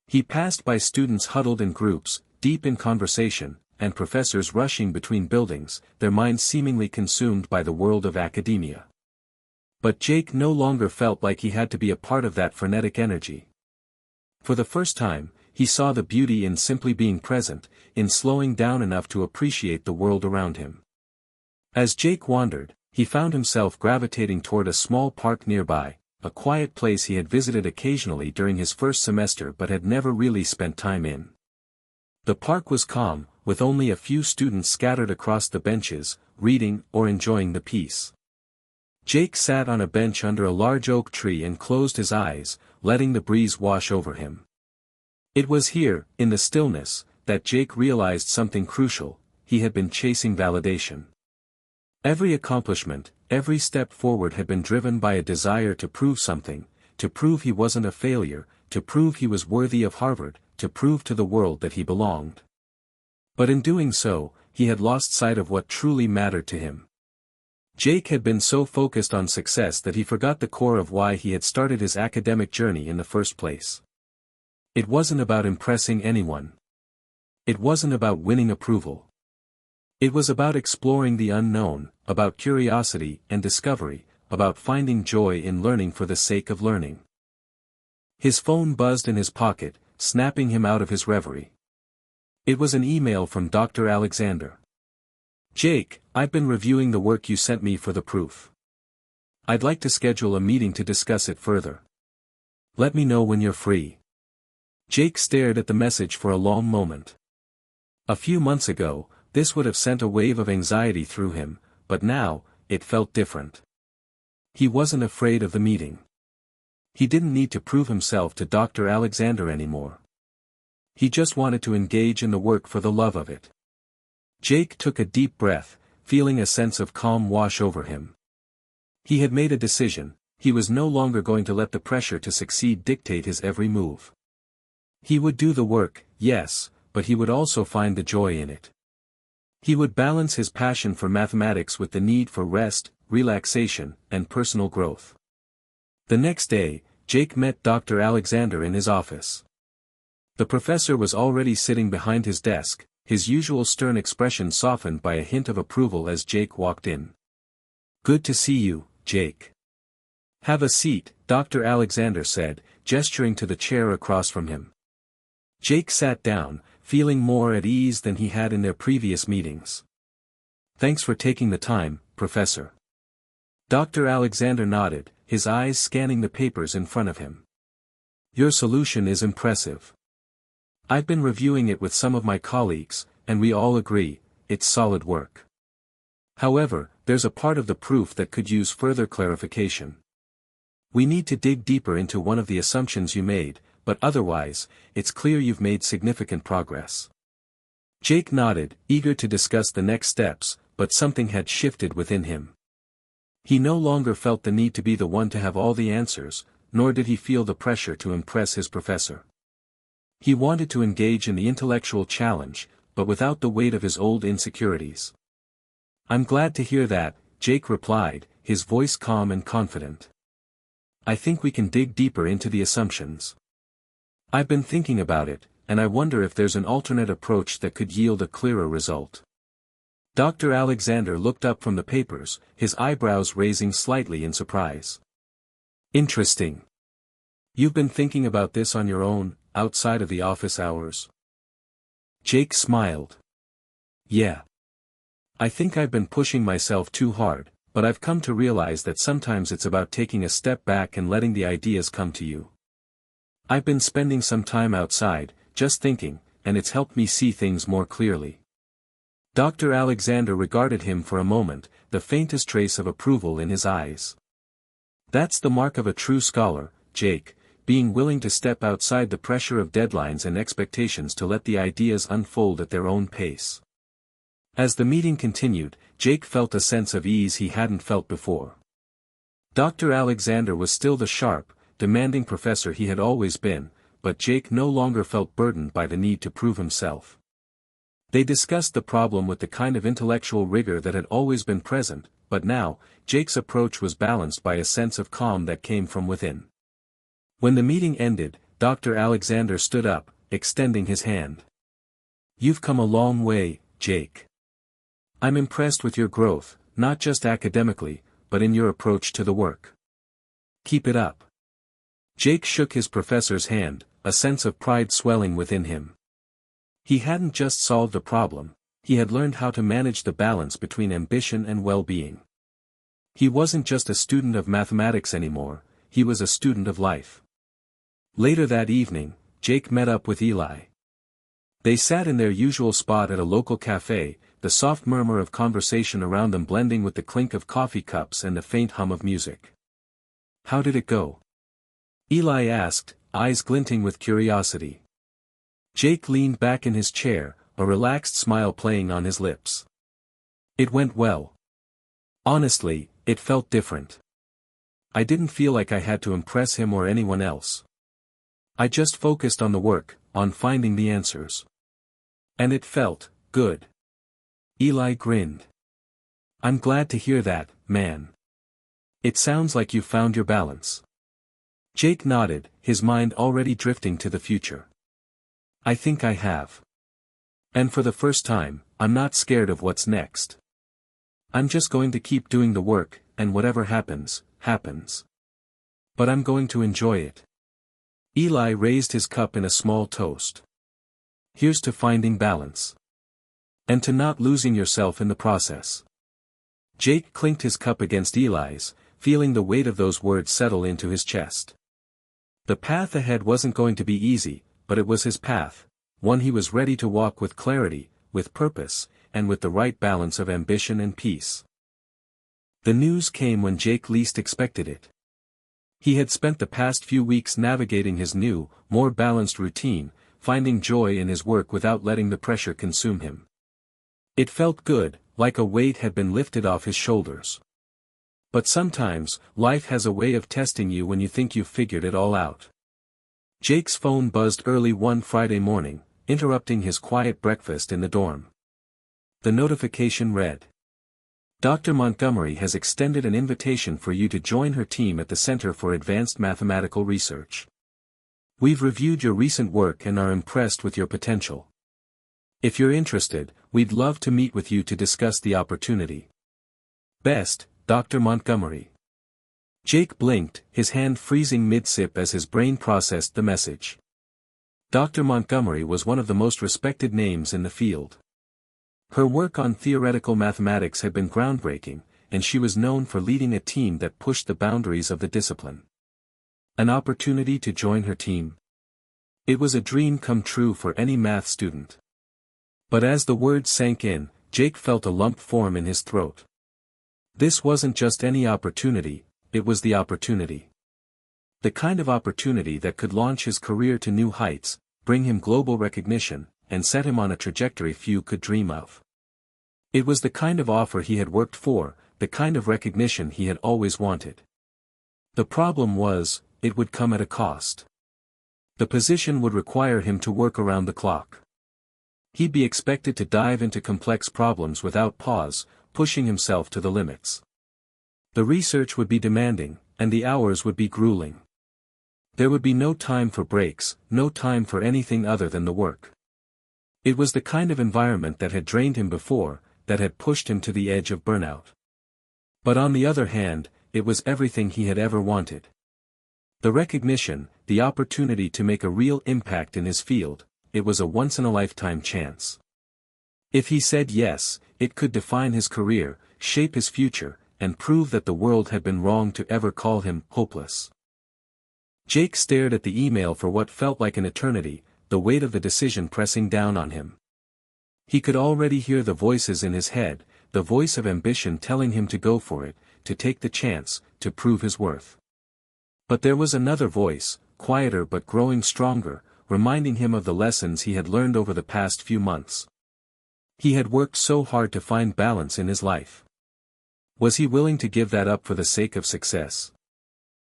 He passed by students huddled in groups, deep in conversation, and professors rushing between buildings, their minds seemingly consumed by the world of academia. But Jake no longer felt like he had to be a part of that frenetic energy. For the first time, he saw the beauty in simply being present, in slowing down enough to appreciate the world around him. As Jake wandered, he found himself gravitating toward a small park nearby, a quiet place he had visited occasionally during his first semester but had never really spent time in. The park was calm, with only a few students scattered across the benches, reading or enjoying the peace. Jake sat on a bench under a large oak tree and closed his eyes, letting the breeze wash over him. It was here, in the stillness, that Jake realized something crucial: he had been chasing validation. Every accomplishment, every step forward had been driven by a desire to prove something, to prove he wasn't a failure, to prove he was worthy of Harvard, to prove to the world that he belonged. But in doing so, he had lost sight of what truly mattered to him. Jake had been so focused on success that he forgot the core of why he had started his academic journey in the first place. It wasn't about impressing anyone. It wasn't about winning approval. It was about exploring the unknown, about curiosity and discovery, about finding joy in learning for the sake of learning. His phone buzzed in his pocket, snapping him out of his reverie. It was an email from Dr. Alexander. "Jake, I've been reviewing the work you sent me for the proof. I'd like to schedule a meeting to discuss it further. Let me know when you're free." Jake stared at the message for a long moment. A few months ago, this would have sent a wave of anxiety through him, but now, it felt different. He wasn't afraid of the meeting. He didn't need to prove himself to Dr. Alexander anymore. He just wanted to engage in the work for the love of it. Jake took a deep breath, feeling a sense of calm wash over him. He had made a decision. He was no longer going to let the pressure to succeed dictate his every move. He would do the work, yes, but he would also find the joy in it. He would balance his passion for mathematics with the need for rest, relaxation, and personal growth. The next day, Jake met Dr. Alexander in his office. The professor was already sitting behind his desk, his usual stern expression softened by a hint of approval as Jake walked in. "Good to see you, Jake. Have a seat," Dr. Alexander said, gesturing to the chair across from him. Jake sat down, feeling more at ease than he had in their previous meetings. "Thanks for taking the time, Professor." Dr. Alexander nodded, his eyes scanning the papers in front of him. "Your solution is impressive. I've been reviewing it with some of my colleagues, and we all agree, it's solid work. However, there's a part of the proof that could use further clarification. We need to dig deeper into one of the assumptions you made, but otherwise, it's clear you've made significant progress." Jake nodded, eager to discuss the next steps, but something had shifted within him. He no longer felt the need to be the one to have all the answers, nor did he feel the pressure to impress his professor. He wanted to engage in the intellectual challenge, but without the weight of his old insecurities. "I'm glad to hear that," Jake replied, his voice calm and confident. "I think we can dig deeper into the assumptions. I've been thinking about it, and I wonder if there's an alternate approach that could yield a clearer result." Dr. Alexander looked up from the papers, his eyebrows raising slightly in surprise. "Interesting. You've been thinking about this on your own, outside of the office hours?" Jake smiled. "Yeah. I think I've been pushing myself too hard, but I've come to realize that sometimes it's about taking a step back and letting the ideas come to you. I've been spending some time outside, just thinking, and it's helped me see things more clearly." Dr. Alexander regarded him for a moment, the faintest trace of approval in his eyes. "That's the mark of a true scholar, Jake, being willing to step outside the pressure of deadlines and expectations to let the ideas unfold at their own pace." As the meeting continued, Jake felt a sense of ease he hadn't felt before. Dr. Alexander was still the sharp, demanding professor he had always been, but Jake no longer felt burdened by the need to prove himself. They discussed the problem with the kind of intellectual rigor that had always been present, but now, Jake's approach was balanced by a sense of calm that came from within. When the meeting ended, Dr. Alexander stood up, extending his hand. "You've come a long way, Jake. I'm impressed with your growth, not just academically, but in your approach to the work. Keep it up." Jake shook his professor's hand, a sense of pride swelling within him. He hadn't just solved a problem, he had learned how to manage the balance between ambition and well-being. He wasn't just a student of mathematics anymore, he was a student of life. Later that evening, Jake met up with Eli. They sat in their usual spot at a local cafe, the soft murmur of conversation around them blending with the clink of coffee cups and the faint hum of music. "How did it go?" Eli asked, eyes glinting with curiosity. Jake leaned back in his chair, a relaxed smile playing on his lips. "It went well. Honestly, it felt different. I didn't feel like I had to impress him or anyone else. I just focused on the work, on finding the answers. And it felt good." Eli grinned. "I'm glad to hear that, man. It sounds like you found your balance." Jake nodded, his mind already drifting to the future. "I think I have. And for the first time, I'm not scared of what's next. I'm just going to keep doing the work, and whatever happens, happens. But I'm going to enjoy it. Eli raised his cup in a small toast. Here's to finding balance. And to not losing yourself in the process. Jake clinked his cup against Eli's, feeling the weight of those words settle into his chest. The path ahead wasn't going to be easy, but it was his path, one he was ready to walk with clarity, with purpose, and with the right balance of ambition and peace. The news came when Jake least expected it. He had spent the past few weeks navigating his new, more balanced routine, finding joy in his work without letting the pressure consume him. It felt good, like a weight had been lifted off his shoulders. But sometimes, life has a way of testing you when you think you've figured it all out. Jake's phone buzzed early one Friday morning, interrupting his quiet breakfast in the dorm. The notification read: Dr. Montgomery has extended an invitation for you to join her team at the Center for Advanced Mathematical Research. We've reviewed your recent work and are impressed with your potential. If you're interested, we'd love to meet with you to discuss the opportunity. Best, Dr. Montgomery. Jake blinked, his hand freezing mid-sip as his brain processed the message. Dr. Montgomery was one of the most respected names in the field. Her work on theoretical mathematics had been groundbreaking, and she was known for leading a team that pushed the boundaries of the discipline. An opportunity to join her team. It was a dream come true for any math student. But as the words sank in, Jake felt a lump form in his throat. This wasn't just any opportunity, it was the opportunity. The kind of opportunity that could launch his career to new heights, bring him global recognition, and set him on a trajectory few could dream of. It was the kind of offer he had worked for, the kind of recognition he had always wanted. The problem was, it would come at a cost. The position would require him to work around the clock. He'd be expected to dive into complex problems without pause, pushing himself to the limits. The research would be demanding, and the hours would be grueling. There would be no time for breaks, no time for anything other than the work. It was the kind of environment that had drained him before, that had pushed him to the edge of burnout. But on the other hand, it was everything he had ever wanted. The recognition, the opportunity to make a real impact in his field, it was a once-in-a-lifetime chance. If he said yes, it could define his career, shape his future, and prove that the world had been wrong to ever call him hopeless. Jake stared at the email for what felt like an eternity, the weight of the decision pressing down on him. He could already hear the voices in his head, the voice of ambition telling him to go for it, to take the chance, to prove his worth. But there was another voice, quieter but growing stronger, reminding him of the lessons he had learned over the past few months. He had worked so hard to find balance in his life. Was he willing to give that up for the sake of success?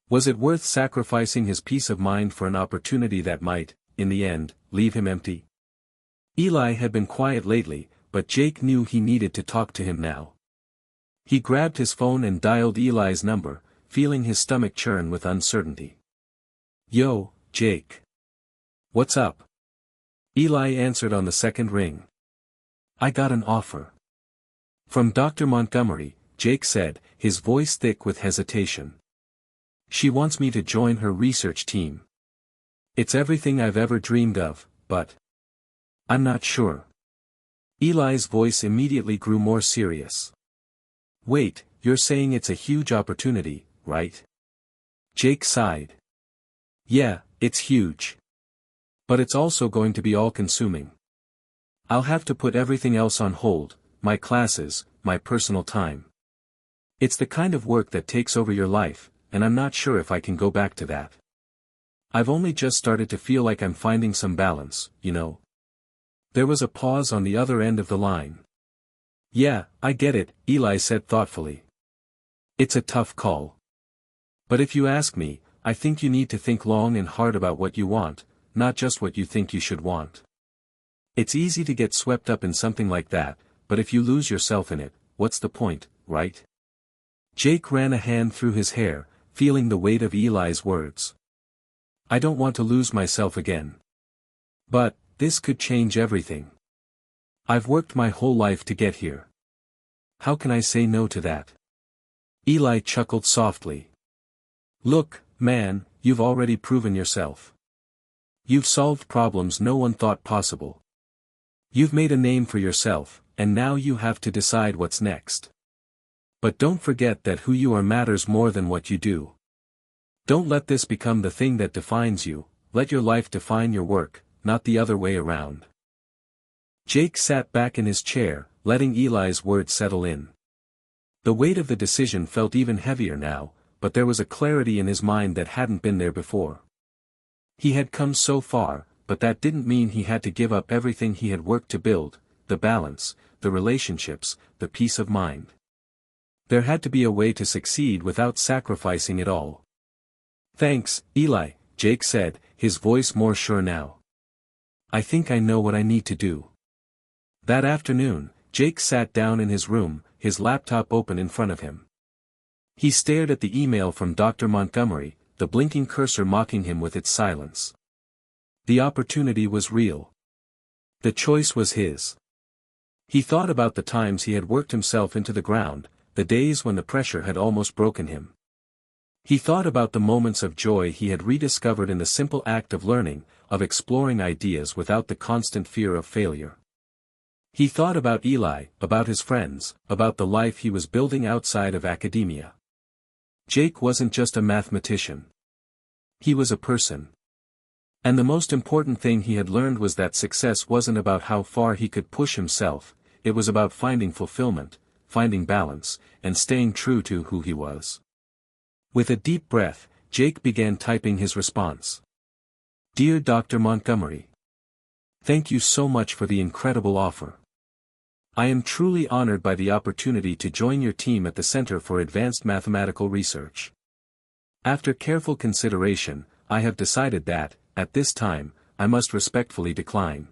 Was it worth sacrificing his peace of mind for an opportunity that might, in the end, leave him empty? Eli had been quiet lately, but Jake knew he needed to talk to him now. He grabbed his phone and dialed Eli's number, feeling his stomach churn with uncertainty. "Yo, Jake. What's up?" Eli answered on the second ring. "I got an offer." "From Dr. Montgomery," Jake said, his voice thick with hesitation. "She wants me to join her research team. It's everything I've ever dreamed of, but I'm not sure." Eli's voice immediately grew more serious. "Wait, you're saying it's a huge opportunity, right?" Jake sighed. "Yeah, it's huge. But it's also going to be all-consuming. I'll have to put everything else on hold, my classes, my personal time. It's the kind of work that takes over your life, and I'm not sure if I can go back to that. I've only just started to feel like I'm finding some balance, you know." There was a pause on the other end of the line. "Yeah, I get it," Eli said thoughtfully. "It's a tough call. But if you ask me, I think you need to think long and hard about what you want, not just what you think you should want. It's easy to get swept up in something like that, but if you lose yourself in it, what's the point, right?" Jake ran a hand through his hair, feeling the weight of Eli's words. "I don't want to lose myself again. But this could change everything. I've worked my whole life to get here. How can I say no to that?" Eli chuckled softly. Look, man, you've already proven yourself. You've solved problems no one thought possible. You've made a name for yourself, and now you have to decide what's next. But don't forget that who you are matters more than what you do. Don't let this become the thing that defines you, let your life define your work, not the other way around. Jake sat back in his chair, letting Eli's words settle in. The weight of the decision felt even heavier now, but there was a clarity in his mind that hadn't been there before. He had come so far, but that didn't mean he had to give up everything he had worked to build, the balance, the relationships, the peace of mind. There had to be a way to succeed without sacrificing it all. Thanks, Eli, Jake said, his voice more sure now. I think I know what I need to do. That afternoon, Jake sat down in his room, his laptop open in front of him. He stared at the email from Dr. Montgomery, the blinking cursor mocking him with its silence. The opportunity was real. The choice was his. He thought about the times he had worked himself into the ground, the days when the pressure had almost broken him. He thought about the moments of joy he had rediscovered in the simple act of learning, of exploring ideas without the constant fear of failure. He thought about Eli, about his friends, about the life he was building outside of academia. Jake wasn't just a mathematician. He was a person. And the most important thing he had learned was that success wasn't about how far he could push himself, it was about finding fulfillment, finding balance, and staying true to who he was. With a deep breath, Jake began typing his response. Dear Dr. Montgomery. Thank you so much for the incredible offer. I am truly honored by the opportunity to join your team at the Center for Advanced Mathematical Research. After careful consideration, I have decided that, at this time, I must respectfully decline.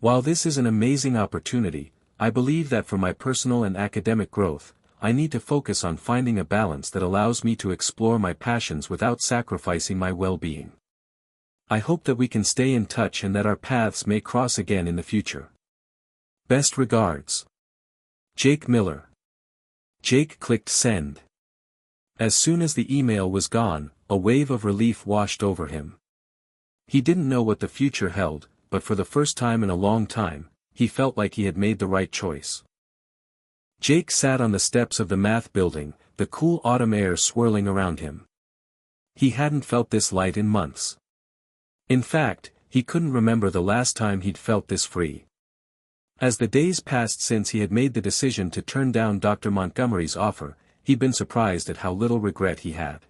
While this is an amazing opportunity, I believe that for my personal and academic growth, I need to focus on finding a balance that allows me to explore my passions without sacrificing my well-being. I hope that we can stay in touch and that our paths may cross again in the future. Best regards. Jake Miller. Jake clicked send. As soon as the email was gone, a wave of relief washed over him. He didn't know what the future held, but for the first time in a long time, he felt like he had made the right choice. Jake sat on the steps of the math building, the cool autumn air swirling around him. He hadn't felt this light in months. In fact, he couldn't remember the last time he'd felt this free. As the days passed since he had made the decision to turn down Dr. Montgomery's offer, he'd been surprised at how little regret he had.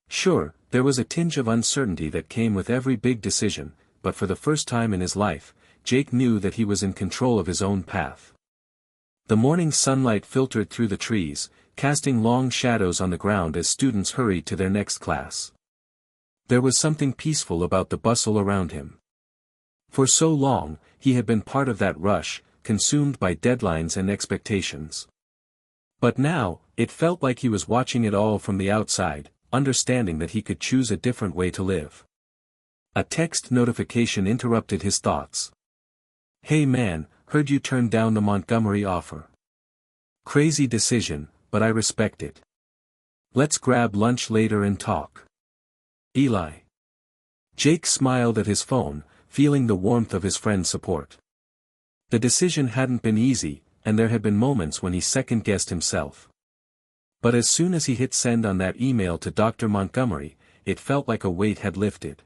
Sure, there was a tinge of uncertainty that came with every big decision, but for the first time in his life, Jake knew that he was in control of his own path. The morning sunlight filtered through the trees, casting long shadows on the ground as students hurried to their next class. There was something peaceful about the bustle around him. For so long, he had been part of that rush, consumed by deadlines and expectations. But now, it felt like he was watching it all from the outside, understanding that he could choose a different way to live. A text notification interrupted his thoughts. Hey man, heard you turned down the Montgomery offer. Crazy decision, but I respect it. Let's grab lunch later and talk. Eli. Jake smiled at his phone, feeling the warmth of his friend's support. The decision hadn't been easy, and there had been moments when he second-guessed himself. But as soon as he hit send on that email to Dr. Montgomery, it felt like a weight had lifted.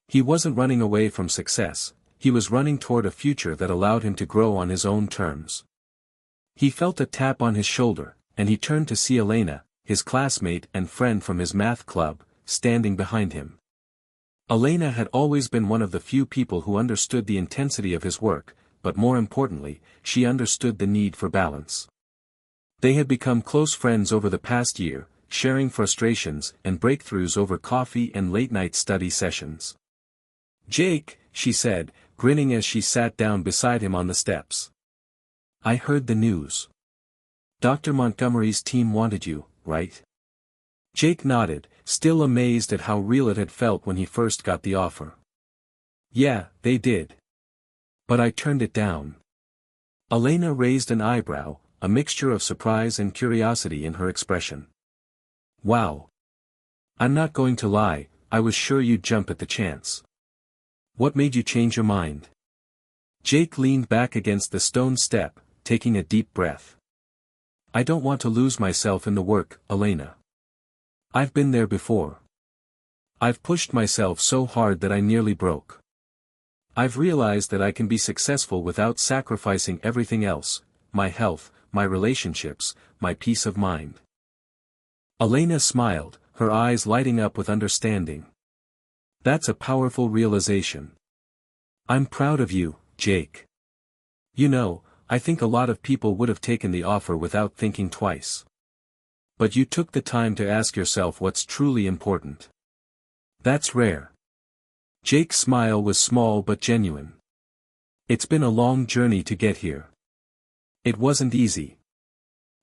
He wasn't running away from success, he was running toward a future that allowed him to grow on his own terms. He felt a tap on his shoulder, and he turned to see Elena, his classmate and friend from his math club, standing behind him. Elena had always been one of the few people who understood the intensity of his work, but more importantly, she understood the need for balance. They had become close friends over the past year, sharing frustrations and breakthroughs over coffee and late-night study sessions. Jake, she said, grinning as she sat down beside him on the steps. I heard the news. Dr. Montgomery's team wanted you, right? Jake nodded, still amazed at how real it had felt when he first got the offer. Yeah, they did. But I turned it down. Elena raised an eyebrow, a mixture of surprise and curiosity in her expression. Wow. I'm not going to lie, I was sure you'd jump at the chance. What made you change your mind? Jake leaned back against the stone step, taking a deep breath. I don't want to lose myself in the work, Elena. I've been there before. I've pushed myself so hard that I nearly broke. I've realized that I can be successful without sacrificing everything else, my health, my relationships, my peace of mind. Elena smiled, her eyes lighting up with understanding. That's a powerful realization. I'm proud of you, Jake. You know, I think a lot of people would have taken the offer without thinking twice. But you took the time to ask yourself what's truly important. That's rare. Jake's smile was small but genuine. It's been a long journey to get here. It wasn't easy.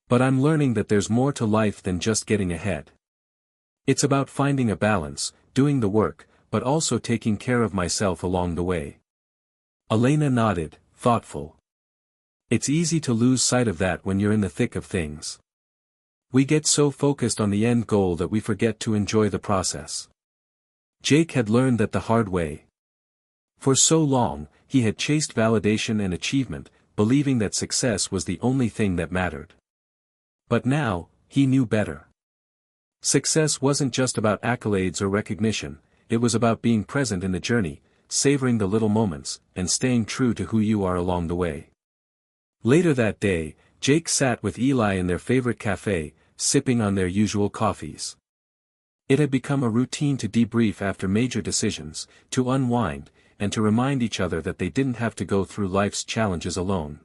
But I'm learning that there's more to life than just getting ahead. It's about finding a balance, doing the work, but also taking care of myself along the way. Elena nodded, thoughtful. It's easy to lose sight of that when you're in the thick of things. We get so focused on the end goal that we forget to enjoy the process. Jake had learned that the hard way. For so long, he had chased validation and achievement, believing that success was the only thing that mattered. But now, he knew better. Success wasn't just about accolades or recognition, it was about being present in the journey, savoring the little moments, and staying true to who you are along the way. Later that day, Jake sat with Eli in their favorite cafe, sipping on their usual coffees. It had become a routine to debrief after major decisions, to unwind, and to remind each other that they didn't have to go through life's challenges alone.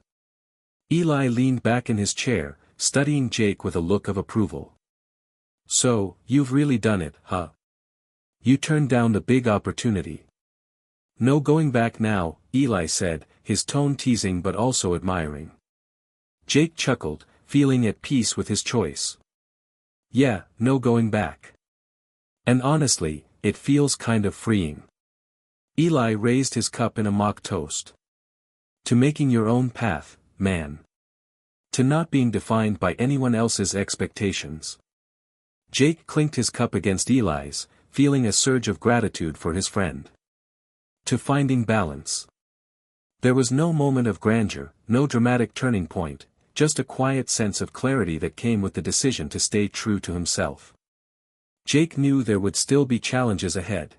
Eli leaned back in his chair, studying Jake with a look of approval. So, you've really done it, huh? You turned down the big opportunity. No going back now, Eli said, his tone teasing but also admiring. Jake chuckled, feeling at peace with his choice. Yeah, no going back. And honestly, it feels kind of freeing. Eli raised his cup in a mock toast. To making your own path, man. To not being defined by anyone else's expectations. Jake clinked his cup against Eli's, feeling a surge of gratitude for his friend. To finding balance. There was no moment of grandeur, no dramatic turning point, just a quiet sense of clarity that came with the decision to stay true to himself. Jake knew there would still be challenges ahead.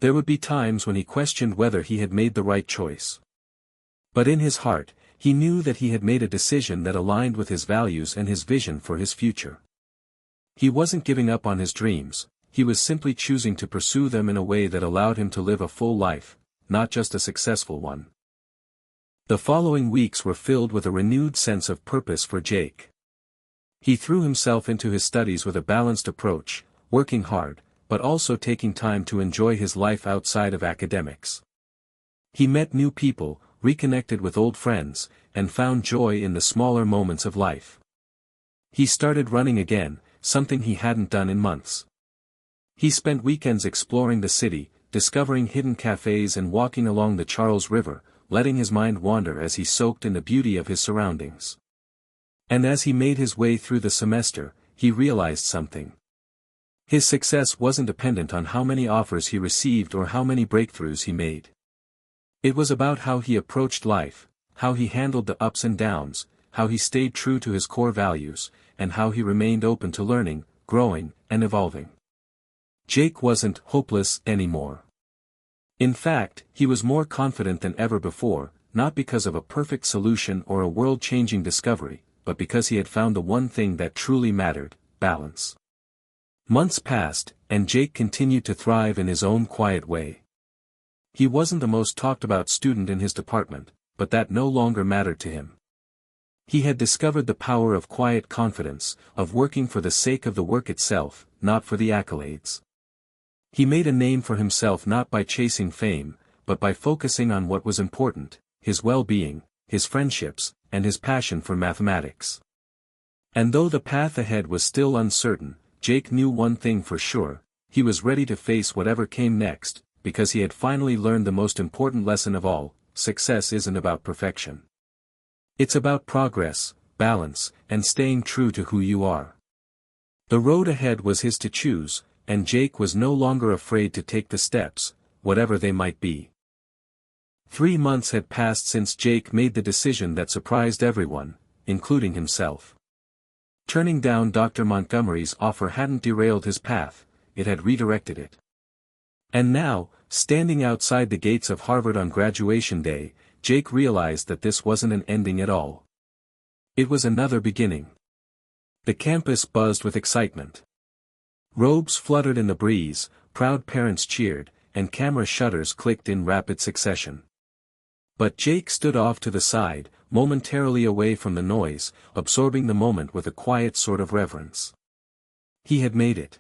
There would be times when he questioned whether he had made the right choice. But in his heart, he knew that he had made a decision that aligned with his values and his vision for his future. He wasn't giving up on his dreams, he was simply choosing to pursue them in a way that allowed him to live a full life, not just a successful one. The following weeks were filled with a renewed sense of purpose for Jake. He threw himself into his studies with a balanced approach, working hard, but also taking time to enjoy his life outside of academics. He met new people, reconnected with old friends, and found joy in the smaller moments of life. He started running again, something he hadn't done in months. He spent weekends exploring the city, discovering hidden cafes and walking along the Charles River, letting his mind wander as he soaked in the beauty of his surroundings. And as he made his way through the semester, he realized something. His success wasn't dependent on how many offers he received or how many breakthroughs he made. It was about how he approached life, how he handled the ups and downs, how he stayed true to his core values, and how he remained open to learning, growing, and evolving. Jake wasn't hopeless anymore. In fact, he was more confident than ever before, not because of a perfect solution or a world-changing discovery, but because he had found the one thing that truly mattered, balance. Months passed, and Jake continued to thrive in his own quiet way. He wasn't the most talked-about student in his department, but that no longer mattered to him. He had discovered the power of quiet confidence, of working for the sake of the work itself, not for the accolades. He made a name for himself not by chasing fame, but by focusing on what was important, his well-being, his friendships, and his passion for mathematics. And though the path ahead was still uncertain, Jake knew one thing for sure, he was ready to face whatever came next, because he had finally learned the most important lesson of all, success isn't about perfection. It's about progress, balance, and staying true to who you are. The road ahead was his to choose, and Jake was no longer afraid to take the steps, whatever they might be. 3 months had passed since Jake made the decision that surprised everyone, including himself. Turning down Dr. Montgomery's offer hadn't derailed his path, it had redirected it. And now, standing outside the gates of Harvard on graduation day, Jake realized that this wasn't an ending at all. It was another beginning. The campus buzzed with excitement. Robes fluttered in the breeze, proud parents cheered, and camera shutters clicked in rapid succession. But Jake stood off to the side, momentarily away from the noise, absorbing the moment with a quiet sort of reverence. He had made it.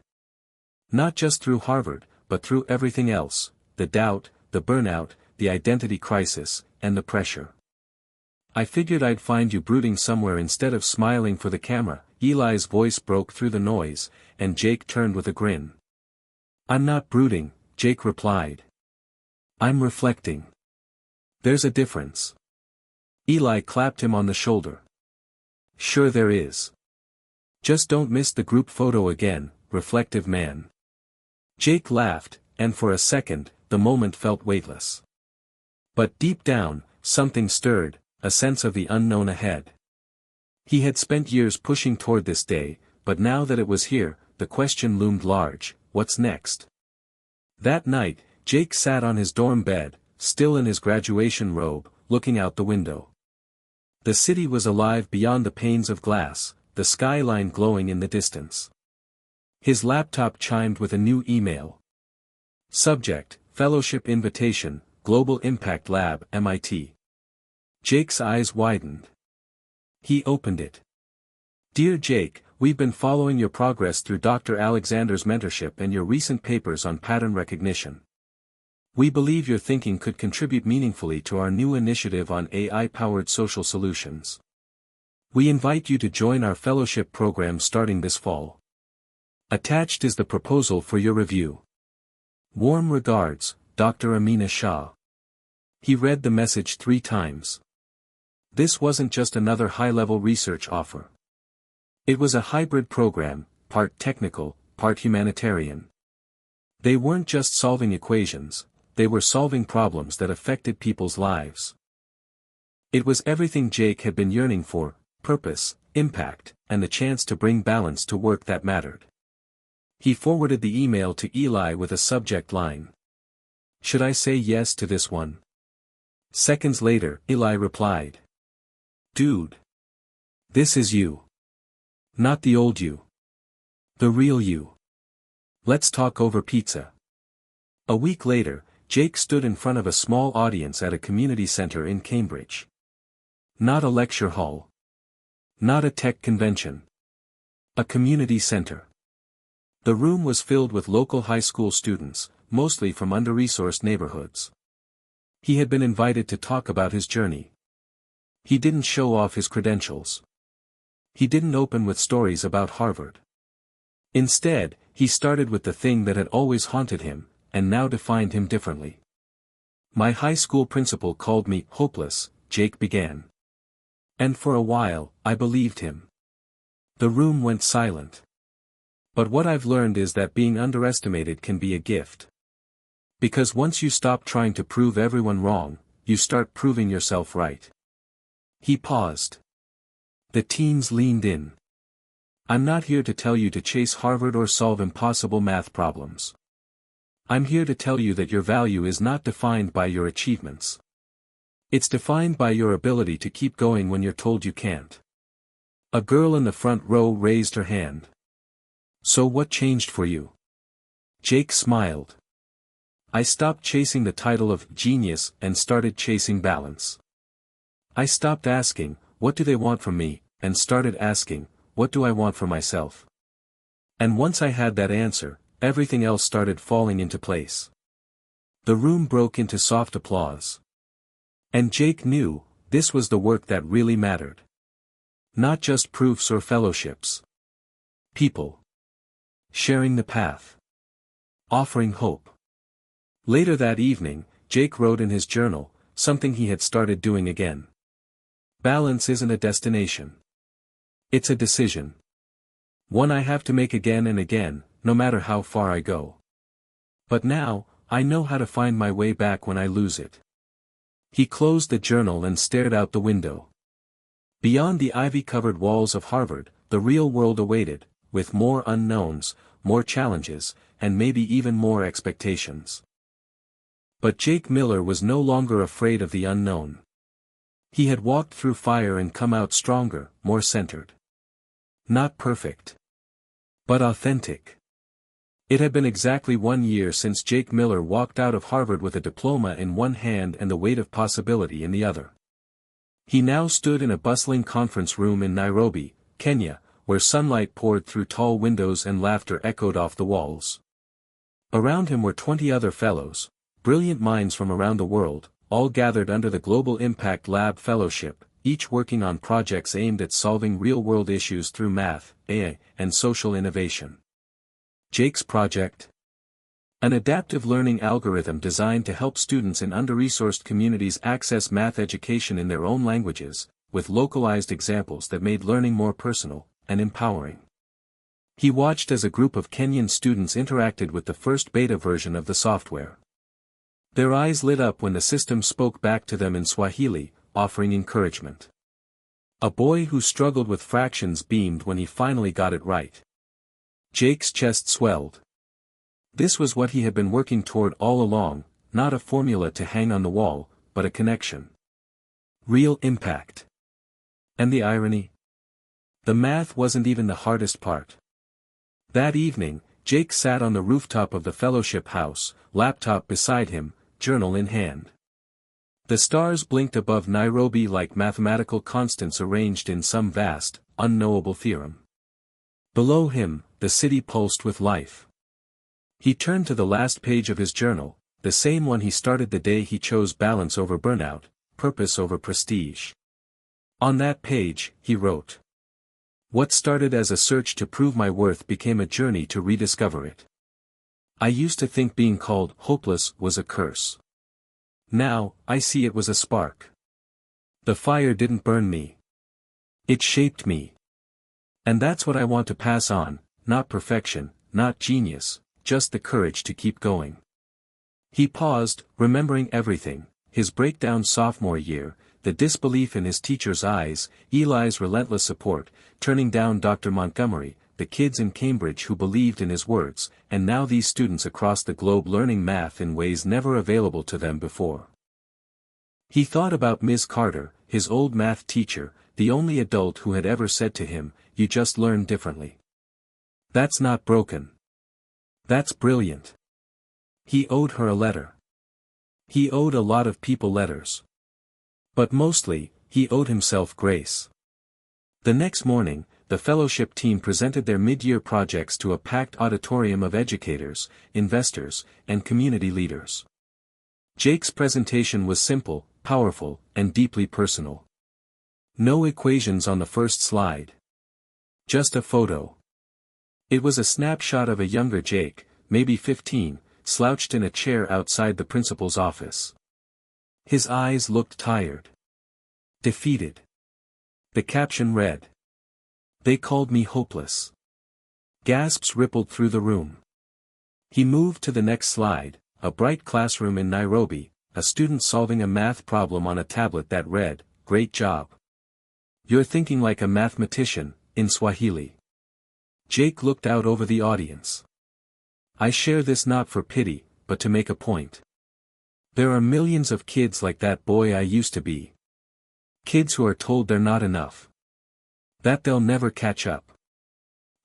Not just through Harvard, but through everything else, the doubt, the burnout, the identity crisis, and the pressure. I figured I'd find you brooding somewhere instead of smiling for the camera. Eli's voice broke through the noise, and Jake turned with a grin. I'm not brooding, Jake replied. I'm reflecting. There's a difference. Eli clapped him on the shoulder. Sure there is. Just don't miss the group photo again, reflective man. Jake laughed, and for a second, the moment felt weightless. But deep down, something stirred, a sense of the unknown ahead. He had spent years pushing toward this day, but now that it was here, the question loomed large: what's next? That night, Jake sat on his dorm bed, still in his graduation robe, looking out the window. The city was alive beyond the panes of glass, the skyline glowing in the distance. His laptop chimed with a new email. Subject: Fellowship Invitation, Global Impact Lab, MIT. Jake's eyes widened. He opened it. Dear Jake, we've been following your progress through Dr. Alexander's mentorship and your recent papers on pattern recognition. We believe your thinking could contribute meaningfully to our new initiative on AI-powered social solutions. We invite you to join our fellowship program starting this fall. Attached is the proposal for your review. Warm regards, Dr. Amina Shah. He read the message 3 times. This wasn't just another high-level research offer. It was a hybrid program, part technical, part humanitarian. They weren't just solving equations, they were solving problems that affected people's lives. It was everything Jake had been yearning for: purpose, impact, and the chance to bring balance to work that mattered. He forwarded the email to Eli with a subject line. Should I say yes to this one? Seconds later, Eli replied. Dude. This is you. Not the old you. The real you. Let's talk over pizza. A week later, Jake stood in front of a small audience at a community center in Cambridge. Not a lecture hall. Not a tech convention. A community center. The room was filled with local high school students, mostly from under-resourced neighborhoods. He had been invited to talk about his journey. He didn't show off his credentials. He didn't open with stories about Harvard. Instead, he started with the thing that had always haunted him, and now defined him differently. My high school principal called me hopeless, Jake began. And for a while, I believed him. The room went silent. But what I've learned is that being underestimated can be a gift. Because once you stop trying to prove everyone wrong, you start proving yourself right. He paused. The teens leaned in. I'm not here to tell you to chase Harvard or solve impossible math problems. I'm here to tell you that your value is not defined by your achievements. It's defined by your ability to keep going when you're told you can't. A girl in the front row raised her hand. So what changed for you? Jake smiled. I stopped chasing the title of genius and started chasing balance. I stopped asking, what do they want from me, and started asking, what do I want for myself? And once I had that answer, everything else started falling into place. The room broke into soft applause. And Jake knew, this was the work that really mattered. Not just proofs or fellowships. People. Sharing the path. Offering hope. Later that evening, Jake wrote in his journal, something he had started doing again. Balance isn't a destination. It's a decision. One I have to make again and again, no matter how far I go. But now, I know how to find my way back when I lose it. He closed the journal and stared out the window. Beyond the ivy-covered walls of Harvard, the real world awaited, with more unknowns, more challenges, and maybe even more expectations. But Jake Miller was no longer afraid of the unknown. He had walked through fire and come out stronger, more centered. Not perfect, but authentic. It had been exactly 1 year since Jake Miller walked out of Harvard with a diploma in one hand and the weight of possibility in the other. He now stood in a bustling conference room in Nairobi, Kenya, where sunlight poured through tall windows and laughter echoed off the walls. Around him were 20 other fellows, brilliant minds from around the world, all gathered under the Global Impact Lab Fellowship, each working on projects aimed at solving real-world issues through math, AI, and social innovation. Jake's project? An adaptive learning algorithm designed to help students in under-resourced communities access math education in their own languages, with localized examples that made learning more personal and empowering. He watched as a group of Kenyan students interacted with the first beta version of the software. Their eyes lit up when the system spoke back to them in Swahili, offering encouragement. A boy who struggled with fractions beamed when he finally got it right. Jake's chest swelled. This was what he had been working toward all along, not a formula to hang on the wall, but a connection. Real impact. And the irony? The math wasn't even the hardest part. That evening, Jake sat on the rooftop of the fellowship house, laptop beside him, journal in hand. The stars blinked above Nairobi like mathematical constants arranged in some vast, unknowable theorem. Below him, the city pulsed with life. He turned to the last page of his journal, the same one he started the day he chose balance over burnout, purpose over prestige. On that page, he wrote, "What started as a search to prove my worth became a journey to rediscover it. I used to think being called hopeless was a curse. Now, I see it was a spark. The fire didn't burn me. It shaped me. And that's what I want to pass on, not perfection, not genius, just the courage to keep going." He paused, remembering everything, his breakdown sophomore year, the disbelief in his teacher's eyes, Eli's relentless support, turning down Dr. Montgomery, the kids in Cambridge who believed in his words, and now these students across the globe learning math in ways never available to them before. He thought about Ms. Carter, his old math teacher, the only adult who had ever said to him, "You just learn differently. That's not broken. That's brilliant." He owed her a letter. He owed a lot of people letters. But mostly, he owed himself grace. The next morning, the fellowship team presented their mid-year projects to a packed auditorium of educators, investors, and community leaders. Jake's presentation was simple, powerful, and deeply personal. No equations on the first slide. Just a photo. It was a snapshot of a younger Jake, maybe 15, slouched in a chair outside the principal's office. His eyes looked tired. Defeated. The caption read, "They called me hopeless." Gasps rippled through the room. He moved to the next slide, a bright classroom in Nairobi, a student solving a math problem on a tablet that read, "Great job. You're thinking like a mathematician," in Swahili. Jake looked out over the audience. "I share this not for pity, but to make a point. There are millions of kids like that boy I used to be. Kids who are told they're not enough. That they'll never catch up.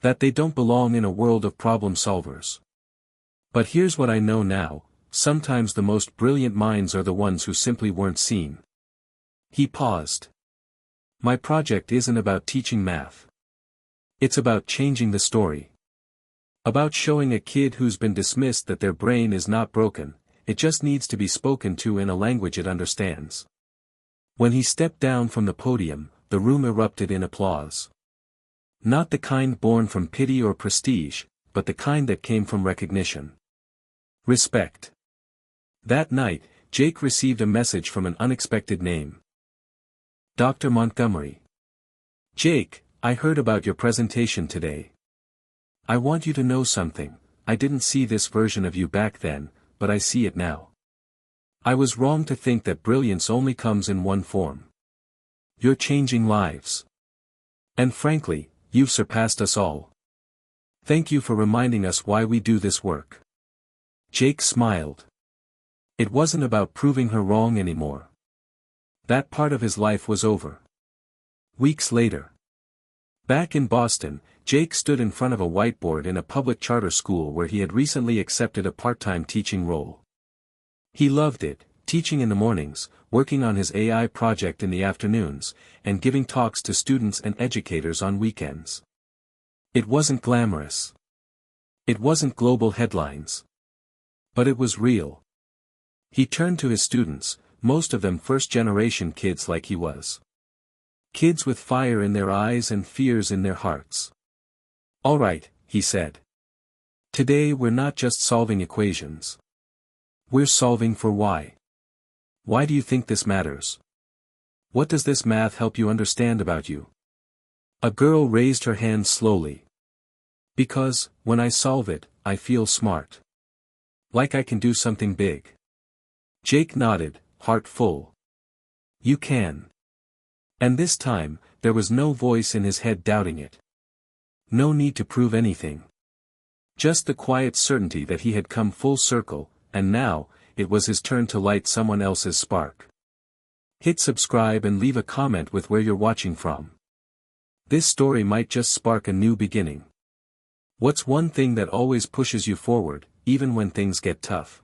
That they don't belong in a world of problem solvers. But here's what I know now, sometimes the most brilliant minds are the ones who simply weren't seen." He paused. "My project isn't about teaching math. It's about changing the story. About showing a kid who's been dismissed that their brain is not broken, it just needs to be spoken to in a language it understands." When he stepped down from the podium, the room erupted in applause. Not the kind born from pity or prestige, but the kind that came from recognition. Respect. That night, Jake received a message from an unexpected name. Dr. Montgomery. "Jake, I heard about your presentation today. I want you to know something. I didn't see this version of you back then, but I see it now. I was wrong to think that brilliance only comes in one form. You're changing lives. And frankly, you've surpassed us all. Thank you for reminding us why we do this work. Jake smiled. It wasn't about proving her wrong anymore. That part of his life was over. Weeks later. Back in Boston, Jake stood in front of a whiteboard in a public charter school where he had recently accepted a part-time teaching role. He loved it, teaching in the mornings, working on his AI project in the afternoons, and giving talks to students and educators on weekends. It wasn't glamorous. It wasn't global headlines. But it was real. He turned to his students, most of them first-generation kids like he was. Kids with fire in their eyes and fears in their hearts. All right, he said. Today we're not just solving equations. We're solving for why. Why do you think this matters? What does this math help you understand about you? A girl raised her hand slowly. Because, when I solve it, I feel smart. Like I can do something big. Jake nodded, heart full. You can. And this time, there was no voice in his head doubting it. No need to prove anything. Just the quiet certainty that he had come full circle, and now, it was his turn to light someone else's spark. Hit subscribe and leave a comment with where you're watching from. This story might just spark a new beginning. What's one thing that always pushes you forward, even when things get tough?